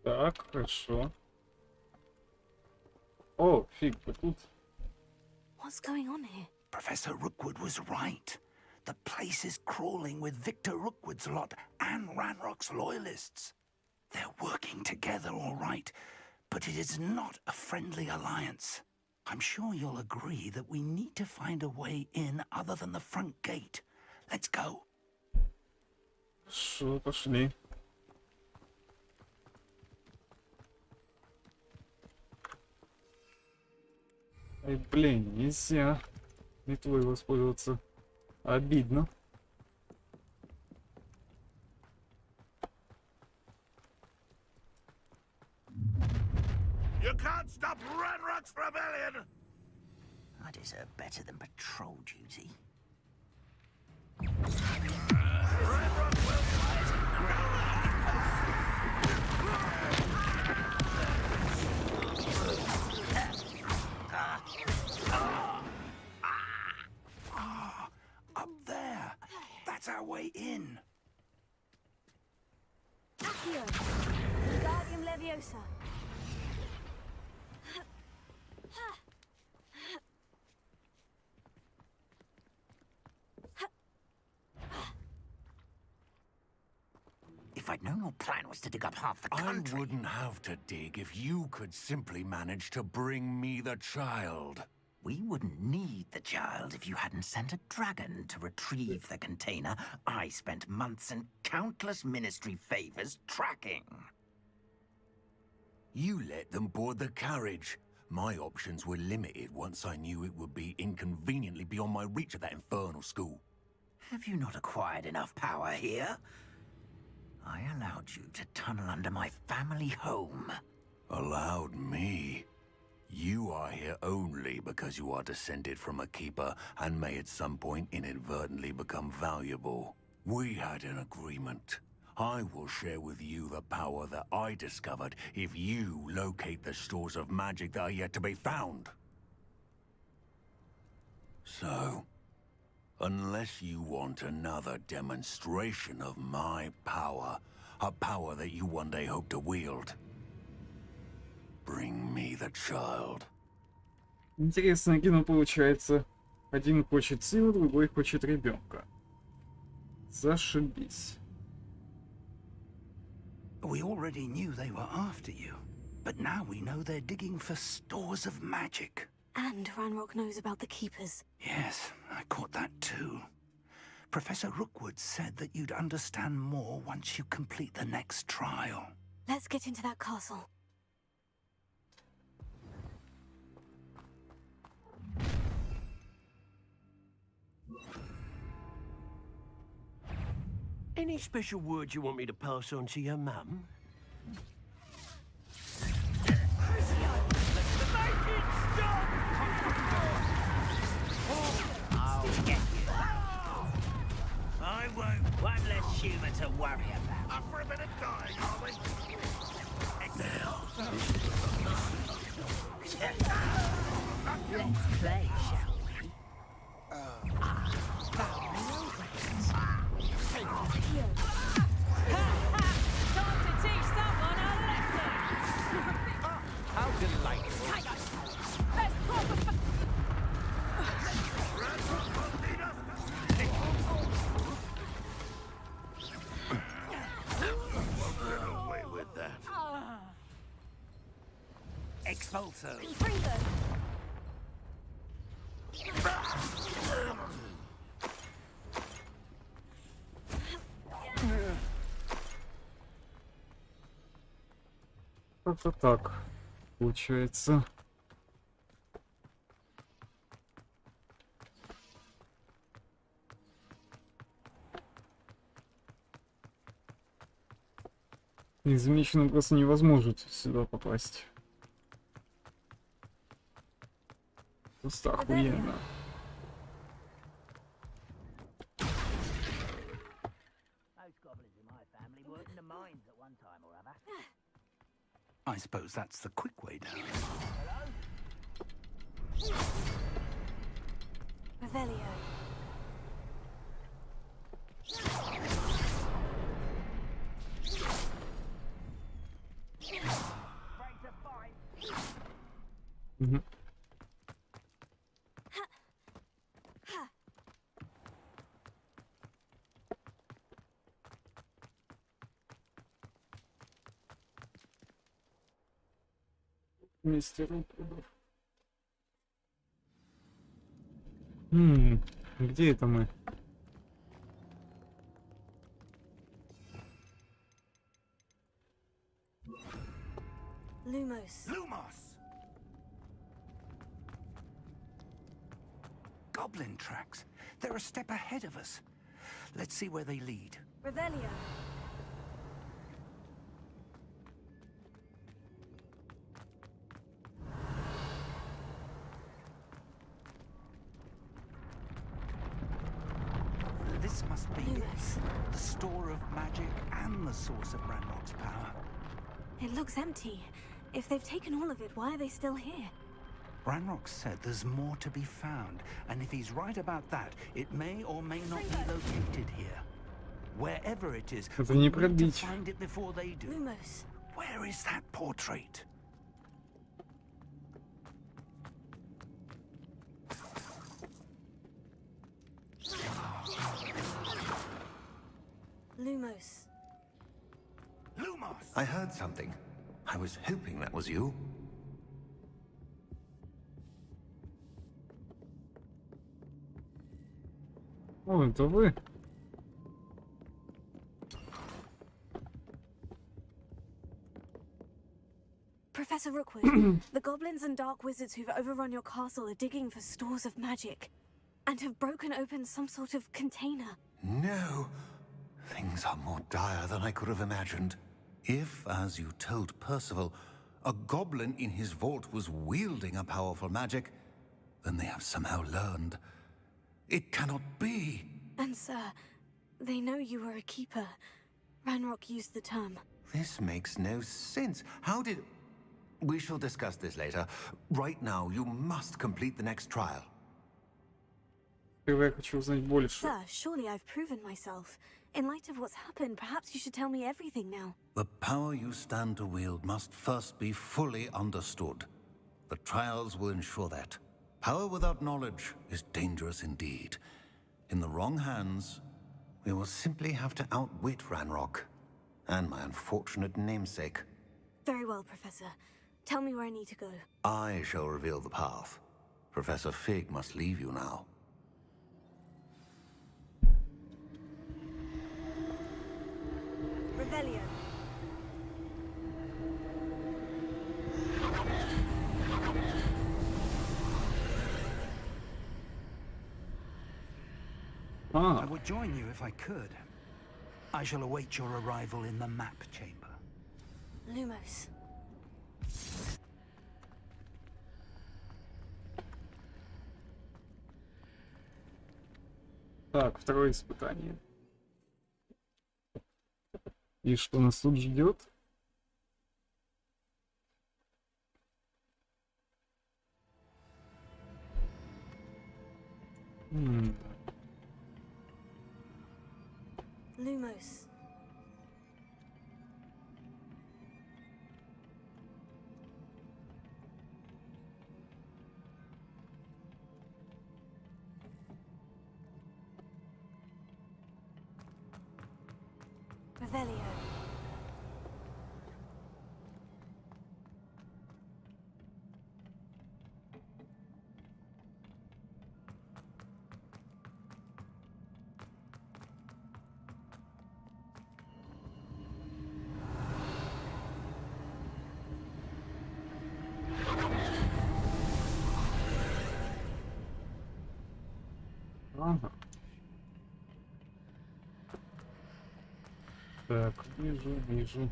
Speaker 1: Так, хорошо. О, фиг, ты тут.
Speaker 2: What's going on here?
Speaker 16: Professor Rookwood was right. The place is crawling with Victor Rookwood's lot and Ranrock's loyalists. They're working together all right, but it is not a friendly alliance. I'm sure you'll agree that we need to find a way in other than the front gate. Let's go.
Speaker 1: Шо, пошли. Ай, блин, нельзя метлой воспользоваться. Обидно.
Speaker 11: You can't stop Ranrock's rebellion!
Speaker 17: I deserve better than patrol duty.
Speaker 11: Ranrock will...
Speaker 16: Up there. That's our way in.
Speaker 2: Accio, Wingardium Leviosa.
Speaker 17: If I'd known your plan was to dig up half the country...
Speaker 14: I wouldn't have to dig if you could simply manage to bring me the child.
Speaker 17: We wouldn't need the child if you hadn't sent a dragon to retrieve the container I spent months and countless ministry favors tracking.
Speaker 14: You let them board the carriage. My options were limited once I knew it would be inconveniently beyond my reach at that infernal school.
Speaker 17: Have you not acquired enough power here? I allowed you to tunnel under my family home.
Speaker 14: Allowed me? You are here only because you are descended from a keeper and may at some point inadvertently become valuable. We had an agreement. I will share with you the power that I discovered if you locate the stores of magic that are yet to be found. So, unless you want another demonstration of my power, a power that you one day hope to wield, bring me the child.
Speaker 1: Интересное кино получается. Один хочет силы, другой хочет ребенка. Зашибись.
Speaker 16: We already knew they were after you, but now we know they're digging for stores of magic.
Speaker 2: And Ranrock knows about the Keepers.
Speaker 16: Yes, I caught that too. Professor Rookwood said that you'd understand more once you complete the next trial.
Speaker 2: Let's get into that castle.
Speaker 12: Any special words you want me to pass on to your mum?
Speaker 17: I'll get you. I won't. One less humour to worry about.
Speaker 11: Up for a bit of dying, are we?
Speaker 3: Let's play, shall we?
Speaker 15: Time to teach someone a lesson!
Speaker 17: How delightful.
Speaker 15: Let's proper...
Speaker 11: Get away with that.
Speaker 17: Expulso.
Speaker 1: Как-то так получается. Незамеченным просто невозможно сюда попасть. Просто охуенно.
Speaker 17: Most goblins in my family worked in the mines at one time or other.
Speaker 16: I suppose that's the quick way down.
Speaker 2: Revelio.
Speaker 1: Угу. Мистер Упудов. Где это мы?
Speaker 2: Lumos.
Speaker 16: Lumos! Goblin tracks. They're a step ahead of us. Let's see where they lead.
Speaker 2: Revelio.
Speaker 16: This must be
Speaker 2: Lumos.
Speaker 16: the store of magic and the source of Ranrock's power.
Speaker 2: It looks empty. If they've taken all of it, why are they still here?
Speaker 16: Ranrock said there's more to be found, and if he's right about that, it may or may not be located here. Wherever it is,
Speaker 1: Это
Speaker 16: we
Speaker 1: не
Speaker 16: need to
Speaker 1: пробить.
Speaker 16: find it before they do.
Speaker 2: Lumos.
Speaker 16: Where is that portrait?
Speaker 2: Lumos.
Speaker 16: Lumos!
Speaker 14: I heard something. I was hoping that was you.
Speaker 1: О, это вы?
Speaker 2: Professor Rookwood, the goblins and dark wizards who've overrun your castle are digging for stores of magic and have broken open some sort of container.
Speaker 14: No. Things are more dire than I could have imagined. If, as you told Percival, a goblin in his vault was wielding a powerful magic, then they have somehow learned. It cannot be.
Speaker 2: And sir, they know you were a keeper. Ranrock used the term.
Speaker 14: This makes no sense. How did... We shall discuss this later. Right now, you must complete the next trial.
Speaker 1: Я хочу узнать больше.
Speaker 2: Sir, surely I've proven myself. In light of what's happened, perhaps you should tell me everything now.
Speaker 14: The power you stand to wield must first be fully understood. The trials will ensure that. Power without knowledge is dangerous indeed. In the wrong hands, we will simply have to outwit Ranrock and my unfortunate namesake.
Speaker 2: Very well, Professor. Tell me where I need to go.
Speaker 14: I shall reveal the path. Professor Fig must leave you now.
Speaker 2: Revelio.
Speaker 16: I would join you if I could. I shall await your arrival in the map chamber.
Speaker 2: Lumos.
Speaker 1: Так, второе испытание. И что нас тут ждет?
Speaker 2: Lumos. Revelio.
Speaker 1: Ага. Так, вижу.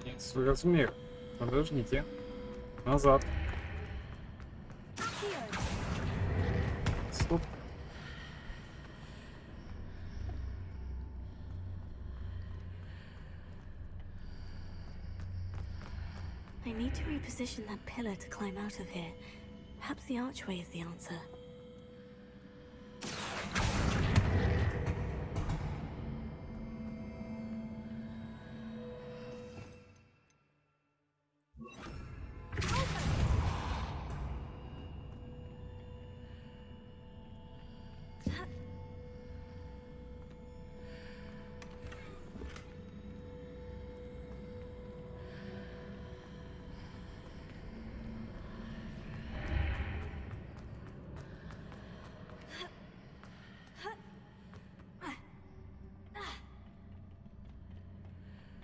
Speaker 1: Нет, свой размер. Подождите. Назад. Стоп.
Speaker 2: I need to reposition that pillar to climb out of here. Perhaps the archway is the answer.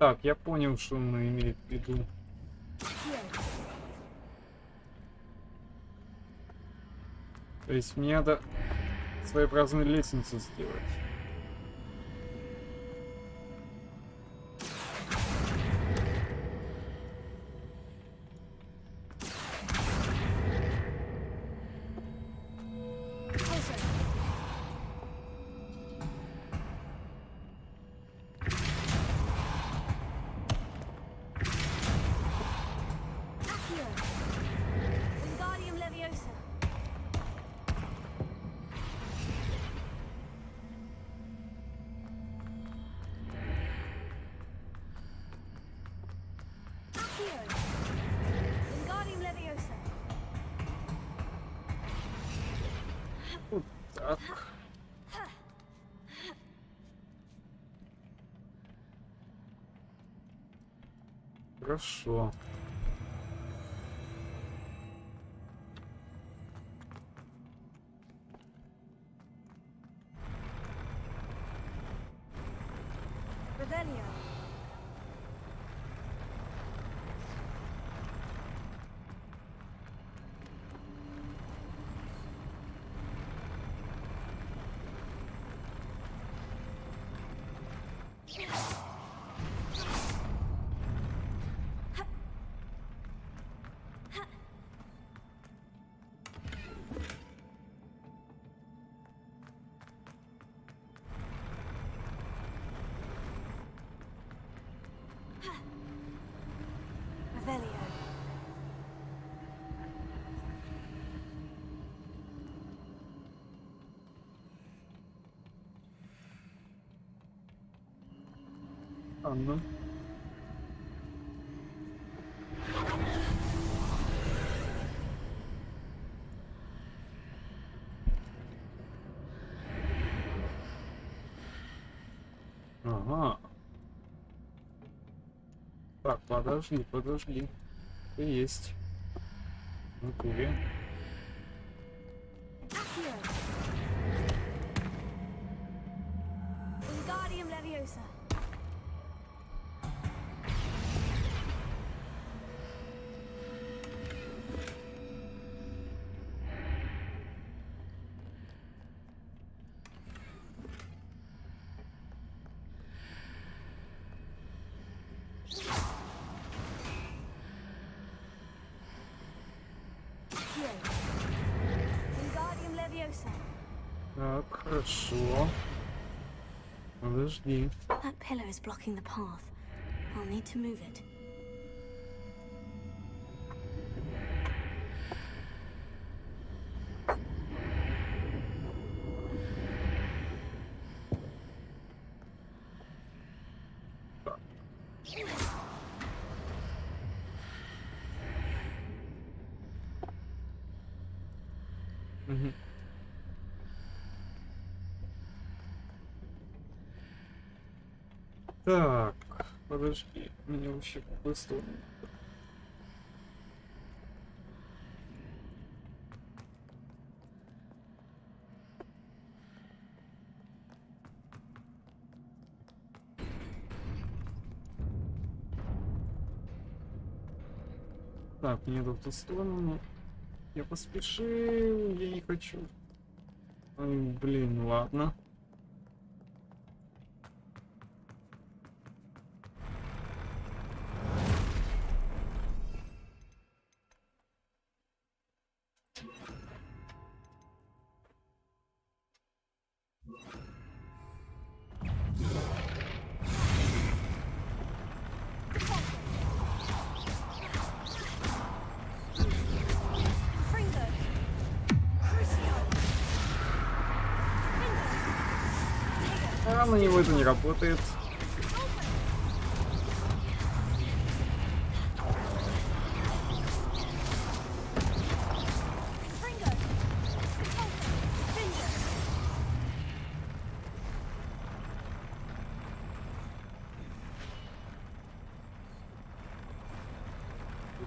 Speaker 1: Так, я понял, что он имеет в виду. То есть мне надо своеобразную лестницу сделать. Вот так. Хорошо. Ладно. Ага. Так, подожди. Ты есть. В натуре. Так, хорошо. Подожди.
Speaker 2: That pillar is blocking the path. I'll need to move it.
Speaker 1: Угу. Так, подожди, мне вообще в какую сторону? Так, мне в ту сторону, но я поспешил, я не хочу. Ой, блин, ладно. А, на него это не работает.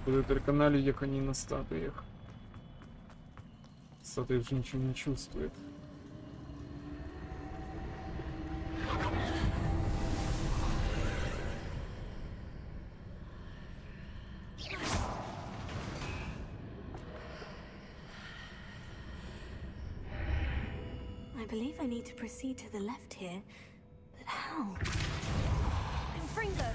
Speaker 1: Буду только на людях, а не на статуях. Статуя же ничего не чувствует.
Speaker 2: believe I need to proceed to the left here, but how? Confringo!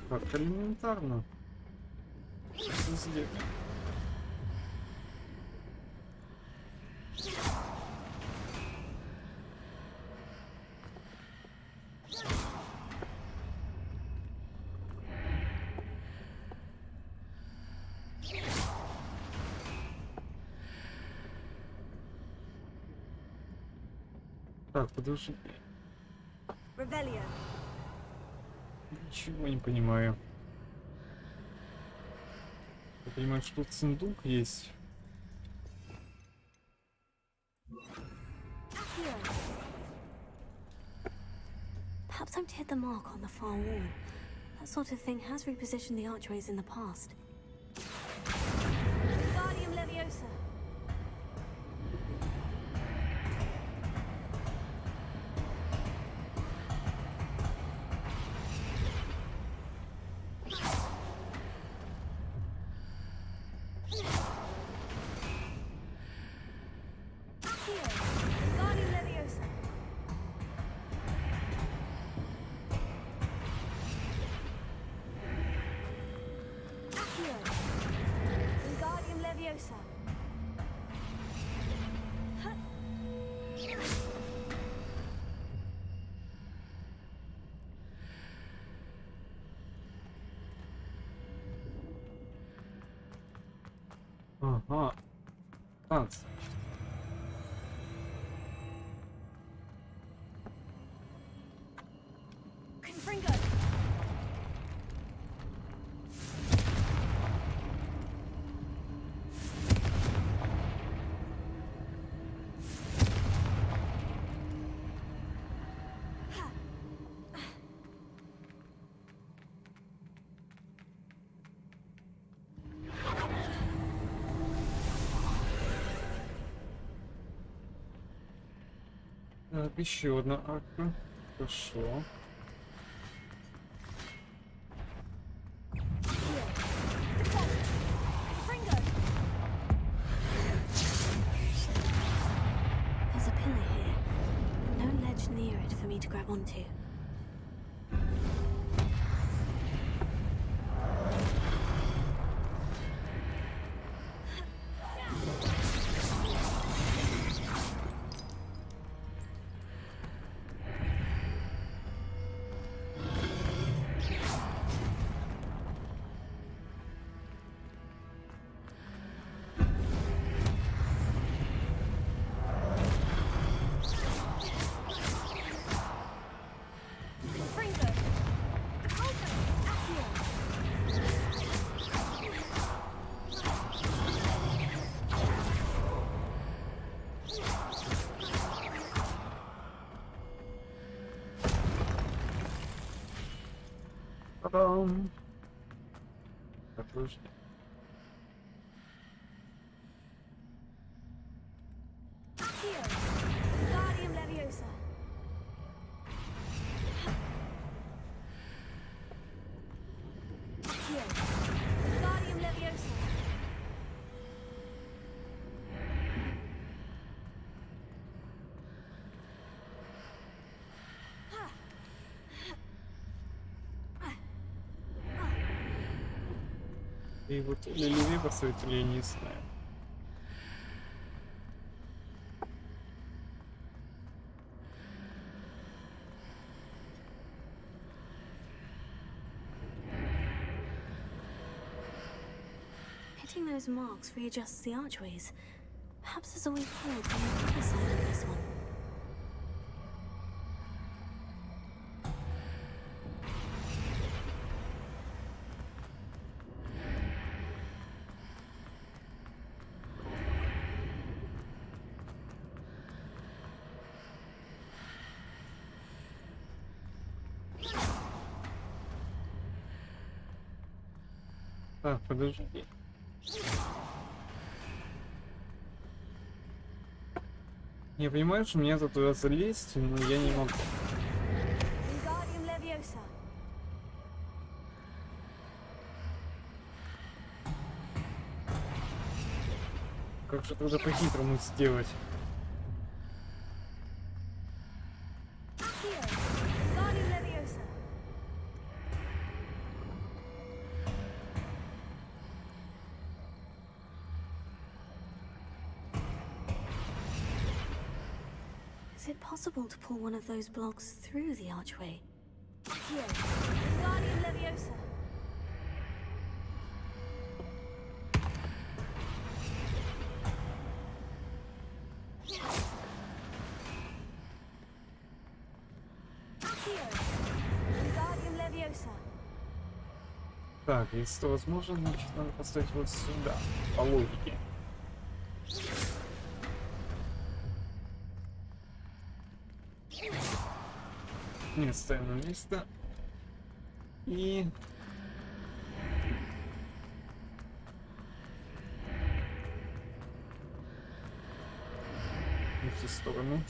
Speaker 1: Как элементарно. Здесь. Так, подожди.
Speaker 2: Revelio.
Speaker 1: Ничего не понимаю. Я понимаю, что тут сундук есть.
Speaker 2: Perhaps I'm to hit the mark on the far wall. That sort of thing has repositioned the archways in the past. Wingardium Leviosa. Wingardium Leviosa. Wingardium Leviosa.
Speaker 1: Ага. Танцы.
Speaker 2: Confringo.
Speaker 1: Так, еще одна арка. Хорошо.
Speaker 2: There's a pillar here, but no ledge near it for me to grab onto.
Speaker 1: Та-дам! Отлично.
Speaker 2: Wingardium Leviosa. Wingardium Leviosa.
Speaker 1: И вот или левее поставить, или я не знаю.
Speaker 2: Hitting those marks readjusts the archways. Perhaps there's a way forward from the other side of this one.
Speaker 1: Так, подожди. Я понимаю, что мне туда залезть, но я не могу.
Speaker 2: Wingardium Leviosa.
Speaker 1: Как же тогда по-хитрому сделать?
Speaker 2: Accio. Wingardium Leviosa. Is it possible to pull one of those blocks through the archway? Accio. Wingardium Leviosa. Accio. Wingardium Leviosa.
Speaker 1: Так, если это возможно, значит надо поставить вот сюда, по логике. Нет, ставим на место. И... в эту сторону.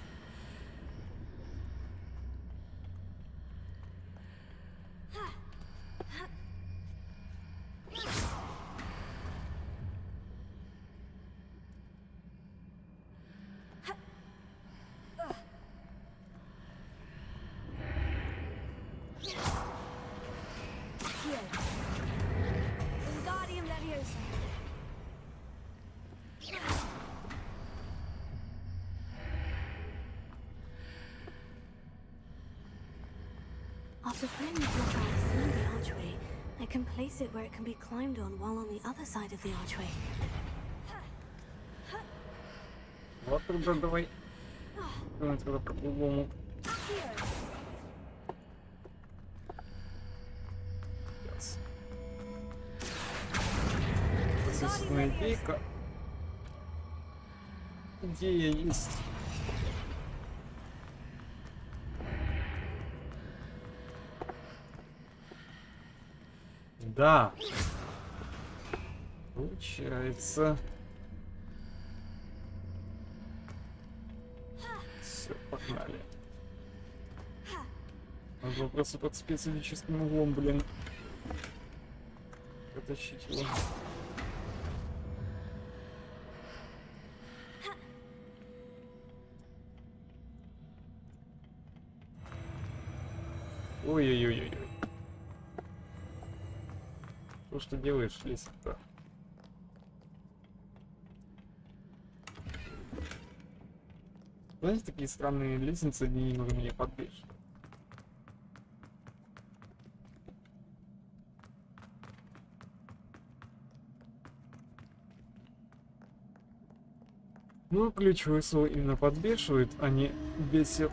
Speaker 2: Wingardium Leviosa. After pulling the block out through the archway, I can place it where it can be climbed on while on the other side of the archway.
Speaker 1: Вот тогда давай. Давай тогда по-другому. Сейчас. Посредственная идейка. Идея есть. Да. Получается. Все, погнали. Надо просто под специфическим углом, блин. Потащить его. Ой-ой-ой-ой. Что ж ты делаешь, лестница? Знаете, такие странные лестницы, они немного меня подбежат. Ну, ключевое слово именно подбешивает, а не бесит.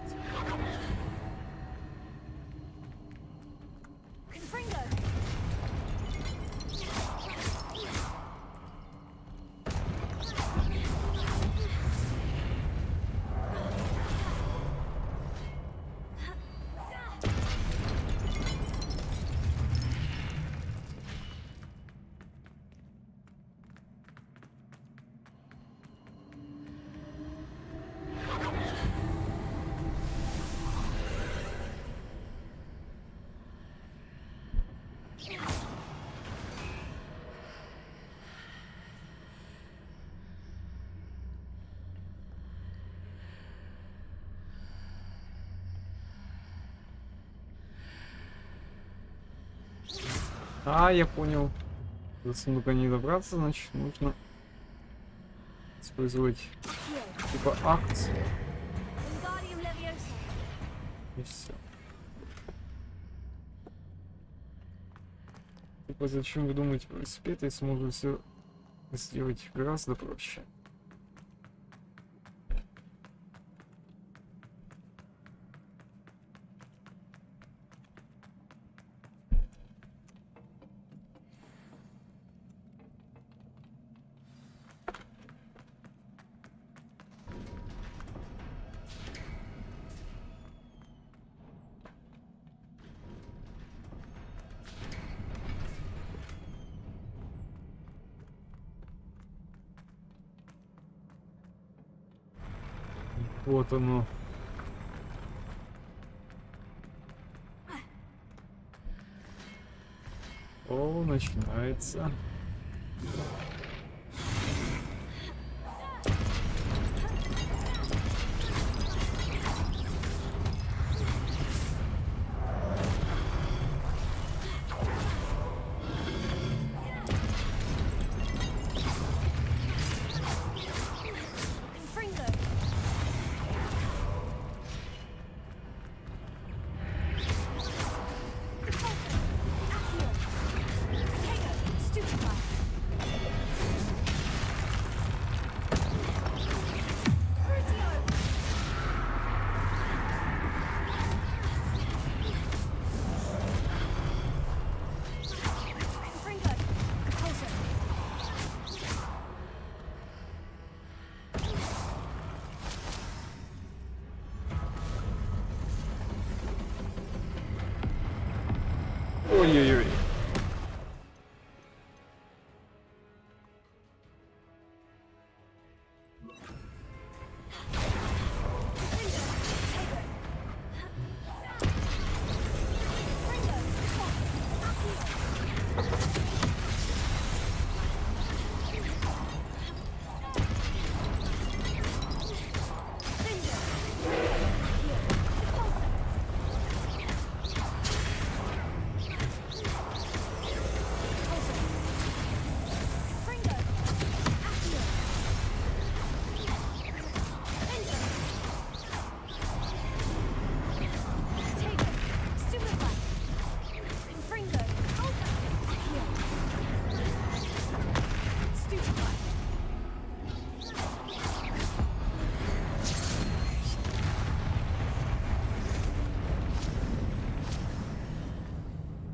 Speaker 1: А, я понял. До сундука не добраться, значит нужно использовать типа акцию. И все. Типа зачем вы думаете велосипед, если можно все сделать гораздо проще? Вот оно. О, начинается. Ой-ой-ой.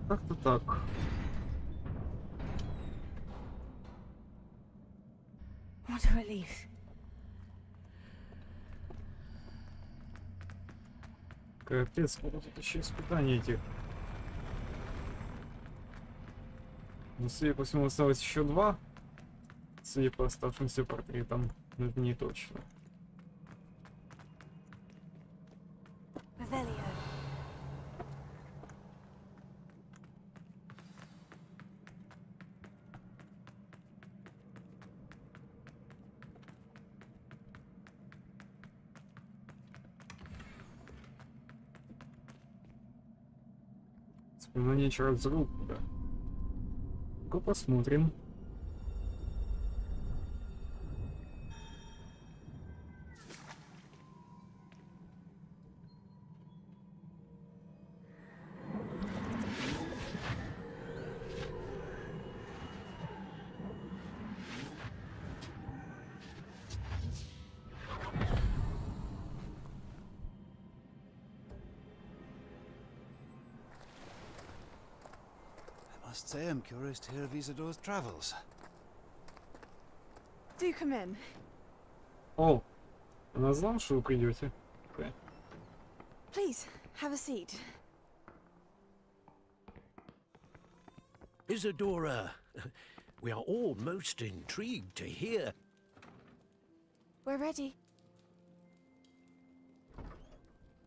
Speaker 1: Как-то так.
Speaker 2: What a relief.
Speaker 1: Капец, сколько тут еще испытаний этих. Но, судя по всему, осталось еще 2. Судя по оставшимся портретам, но это не точно. Вспоминание Чарльза Руквуда. Ну-ка посмотрим.
Speaker 18: I must say I'm curious to hear of Isadore's travels.
Speaker 10: Do come in.
Speaker 1: О, она знала, что вы придете. Okay.
Speaker 10: Please, have a seat.
Speaker 7: Isadora, we are all most intrigued to hear.
Speaker 10: We're ready.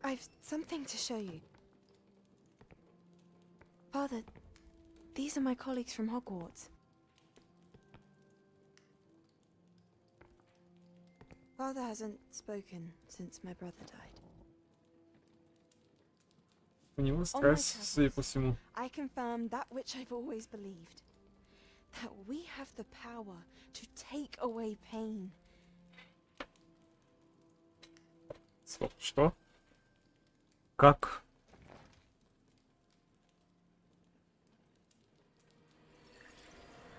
Speaker 10: I've something to show you. Father, these are my colleagues from Hogwarts. Father hasn't spoken since my brother died.
Speaker 1: У него стресс, судя по всему.
Speaker 10: I confirm that which I've always believed. That we have the power to take away pain.
Speaker 1: Стоп, что? Как?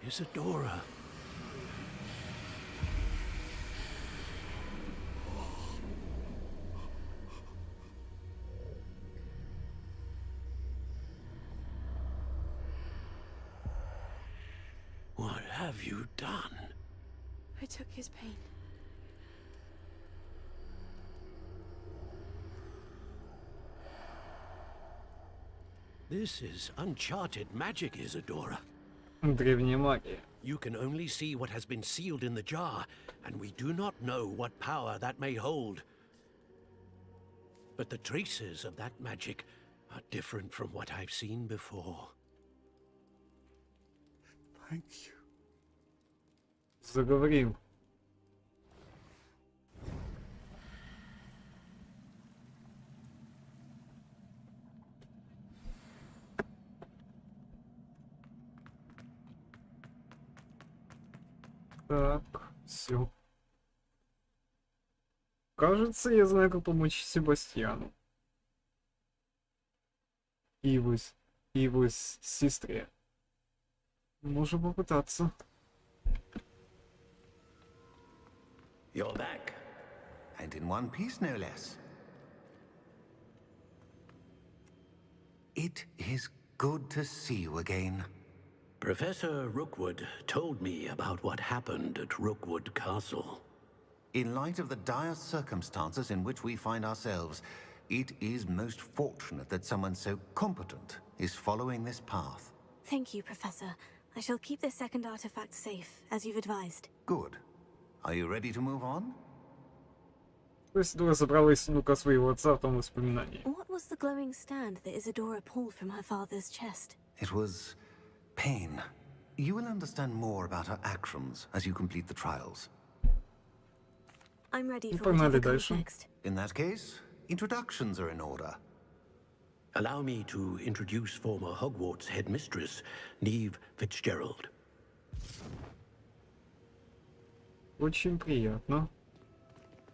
Speaker 7: Isadora. What have you done?
Speaker 10: I took his pain.
Speaker 7: This is uncharted magic, Isadora.
Speaker 1: Древняя магия.
Speaker 7: You can only see what has been sealed in the jar, and we do not know what power that may hold.
Speaker 12: But the traces of that magic are different from what I've seen before.
Speaker 18: Thank you.
Speaker 1: Заговорил. Так, все. Кажется, я знаю, как помочь Себастьяну. И его сестре. Можно попытаться.
Speaker 7: You're back.
Speaker 14: And in one piece, no less. It is good to see you again.
Speaker 12: Professor Rookwood told me about what happened at Rookwood Castle.
Speaker 14: In light of the dire circumstances in which we find ourselves, it is most fortunate that someone so competent is following this path.
Speaker 2: Thank you, Professor. I shall keep this second artifact safe, as you've advised.
Speaker 14: Good. Are you ready to move on?
Speaker 1: Isadora забрала из сундука своего отца в том воспоминании.
Speaker 2: What was the glowing stand that Isadora pulled from her father's chest?
Speaker 14: It was pain. You will understand more about her actions as you complete the trials.
Speaker 2: I'm ready for
Speaker 1: Погнали
Speaker 2: whatever comes
Speaker 1: дальше.
Speaker 2: next.
Speaker 14: In that case, introductions are in order.
Speaker 12: Allow me to introduce former Hogwarts headmistress, Neve Fitzgerald.
Speaker 1: Очень приятно.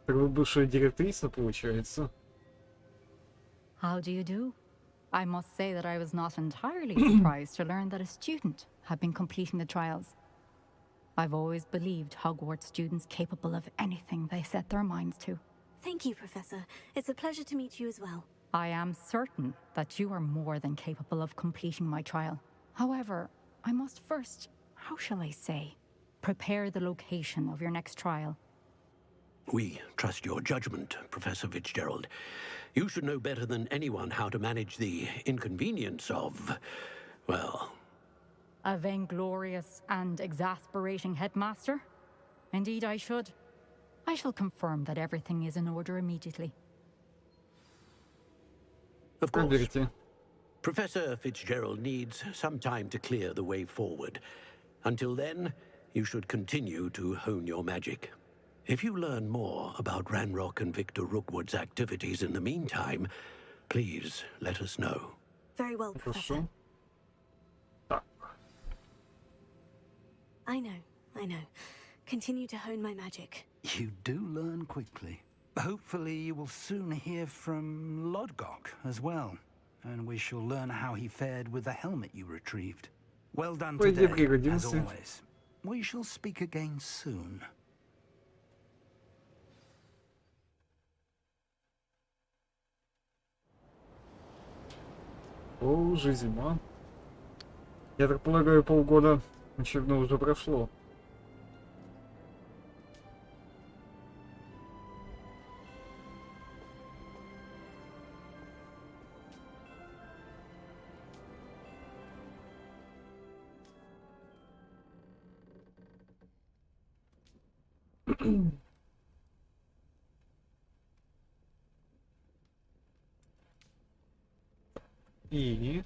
Speaker 1: Такая бывшая директриса, получается.
Speaker 19: How do you do? I must say that I was not entirely surprised to learn that a student had been completing the trials. I've always believed Hogwarts students capable of anything they set their minds to.
Speaker 2: Thank you, Professor. It's a pleasure to meet you as well.
Speaker 19: I am certain that you are more than capable of completing my trial. However, I must first, how shall I say, prepare the location of your next trial.
Speaker 12: We trust your judgment, Professor Fitzgerald. You should know better than anyone how to manage the inconvenience of, well...
Speaker 19: A vainglorious and exasperating headmaster? Indeed I should. I shall confirm that everything is in order immediately.
Speaker 12: Of course. Professor Fitzgerald needs some time to clear the way forward. Until then, you should continue to hone your magic. If you learn more about Ranrock and Victor Rookwood's activities in the meantime, please let us know.
Speaker 2: Very well, Professor. I know. Continue to hone my magic.
Speaker 16: You do learn quickly. Hopefully you will soon hear from Lodgok as well, and we shall learn how he fared with the helmet you retrieved. Well done today, as always. We shall speak again soon.
Speaker 1: О, уже зима. Я так полагаю, полгода очередно уже прошло. И...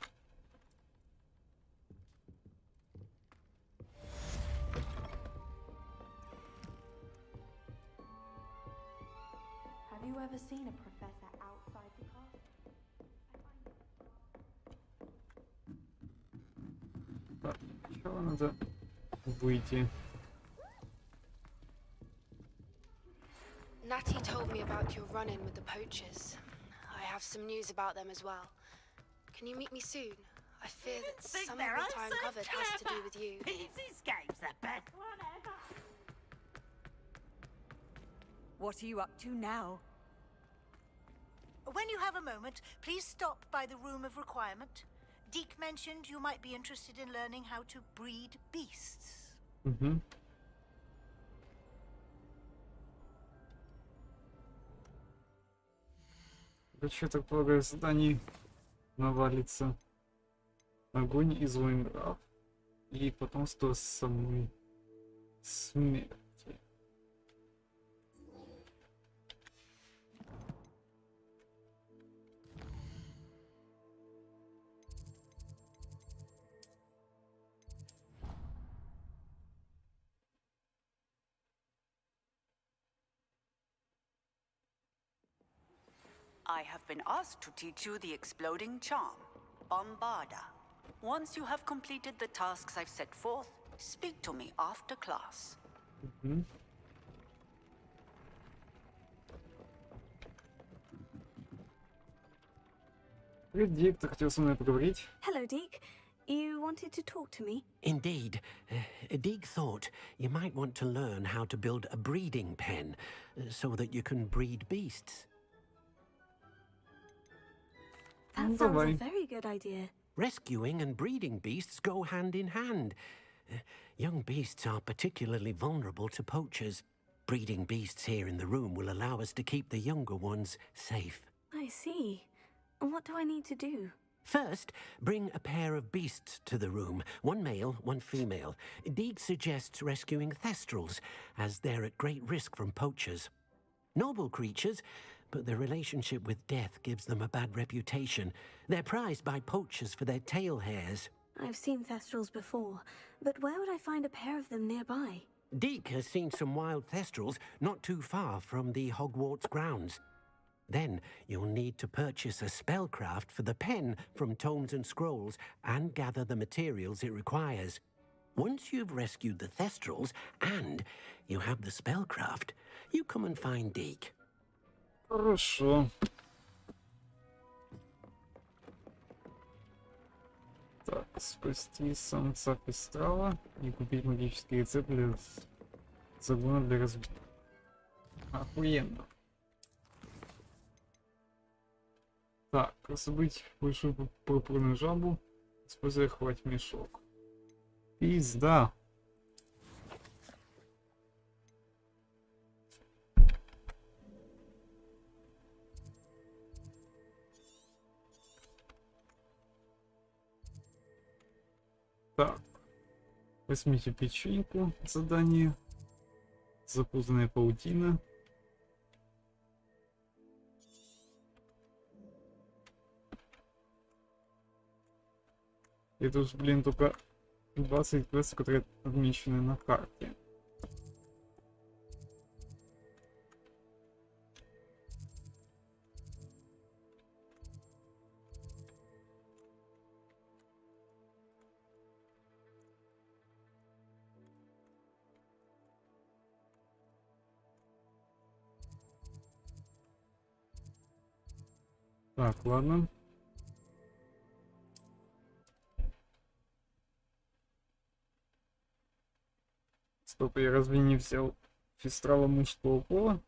Speaker 20: Have you ever seen a professor outside the castle?
Speaker 1: Так, сначала надо выйти.
Speaker 21: Natty told me about your run-in with the poachers. I have some news about them as well. Can you meet me soon? I fear that some of the time covered has to do with you.
Speaker 15: Escape's the best one ever.
Speaker 22: What are you up to now?
Speaker 23: When you have a moment, please stop by the Room of Requirement. Deke mentioned you might be interested in learning how to breed beasts.
Speaker 1: Угу. Короче, я так полагаю, заданий навалится огонь из воинграф и потомство самой смерти.
Speaker 5: I have been asked to teach you the exploding charm, Bombarda. Once you have completed the tasks I've set forth, speak to me after class.
Speaker 1: Привет, Дик, ты хотел со мной поговорить?
Speaker 2: Hello, Deke. You wanted to talk to me?
Speaker 12: Indeed. Deek thought you might want to learn how to build a breeding pen so that you can breed beasts.
Speaker 2: That sounds a very good idea.
Speaker 12: Rescuing and breeding beasts go hand in hand. Young beasts are particularly vulnerable to poachers. Breeding beasts here in the room will allow us to keep the younger ones safe.
Speaker 2: I see. And what do I need to do?
Speaker 12: First, bring a pair of beasts to the room. One male, one female. Deek suggests rescuing thestrals, as they're at great risk from poachers. Noble creatures, but their relationship with death gives them a bad reputation. They're prized by poachers for their tail hairs.
Speaker 2: I've seen thestrals before, but where would I find a pair of them nearby?
Speaker 12: Deek has seen some wild thestrals not too far from the Hogwarts grounds. Then you'll need to purchase a spellcraft for the pen from Tomes and Scrolls and gather the materials it requires. Once you've rescued the thestrals and you have the spellcraft, you come and find Deek.
Speaker 1: Хорошо. Так, спасти самца Пестрала и купить магический рецепт для загона для разбития. Охуенно. Так, раздобыть большую пурпурную жабу, используя хвать мешок. Пизда. Так, возьмите печеньку, задание, запутанная паутина. Это уж, блин, только 20 квестов, которые отмечены на карте. Так, ладно. Стоп, я разве не взял фестрала мужского пола?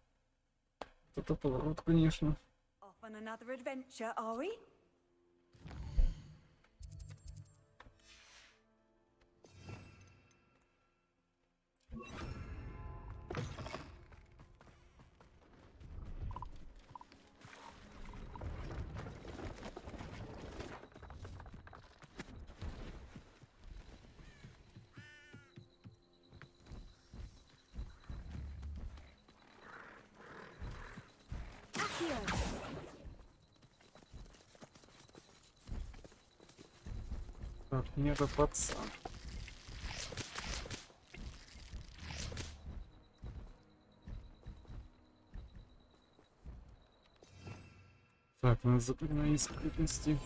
Speaker 1: Это поворот, конечно.
Speaker 22: Off on another adventure, are we?
Speaker 1: Так, мне это пацан. Так, надо заклинание скрытности.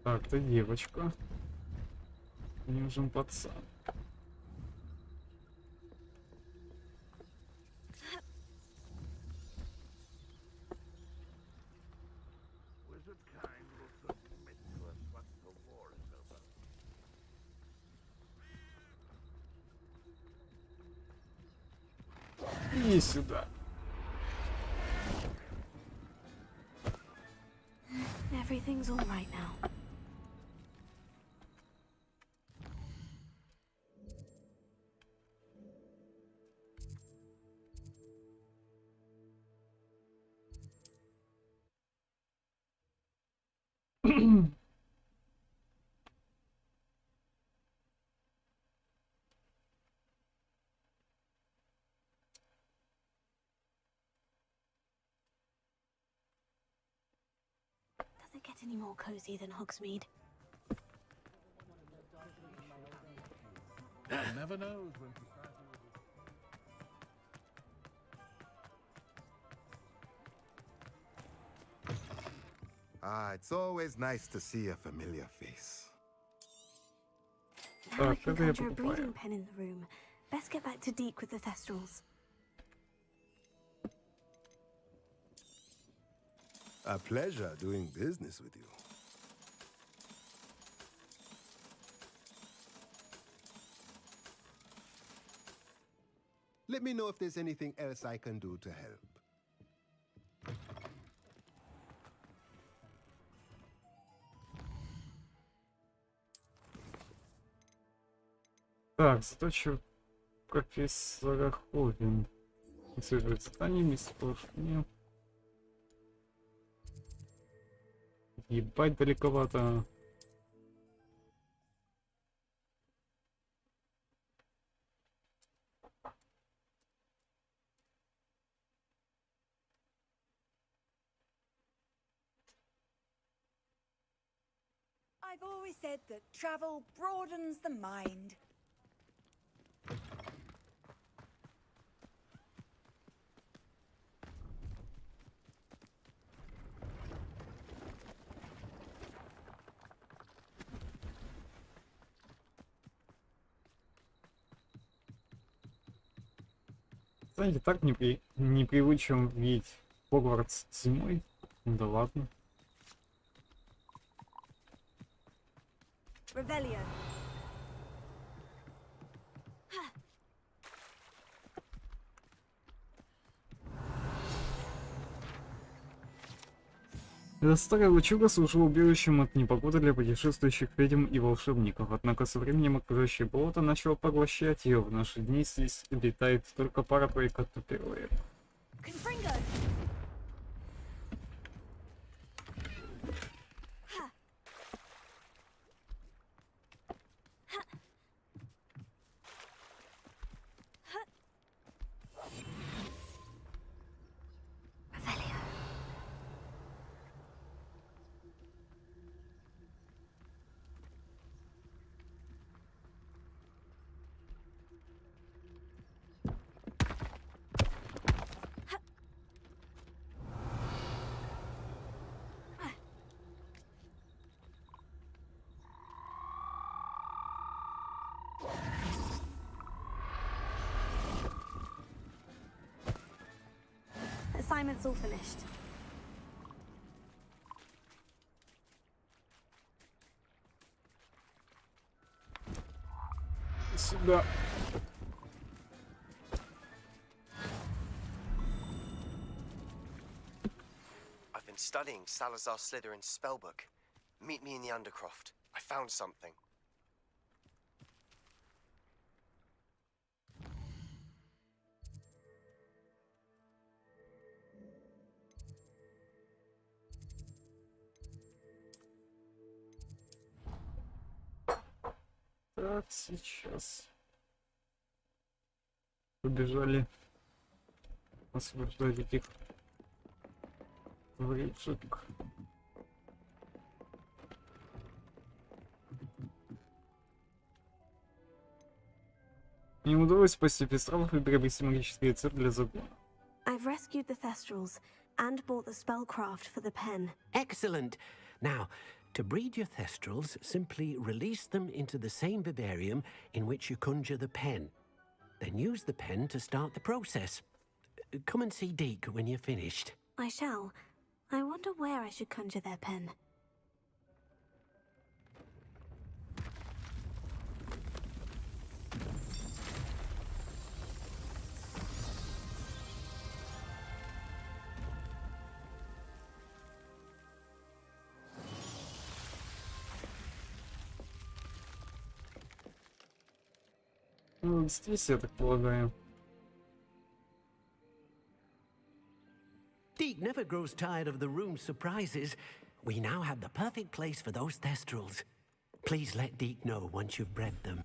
Speaker 1: Так, ты девочка. Мне нужен пацан. Иди сюда.
Speaker 2: Everything's all right now. any more cozy than Hogsmeade.
Speaker 11: One never knows when society
Speaker 6: Ah, it's always nice to see a familiar face.
Speaker 2: Now I can conjure a breeding pen in the room. Best get back to Deke with the Thestrals.
Speaker 6: A pleasure doing business with you. Let me know if there's anything else I can do to help.
Speaker 1: Так, задача профессора Ховин. Исследовать задание, местоположение. Ебать, далековато.
Speaker 22: I've always said that travel broadens the mind.
Speaker 1: Знаете, так непривычно видеть Хогвартс зимой. Ну да ладно.
Speaker 22: Revelio.
Speaker 1: Эта старая лачуга служила убежищем от непогоды для путешествующих ведьм и волшебников, однако со временем окружающее болото начало поглощать ее. В наши дни здесь летает только пара-тройка тупероек.
Speaker 2: Assignment's all finished.
Speaker 1: Сюда.
Speaker 8: I've been studying Salazar Slytherin's spellbook. Meet me in the Undercroft. I found something.
Speaker 1: Так, сейчас. Побежали освобождать этих вречек. Мне удалось спасти пестралов и приобрести магический рецепт для загона.
Speaker 2: I've rescued the Thestrals and bought the spellcraft for the pen.
Speaker 12: Excellent. Now, to breed your Thestrals, simply release them into the same vivarium in which you conjure the pen. Then use the pen to start the process. Come and see Deke when you're finished.
Speaker 2: I shall. I wonder where I should conjure their pen.
Speaker 1: Ну, здесь, я так полагаю.
Speaker 12: Deke never grows tired of the room's surprises. We now have the perfect place for those Thestrals. Please let Deke know once you've bred them.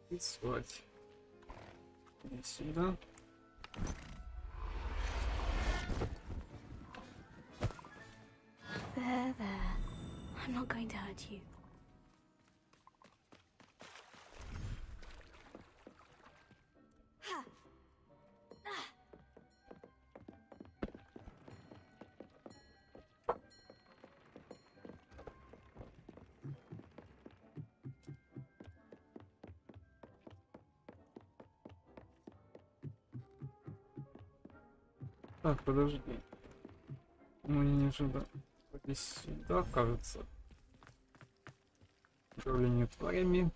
Speaker 1: Рисовать. И сюда.
Speaker 2: There. I'm not going to hurt you.
Speaker 1: Так, подожди. Ну не ожидаю. Здесь сюда, кажется. Управление тварями.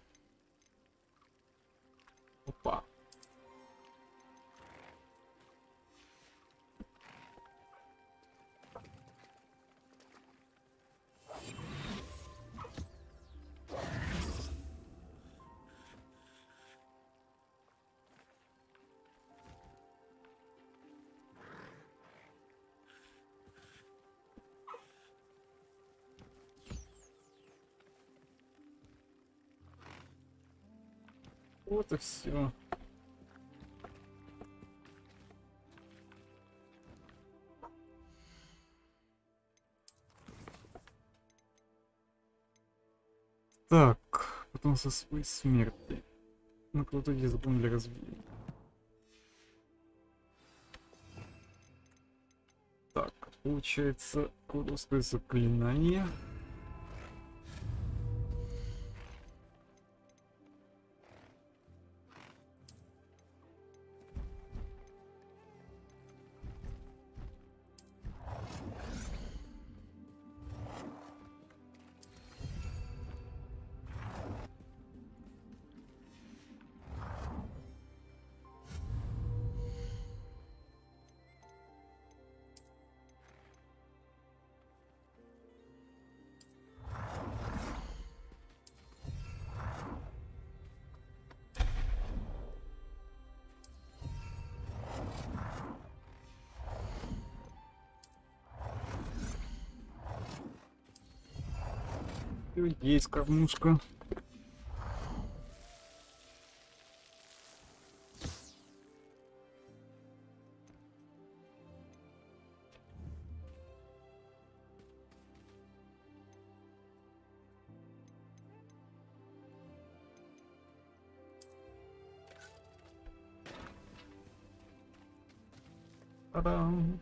Speaker 1: Опа. Вот и все. Так, потом со своей смерти. Ну, кто-то языком для разбиения. Так, получается, колдовское заклинание. Есть кормушка. Та-дам!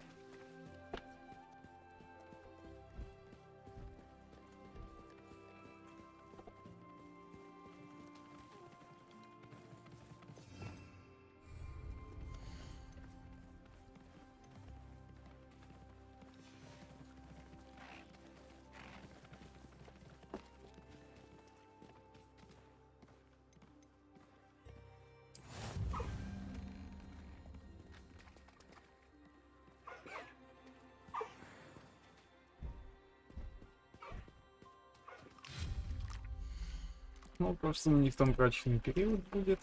Speaker 1: Ну, просто у них там брачный период будет.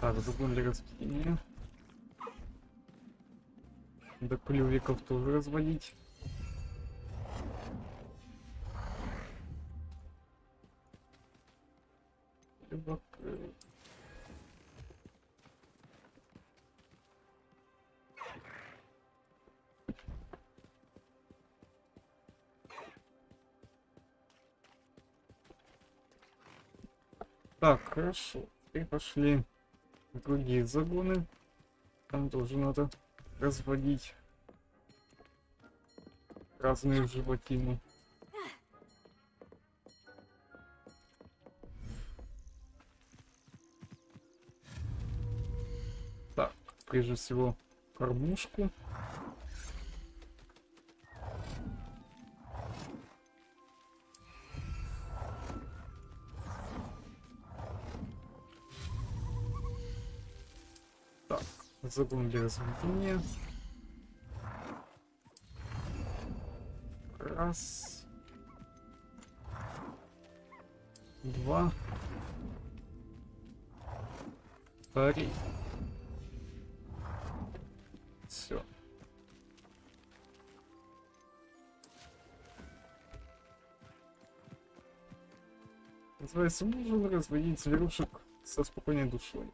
Speaker 1: Так, закон для распределения. До клювиков тоже разводить. Либо... Так, хорошо. И пошли другие загоны. Там тоже надо разводить разные животины. Так, прежде всего кормушку. Так, загон для разведения. Раз. Два. Три. Все. Называется, можно разводить зверушек со спокойной душой.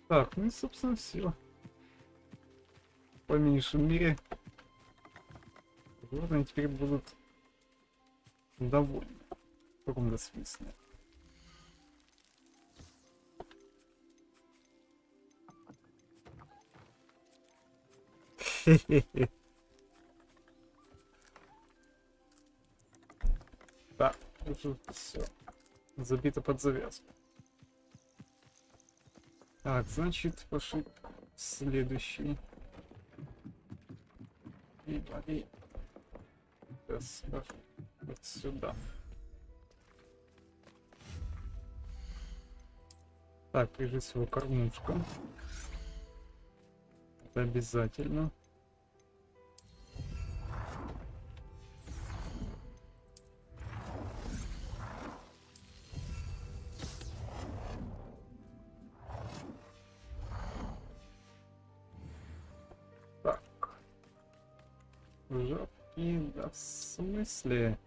Speaker 1: Так, ну и собственно все. По меньшей мере. Наверное, теперь будут довольны. В каком-то смысле. Хе-хе-хе. Да, уже все. Забито под завязку. Так, значит, пошли в следующий. И давай. Сейчас вот сюда. Так, прежде всего, кормушка. Это обязательно. Жопки, да в смысле?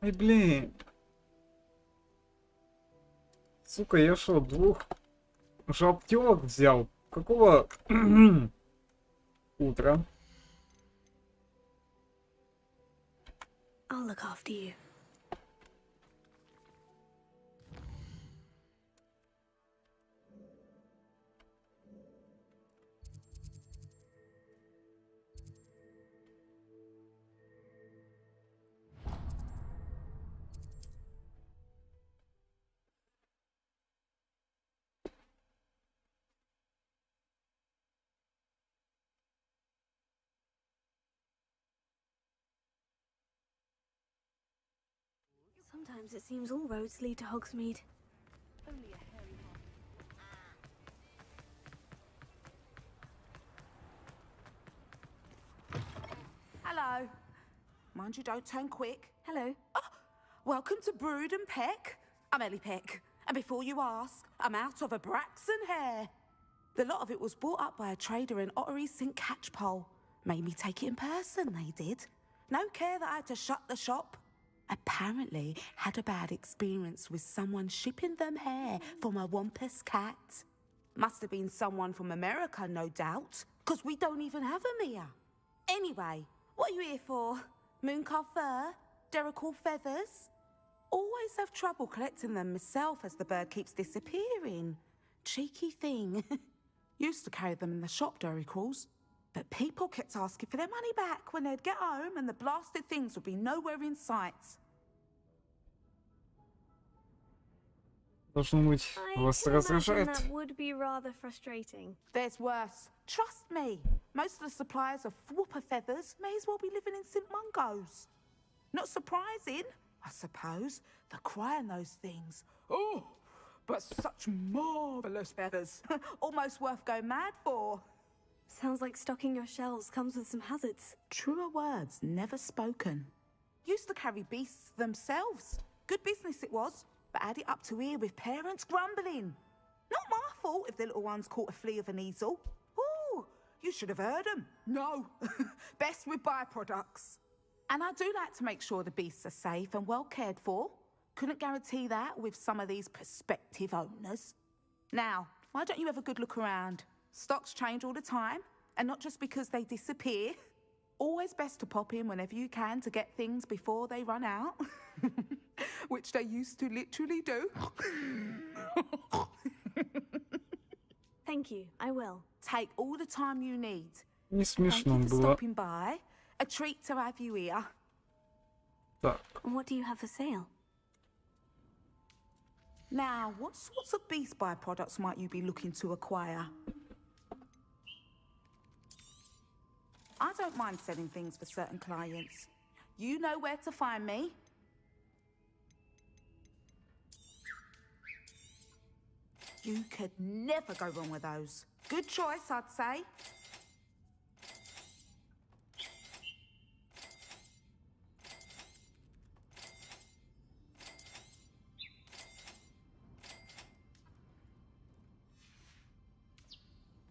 Speaker 1: Ай, блин. Сука, я шо, двух жоптёк взял? Какого утра?
Speaker 2: I'll look after you. Sometimes it seems all roads lead to Hogsmeade.
Speaker 4: Hello. Mind you don't turn quick.
Speaker 2: Hello.
Speaker 4: Oh, welcome to Brood and Peck. I'm Ellie Peck. And before you ask, I'm out of a Braxton hair. The lot of it was bought up by a trader in Ottery St. Catchpole. Made me take it in person, they did. No care that I had to shut the shop. Apparently had a bad experience with someone shipping them hair for my Wampus cat. Must have been someone from America, no doubt, because we don't even have them here. Anyway, what are you here for? Mooncar fur? Derrickle feathers? Always have trouble collecting them myself as the bird keeps disappearing. Cheeky thing. Used to carry them in the shop, Derricles. But people kept asking for their money back when they'd get home and the blasted things would be nowhere in sight.
Speaker 1: Должно быть, вас раздражает.
Speaker 2: That would be rather frustrating.
Speaker 4: There's worse. Trust me. Most of the suppliers of whooper feathers may as well be living in St. Mungo's. Not surprising, I suppose. The cry in those things. Oh, but such marvellous feathers. Almost worth going mad for.
Speaker 2: Sounds like stocking your shelves comes with some hazards.
Speaker 4: Truer words never spoken. Used to carry beasts themselves. Good business it was, but had it up to here with parents grumbling. Not my fault if the little ones caught a flea of an easel. Ooh, you should have heard them. No, best with byproducts. And I do like to make sure the beasts are safe and well cared for. Couldn't guarantee that with some of these prospective owners. Now, why don't you have a good look around? Stocks change all the time, and not just because they disappear. Always best to pop in whenever you can to get things before they run out. Which they used to literally do.
Speaker 2: Thank you, I will.
Speaker 4: Take all the time you need.
Speaker 1: Не
Speaker 4: Thank
Speaker 1: смешно
Speaker 4: you for
Speaker 1: было.
Speaker 4: stopping by. A treat to have you here.
Speaker 1: Так,
Speaker 2: What do you have for sale?
Speaker 4: Now, what sorts of beast byproducts might you be looking to acquire? I don't mind selling things for certain clients. You know where to find me. You could never go wrong with those. Good choice, I'd say.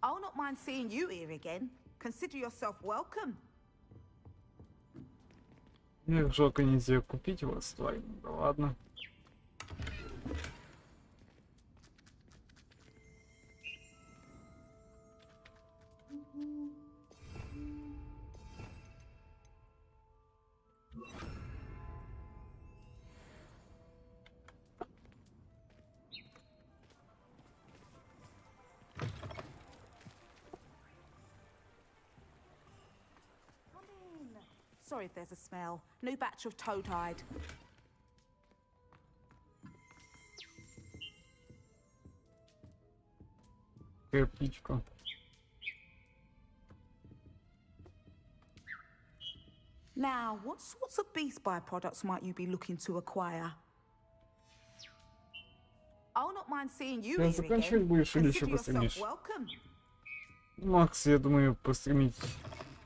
Speaker 4: I'll not mind seeing you here again. Consider yourself welcome.
Speaker 1: Эх, жалко, нельзя купить вас, тварь. Да ладно.
Speaker 4: Sorry if there's a smell. New batch of toad hide.
Speaker 1: Кирпичка.
Speaker 4: Now, what sorts of beast byproducts might you be looking to acquire? I'll not mind seeing you here
Speaker 1: Заканчивать
Speaker 4: again.
Speaker 1: будешь или еще
Speaker 4: Consider yourself
Speaker 1: постримишь?
Speaker 4: welcome.
Speaker 1: Макс, я думаю, постримить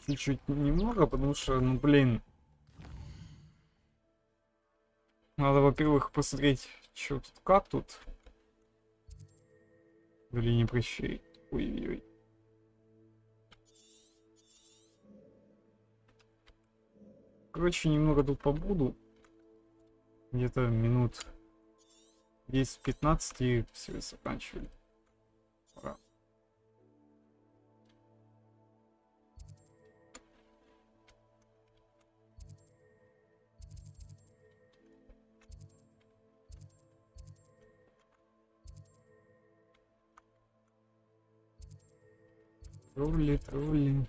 Speaker 1: чуть-чуть немного, потому что, ну блин. Надо, во-первых, посмотреть, что тут, как тут. В линии прыщей. Ой-ой-ой. Короче, немного тут побуду. Где-то минут 10-15 и все, заканчивали. Пора. Тролли.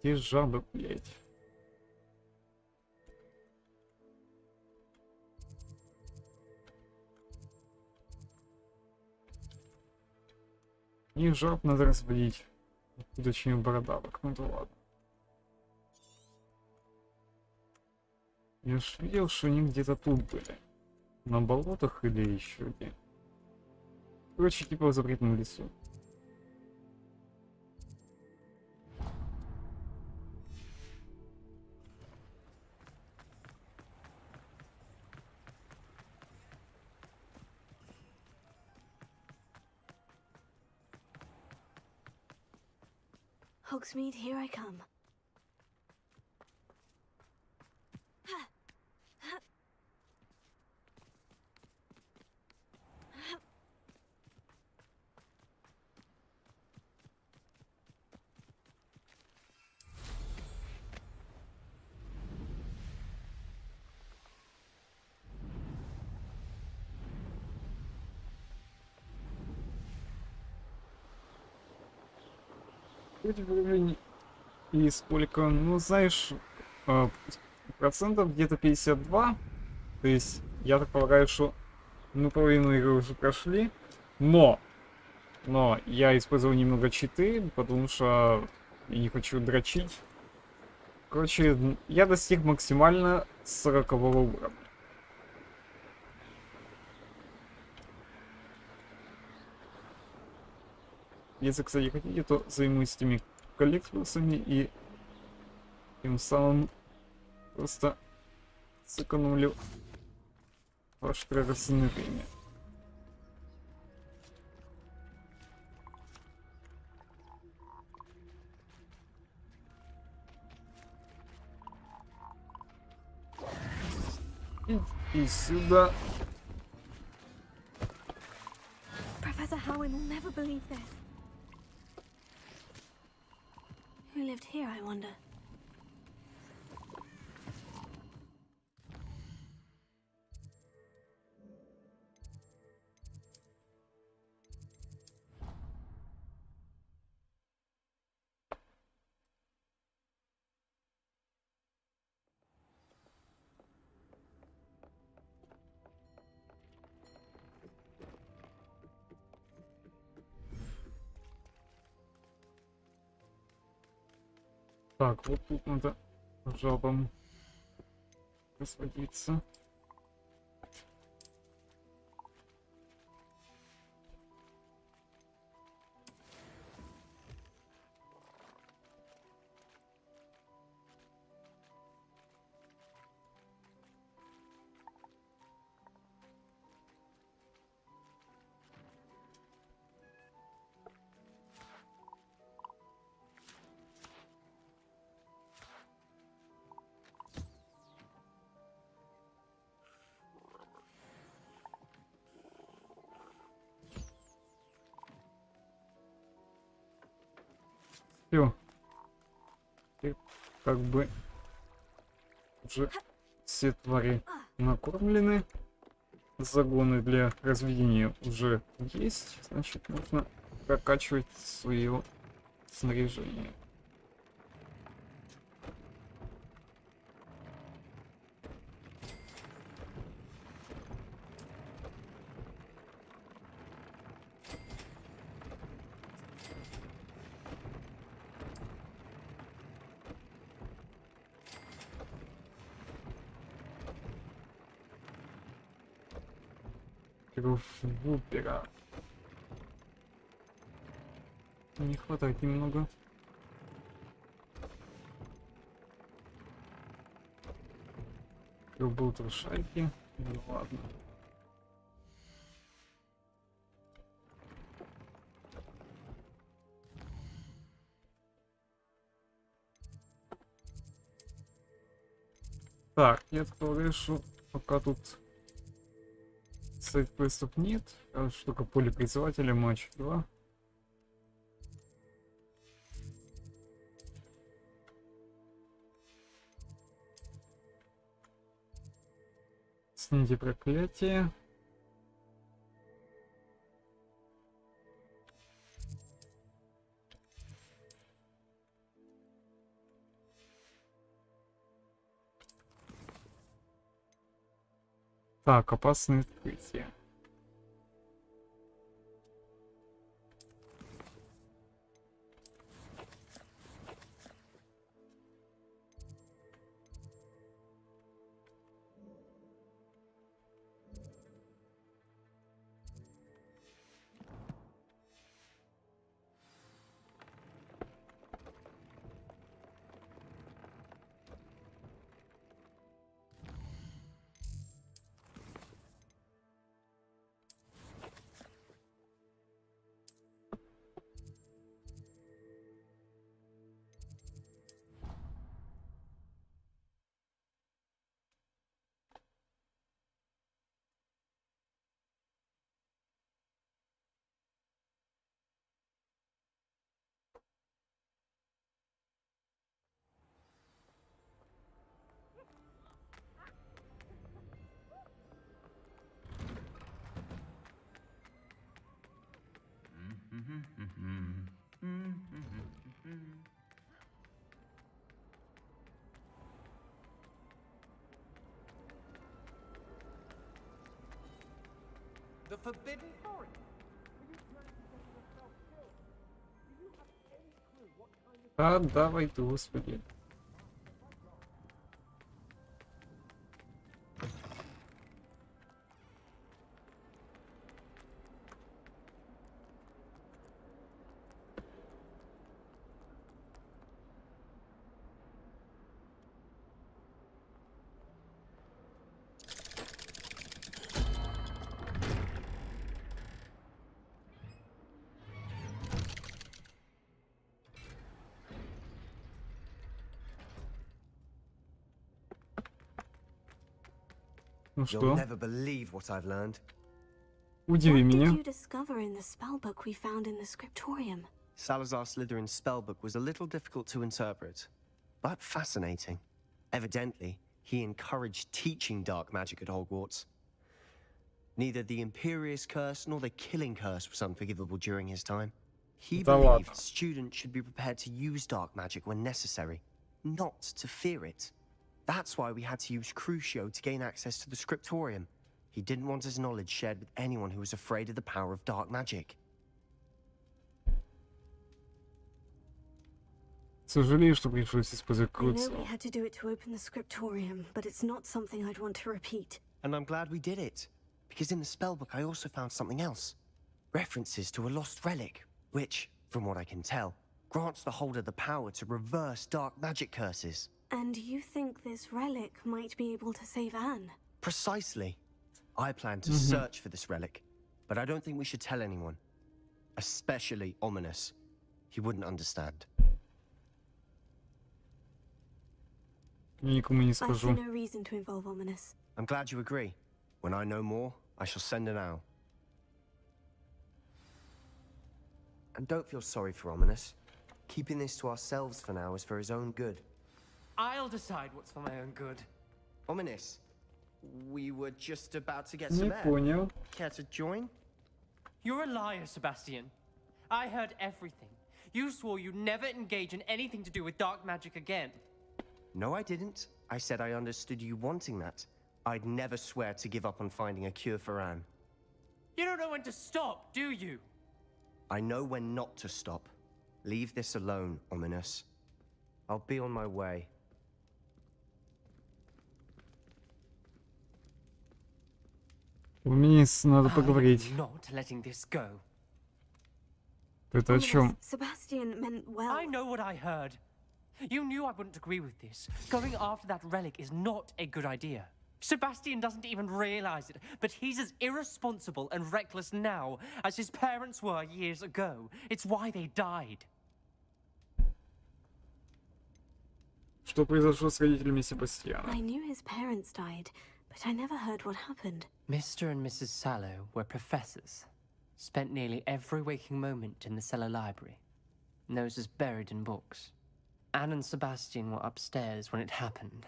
Speaker 1: Где жаба, блядь? Их жаб надо разводить. Точнее, бородавок. Ну да ладно. Я ж видел, что они где-то тут были. На болотах или еще где. Короче, типа в запретном лесу.
Speaker 2: Hogsmeade, here I come.
Speaker 1: Хоть времени и сколько, ну знаешь, процентов где-то 52. То есть я так полагаю, что мы половину игры уже прошли. Но я использовал немного читы, потому что я не хочу дрочить. Короче, я достиг максимально 40-го уровня. Если, кстати, хотите, то займусь этими коллекторсами и тем самым просто сэкономлю ваше драгоценное время. И сюда.
Speaker 2: Professor Howin will never believe this. Who lived here, I wonder?
Speaker 1: Так, вот тут надо жабам расводиться. Все. Как бы уже все твари накормлены. Загоны для разведения уже есть. Значит, нужно прокачивать свое снаряжение. Вупера. Не хватает немного. Был шайки. Ну ладно. Так, я говорю, что пока тут сайт-квестов нет, что только поле призывателя, матч 2. Снимите проклятие. Так, опасные открытия.
Speaker 3: The Forbidden Forest.
Speaker 1: А, давай ты, господи. Ну
Speaker 8: You'll
Speaker 1: что?
Speaker 8: never believe what I've learned.
Speaker 1: Удиви
Speaker 2: What did
Speaker 1: меня.
Speaker 2: you discover in the spellbook we found in the scriptorium?
Speaker 8: Salazar Slytherin's spellbook was a little difficult to interpret, but fascinating. Evidently, he encouraged teaching dark magic at Hogwarts. Neither the Imperious Curse nor the Killing Curse was unforgivable during his time. He
Speaker 1: Да
Speaker 8: believed
Speaker 1: ладно.
Speaker 8: students should be prepared to use dark magic when necessary, not to fear it. That's why we had to use Crucio to gain access to the scriptorium. He didn't want his knowledge shared with anyone who was afraid of the power of dark magic.
Speaker 1: Сожалею, что пришлось использовать
Speaker 2: I know
Speaker 1: кольцо.
Speaker 2: we had to do it to open the scriptorium, but it's not something I'd want to repeat.
Speaker 8: And I'm glad we did it, because in the spellbook I also found something else. References to a lost relic, which, from what I can tell, grants the holder the power to reverse dark magic curses.
Speaker 2: And you think this relic might be able to save Anne?
Speaker 8: Precisely. I plan to search for this relic, but I don't think we should tell anyone. Especially Ominous. He wouldn't understand.
Speaker 1: Никому не
Speaker 2: I see
Speaker 1: скажу.
Speaker 2: no reason to involve Ominous.
Speaker 8: I'm glad you agree. When I know more, I shall send an owl. And don't feel sorry for Ominous. Keeping this to ourselves for now is for his own good.
Speaker 9: I'll decide what's for my own good.
Speaker 8: Ominous, we were just about to get
Speaker 1: Не
Speaker 8: some air.
Speaker 1: понял.
Speaker 8: Care to join?
Speaker 9: You're a liar, Sebastian. I heard everything. You swore you'd never engage in anything to do with dark magic again.
Speaker 8: No, I didn't. I said I understood you wanting that. I'd never swear to give up on finding a cure for Anne.
Speaker 9: You don't know when to stop, do you?
Speaker 8: I know when not to stop. Leave this alone, Ominous. I'll be on my way.
Speaker 1: Вниз надо поговорить.
Speaker 9: I'm not letting this go.
Speaker 1: Это о чем?
Speaker 2: Sebastian meant well.
Speaker 9: I know what I heard. You knew I wouldn't agree with this. Going after that relic is not a good idea. Sebastian doesn't even realize it, but he's as irresponsible and reckless now as his parents were years ago. It's why they died.
Speaker 1: Что произошло с родителями Себастьяна?
Speaker 2: I knew his parents died, but I never heard what happened.
Speaker 9: Mr. and Mrs. Sallow were professors. Spent nearly every waking moment in the cellar library. Noses buried in books. Anne and Sebastian were upstairs when it happened.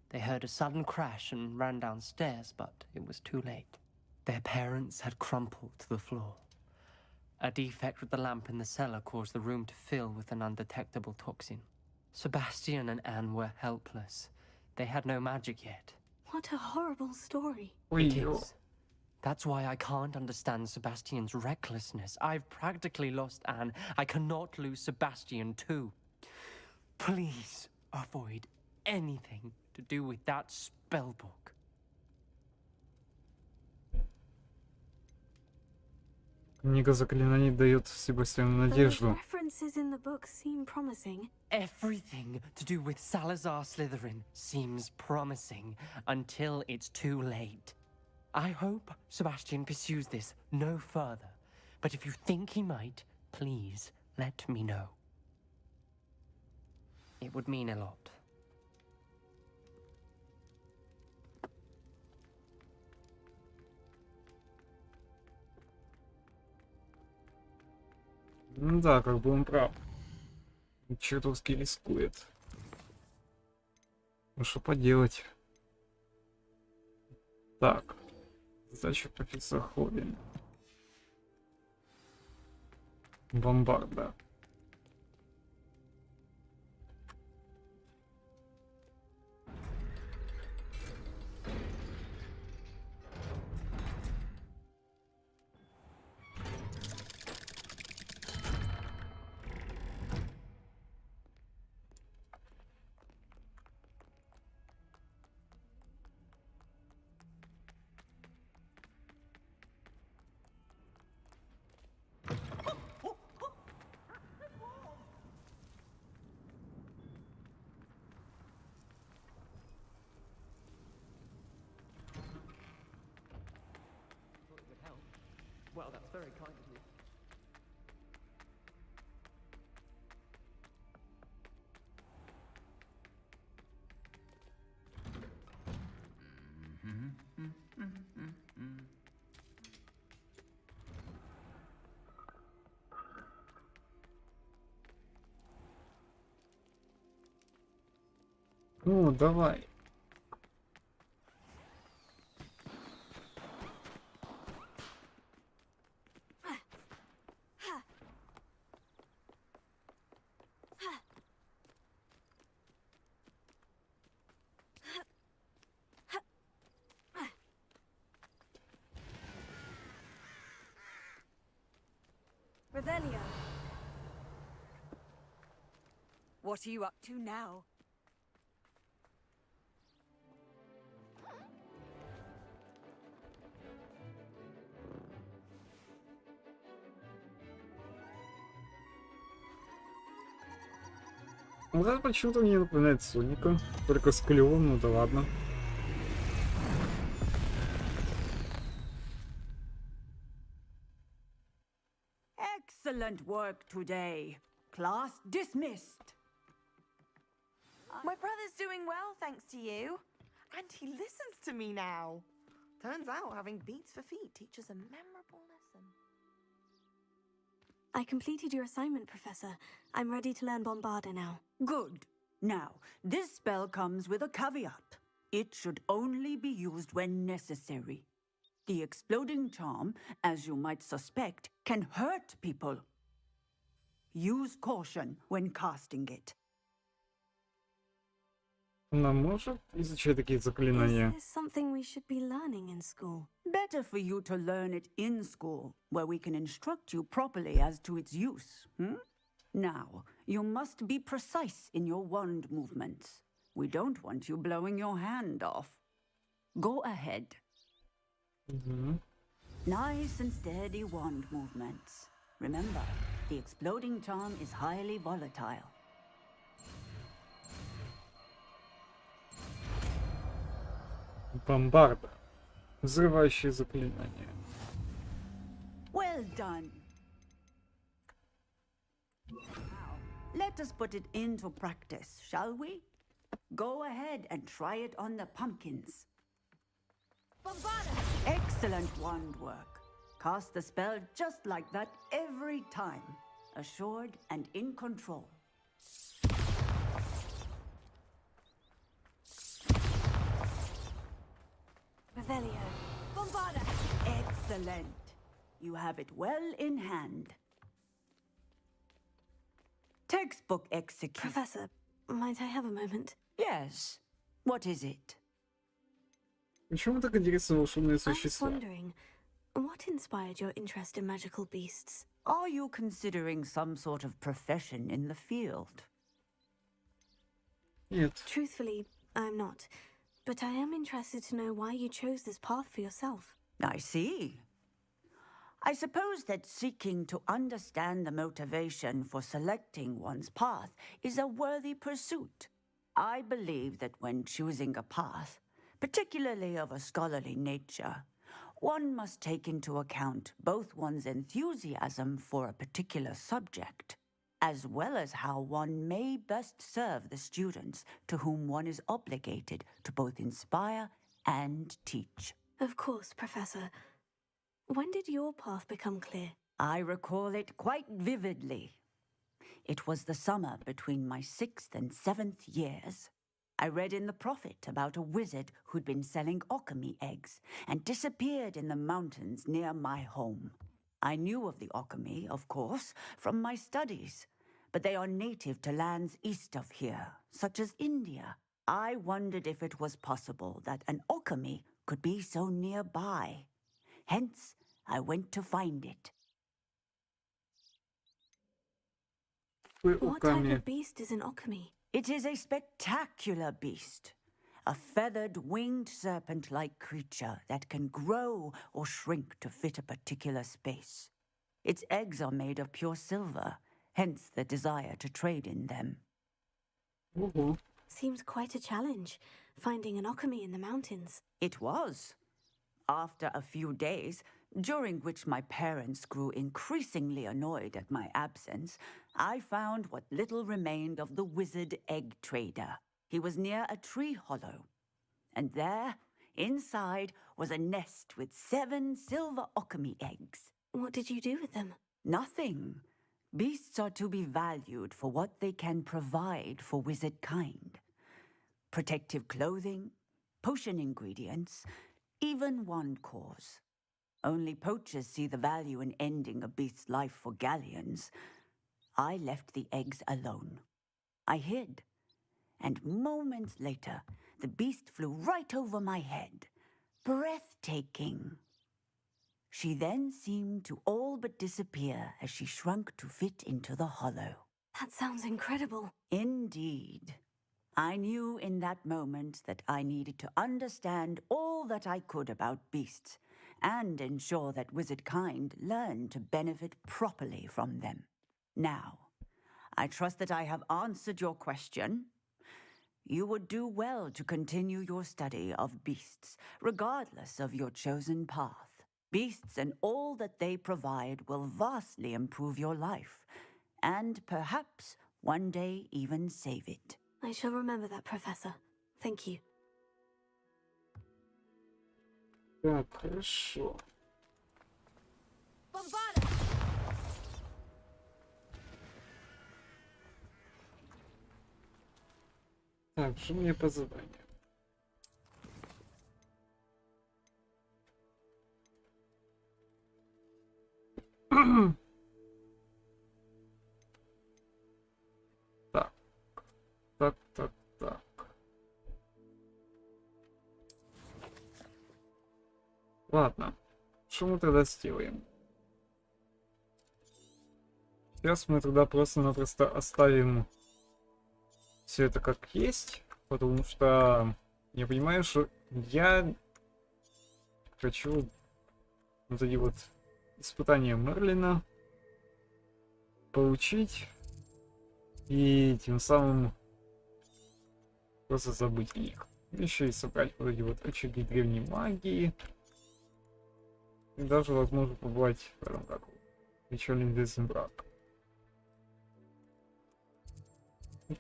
Speaker 9: They heard a sudden crash and ran downstairs, but it was too late. Their parents had crumpled to the floor. A defect with the lamp in the cellar caused the room to fill with an undetectable toxin. Sebastian and Anne were helpless. They had no magic yet.
Speaker 2: What a horrible story.
Speaker 9: It is. That's why I can't understand Sebastian's recklessness. I've practically lost Anne. I cannot lose Sebastian too. Please avoid anything to do with that spellbook.
Speaker 1: Книга заклинаний дает Себастьяну
Speaker 2: Those
Speaker 1: надежду.
Speaker 2: references in the book seem promising.
Speaker 9: Everything to do with Salazar Slytherin seems promising until it's too late. I hope Sebastian pursues this no further, but if you think he might, please let me know. It would mean a lot.
Speaker 1: Ну да, как бы он прав. Чертовски рискует. Ну что поделать? Так. Задача профессора Ховин. Бомбарда.
Speaker 9: Well, that's very kind of you.
Speaker 1: Ну, давай.
Speaker 2: Revelio.
Speaker 10: What are you up to now?
Speaker 1: Вот это почему-то мне напоминает Соника, только с клювом, ну да ладно.
Speaker 13: Excellent work today. Class dismissed.
Speaker 17: My brother's doing well, thanks to you. And he listens to me now. Turns out having beats for feet teaches a memorable lesson.
Speaker 2: I completed your assignment, Professor. I'm ready to learn Bombarda now.
Speaker 4: Good. Now, this spell comes with a caveat. It should only be used when necessary. The exploding charm, as you might suspect, can hurt people. Use caution when casting it.
Speaker 1: Она может изучать такие заклинания?
Speaker 2: Is this something we should be learning in school?
Speaker 4: Better for you to learn it in school, where we can instruct you properly as to its use. Now, you must be precise in your wand movements. We don't want you blowing your hand off. Go ahead. Nice and steady wand movements. Remember, the exploding charm is highly volatile.
Speaker 1: Бомбарда. Взрывающее заклинание.
Speaker 4: Well done. Now, let us put it into practice, shall we? Go ahead and try it on the pumpkins.
Speaker 15: Bombarda!
Speaker 4: Excellent wand work. Cast the spell just like that every time. Assured and in control.
Speaker 2: Revelio.
Speaker 15: Bombarda!
Speaker 4: Excellent. You have it well in hand. Textbook execute.
Speaker 2: Professor, might I have a moment?
Speaker 4: Yes. What is it?
Speaker 1: Почему так интересны волшебные
Speaker 2: I was
Speaker 1: существа?
Speaker 2: wondering, what inspired your interest in magical beasts?
Speaker 4: Are you considering some sort of profession in the field?
Speaker 1: Нет.
Speaker 2: Truthfully, I'm not. But I am interested to know why you chose this path for yourself.
Speaker 4: I see. I suppose that seeking to understand the motivation for selecting one's path is a worthy pursuit. I believe that when choosing a path, particularly of a scholarly nature, one must take into account both one's enthusiasm for a particular subject, as well as how one may best serve the students to whom one is obligated to both inspire and teach.
Speaker 2: Of course, Professor. When did your path become clear?
Speaker 4: I recall it quite vividly. It was the summer between my 6th and 7th years. I read in the Prophet about a wizard who'd been selling alchemy eggs and disappeared in the mountains near my home. I knew of the alchemy, of course, from my studies, but they are native to lands east of here, such as India. I wondered if it was possible that an alchemy could be so nearby. Hence, I went to find it.
Speaker 2: What type of beast is an alchemy?
Speaker 4: It is a spectacular beast. A feathered, winged serpent-like creature that can grow or shrink to fit a particular space. Its eggs are made of pure silver, hence the desire to trade in them.
Speaker 2: Seems quite a challenge, finding an alchemy in the mountains.
Speaker 4: It was. After a few days, during which my parents grew increasingly annoyed at my absence, I found what little remained of the wizard egg trader. He was near a tree hollow. And there, inside, was a nest with 7 silver alchemy eggs.
Speaker 2: What did you do with them?
Speaker 4: Nothing. Beasts are to be valued for what they can provide for wizard kind. Protective clothing, potion ingredients, even wand cores. Only poachers see the value in ending a beast's life for galleons. I left the eggs alone. I hid. And moments later, the beast flew right over my head. Breathtaking. She then seemed to all but disappear as she shrunk to fit into the hollow.
Speaker 2: That sounds incredible.
Speaker 13: Indeed. I knew in that moment that I needed to understand all that I could about beasts and ensure that wizard kind learned to benefit properly from them. Now, I trust that I have answered your question. You would do well to continue your study of beasts, regardless of your chosen path. Beasts and all that they provide will vastly improve your life, and perhaps one day even save it.
Speaker 2: I shall remember that, Professor. Thank you.
Speaker 1: Так, хорошо. Так, что мне по заданию? Так. Ладно, что мы тогда сделаем? Сейчас мы тогда просто-напросто оставим все это как есть, потому что я понимаю, что я хочу вот эти вот испытания Мерлина получить и тем самым просто забыть о них. Еще и собрать вот эти вот очаги древней магии. И даже, возможно, побывать в этом как печальном брак.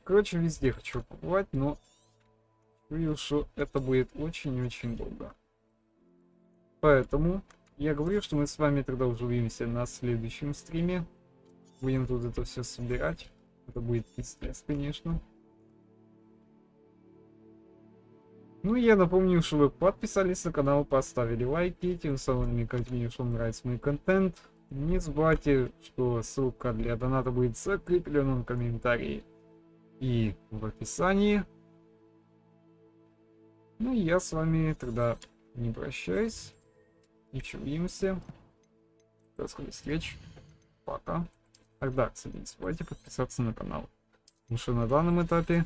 Speaker 1: Короче, везде хочу побывать, но чую, что это будет очень-очень долго. Поэтому я говорю, что мы с вами тогда уже увидимся на следующем стриме. Будем тут это все собирать. Это будет пиздец, конечно. Ну и я напомню, что вы подписались на канал, поставили лайки, тем самым намекайте мне, что вам нравится мой контент. Не забывайте, что ссылка для доната будет в закрепленном комментарии и в описании. Ну и я с вами тогда не прощаюсь. Еще увидимся. До скорых встреч. Пока. Ах да, кстати, не забывайте подписаться на канал. Потому что на данном этапе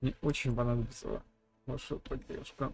Speaker 1: мне очень понадобится ваша поддержка.